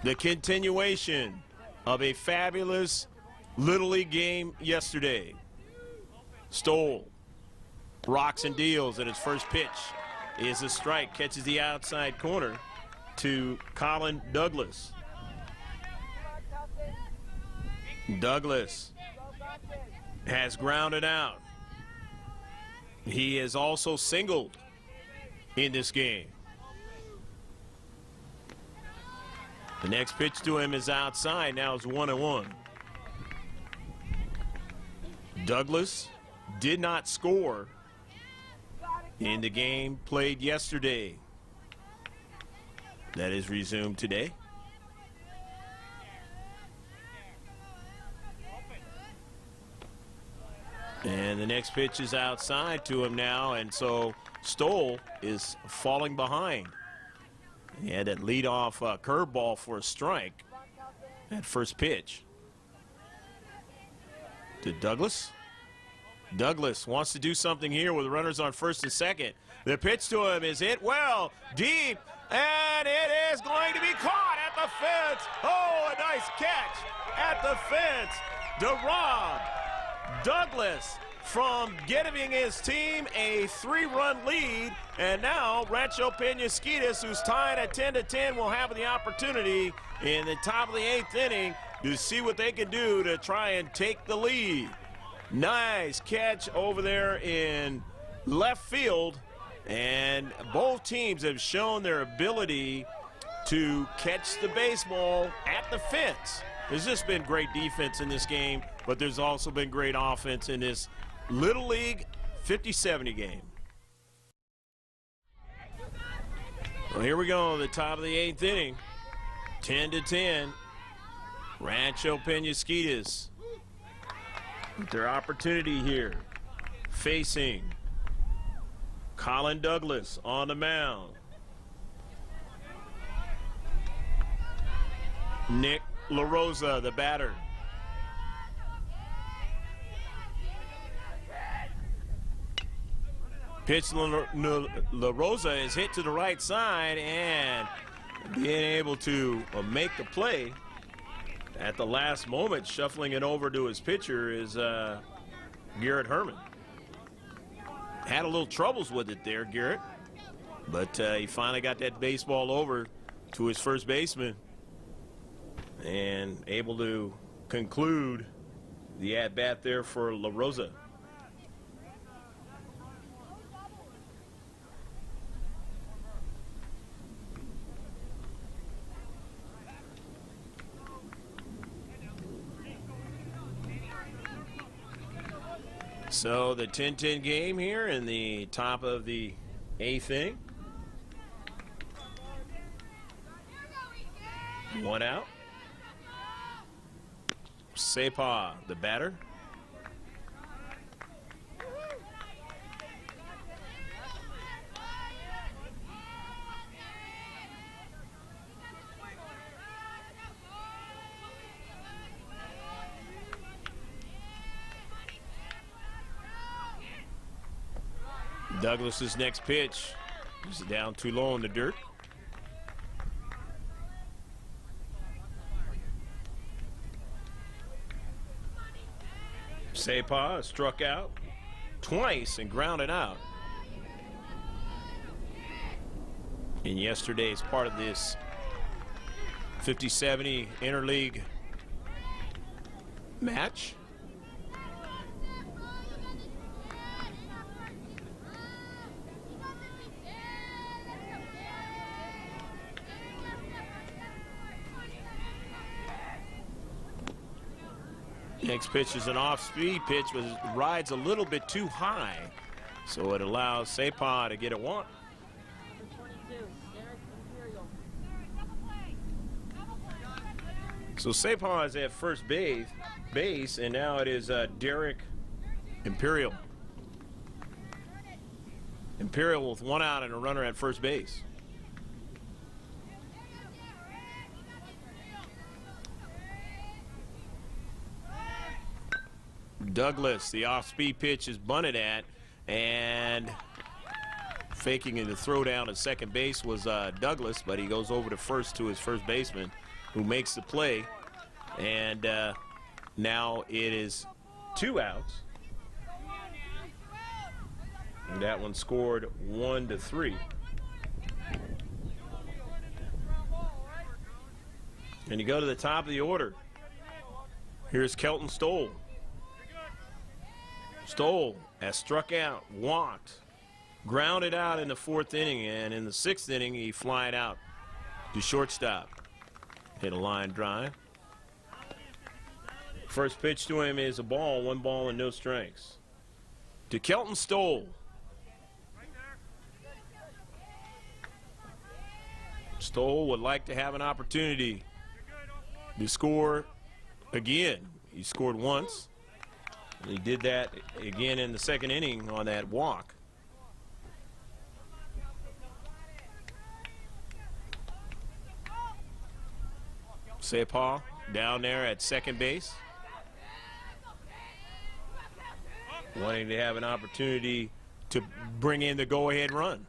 Speaker 2: The continuation of a fabulous Little League game yesterday. Stoll rocks and deals, and his first pitch is a strike. Catches the outside corner to Colin Douglas. Douglas has grounded out He has also singled in this game. The next pitch to him is outside. Now it's 1-1. Douglas did not score in the game played yesterday. That is resumed today. And the next pitch is outside to him now, and so Stoll is falling behind. He had that leadoff curveball for a strike at first pitch. To Douglas. Douglas wants to do something here with runners on first and second. The pitch to him is hit well, deep, and it is going to be caught at the fence. Oh, a nice catch at the fence to rob Douglas from giving his team a 3-run lead. And now Rancho Penasquitos, who's tied at 10-10, will have the opportunity in the top of the 8th inning to see what they can do to try and take the lead. Nice catch over there in left field, and both teams have shown their ability to catch the baseball at the fence. There's just been great defense in this game, but there's also been great offense in this Little League 50-70 game. Well, here we go, the top of the 8th inning, 10-10. Rancho Penasquitos with their opportunity here, facing Colin Douglas on the mound. Nick LaRosa, the batter. Pitch LaRosa is hit to the right side, and being able to make the play at the last moment, shuffling it over to his pitcher, is Garrett Herman. Had a little troubles with it there, Garrett, but he finally got that baseball over to his first baseman and able to conclude the at-bat there for LaRosa. So the 10-10 game here in the top of the 8th inning. One out. Sepa, the batter. Douglas's next pitch is down too low in the dirt. Sepa struck out twice and grounded out in yesterday's part of this 50-70 interleague match. Next pitch is an off-speed pitch, but rides a little bit too high, so it allows Sepa to get a one. So Sepa is at first base, and now it is Derek Imperial. Imperial with one out and a runner at first base. Douglas, the off-speed pitch is bunted at, and faking in the throw down at second base was Douglas, but he goes over to first to his first baseman, who makes the play, and now it is 2 outs. And that one scored 1-3. And you go to the top of the order. Here's Kelton Stoll. Stoll has struck out, walked, grounded out in the 4th inning, and in the 6th inning, he flied out to shortstop. Hit a line drive. First pitch to him is a ball, 1 ball and no strikes. To Kelton Stoll. Stoll would like to have an opportunity to score again. He scored once. And he did that again in the 2nd inning on that walk. Sepa down there at second base, wanting to have an opportunity to bring in the go-ahead run.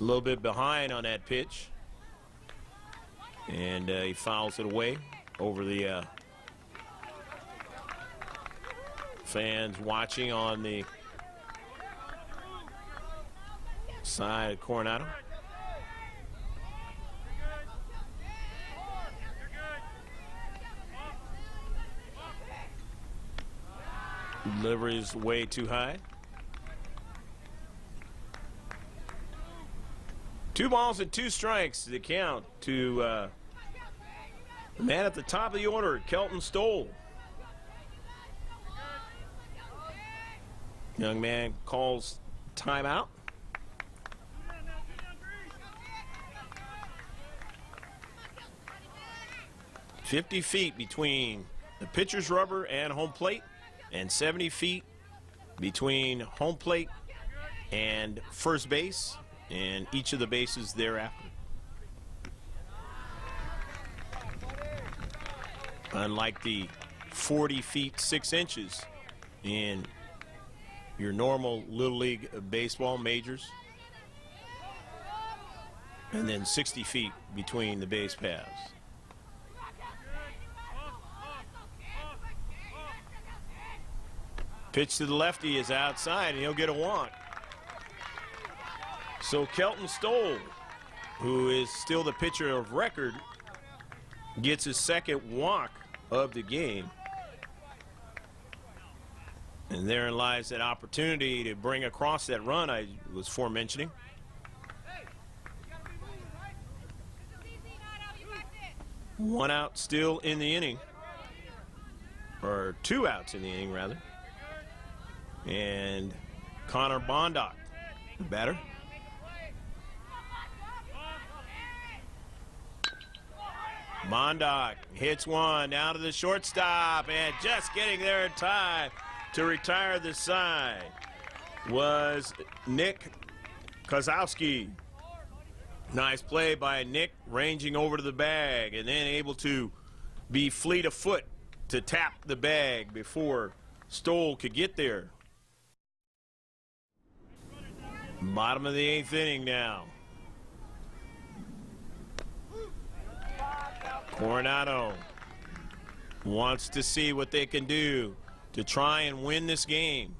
Speaker 2: A little bit behind on that pitch, and he fouls it away over the fans watching on the side of Coronado. Delivery is way too high. 2 balls and 2 strikes to count to the man at the top of the order, Kelton Stoll. Young man calls timeout. "50 feet between the pitcher's rubber and home plate, and 70 feet between home plate and first base, and each of the bases thereafter." Unlike the 40 feet 6 inches in your normal Little League baseball majors, and then 60 feet between the base paths. Pitch to the lefty is outside, and he'll get a walk. So Kelton Stoll, who is still the pitcher of record, gets his 2nd walk of the game. And therein lies that opportunity to bring across that run I was forementioning. One out still in the inning, or 2 outs in the inning, rather. And Connor Bondock, the batter. Bondock hits one down to the shortstop, and just getting there in time to retire the side was Nick Kozowski. Nice play by Nick, ranging over to the bag and then able to be fleet of foot to tap the bag before Stoll could get there. Bottom of the 8th inning now. Coronado wants to see what they can do to try and win this game.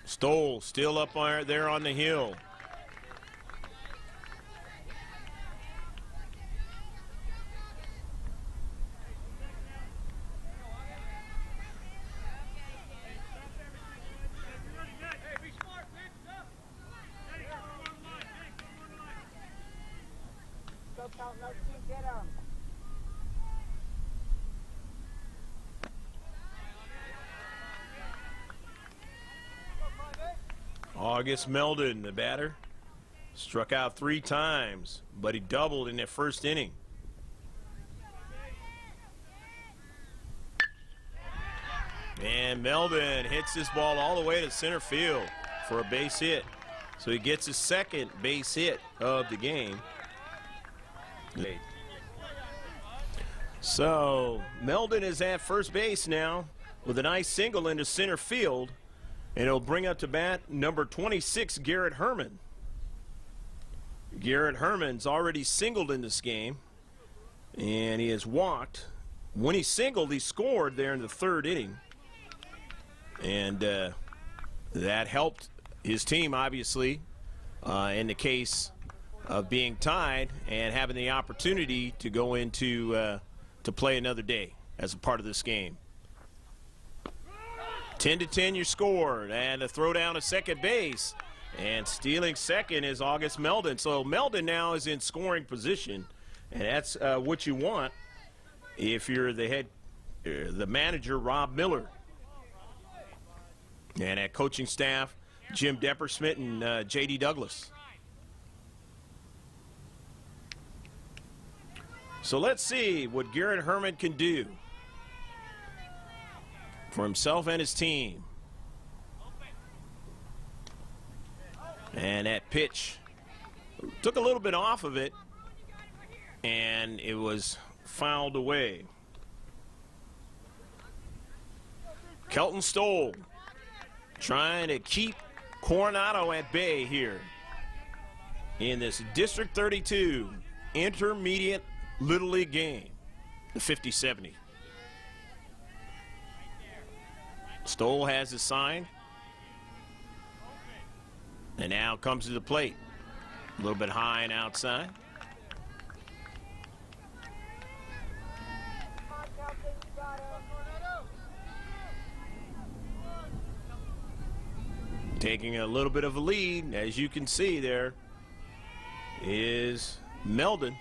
Speaker 2: Stoll still up there on the hill. August Meldon, the batter, struck out 3 times, but he doubled in that 1st inning. And Meldon hits this ball all the way to center field for a base hit. So he gets his 2nd base hit of the game. So Meldon is at first base now with a nice single into center field. And he'll bring up to bat number 26, Garrett Herman. Garrett Herman's already singled in this game, and he has walked. When he singled, he scored there in the 3rd inning. And that helped his team, obviously, in the case of being tied and having the opportunity to go into to play another day as a part of this game. 10-10 your score, and a throw down to second base. And stealing second is August Meldon. So Meldon now is in scoring position, and that's what you want if you're the manager, Rob Miller. And at coaching staff, Jim Deppersmith and J.D. Douglas. So let's see what Garrett Herman can do for himself and his team. And that pitch took a little bit off of it, and it was fouled away. Kelton Stoll trying to keep Coronado at bay here in this District 32 intermediate Little League game, the 50-70. Stoll has his sign. And now comes to the plate. A little bit high and outside. Taking a little bit of a lead, as you can see there, is Meldon.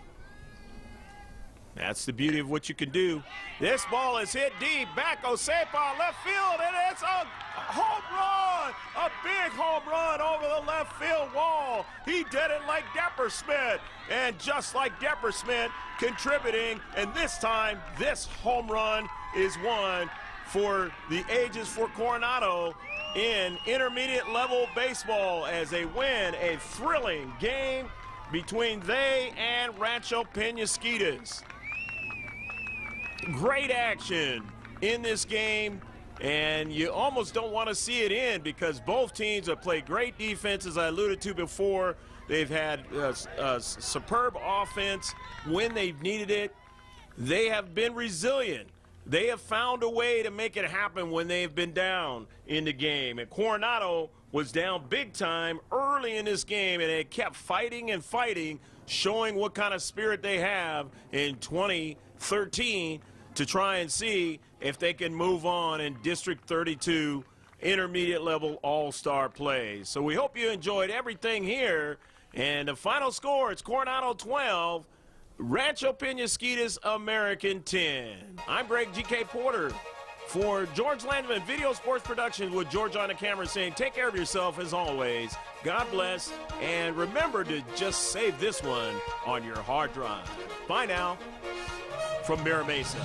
Speaker 2: That's the beauty of what you can do. This ball is hit deep, back Osepa, left field, and it's a home run! A big home run over the left field wall. He did it like Deppersmith, and just like Deppersmith, contributing, and this time, this home run is one for the ages for Coronado in intermediate level baseball as they win a thrilling game between they and Rancho Penasquitas. Great action in this game, and you almost don't want to see it end because both teams have played great defense, as I alluded to before. They've had a superb offense when they've needed it. They have been resilient. They have found a way to make it happen when they've been down in the game. And Coronado was down big time early in this game, and they kept fighting and fighting, showing what kind of spirit they have in 2013 to try and see if they can move on in District 32 intermediate level all-star play. So we hope you enjoyed everything here. And the final score, it's Coronado 12, Rancho Penasquitas American 10. I'm Greg G.K. Porter for George Landman Video Sports Productions with George on the camera saying take care of yourself as always. God bless, and remember to just save this one on your hard drive. Bye now from Mira Mesa.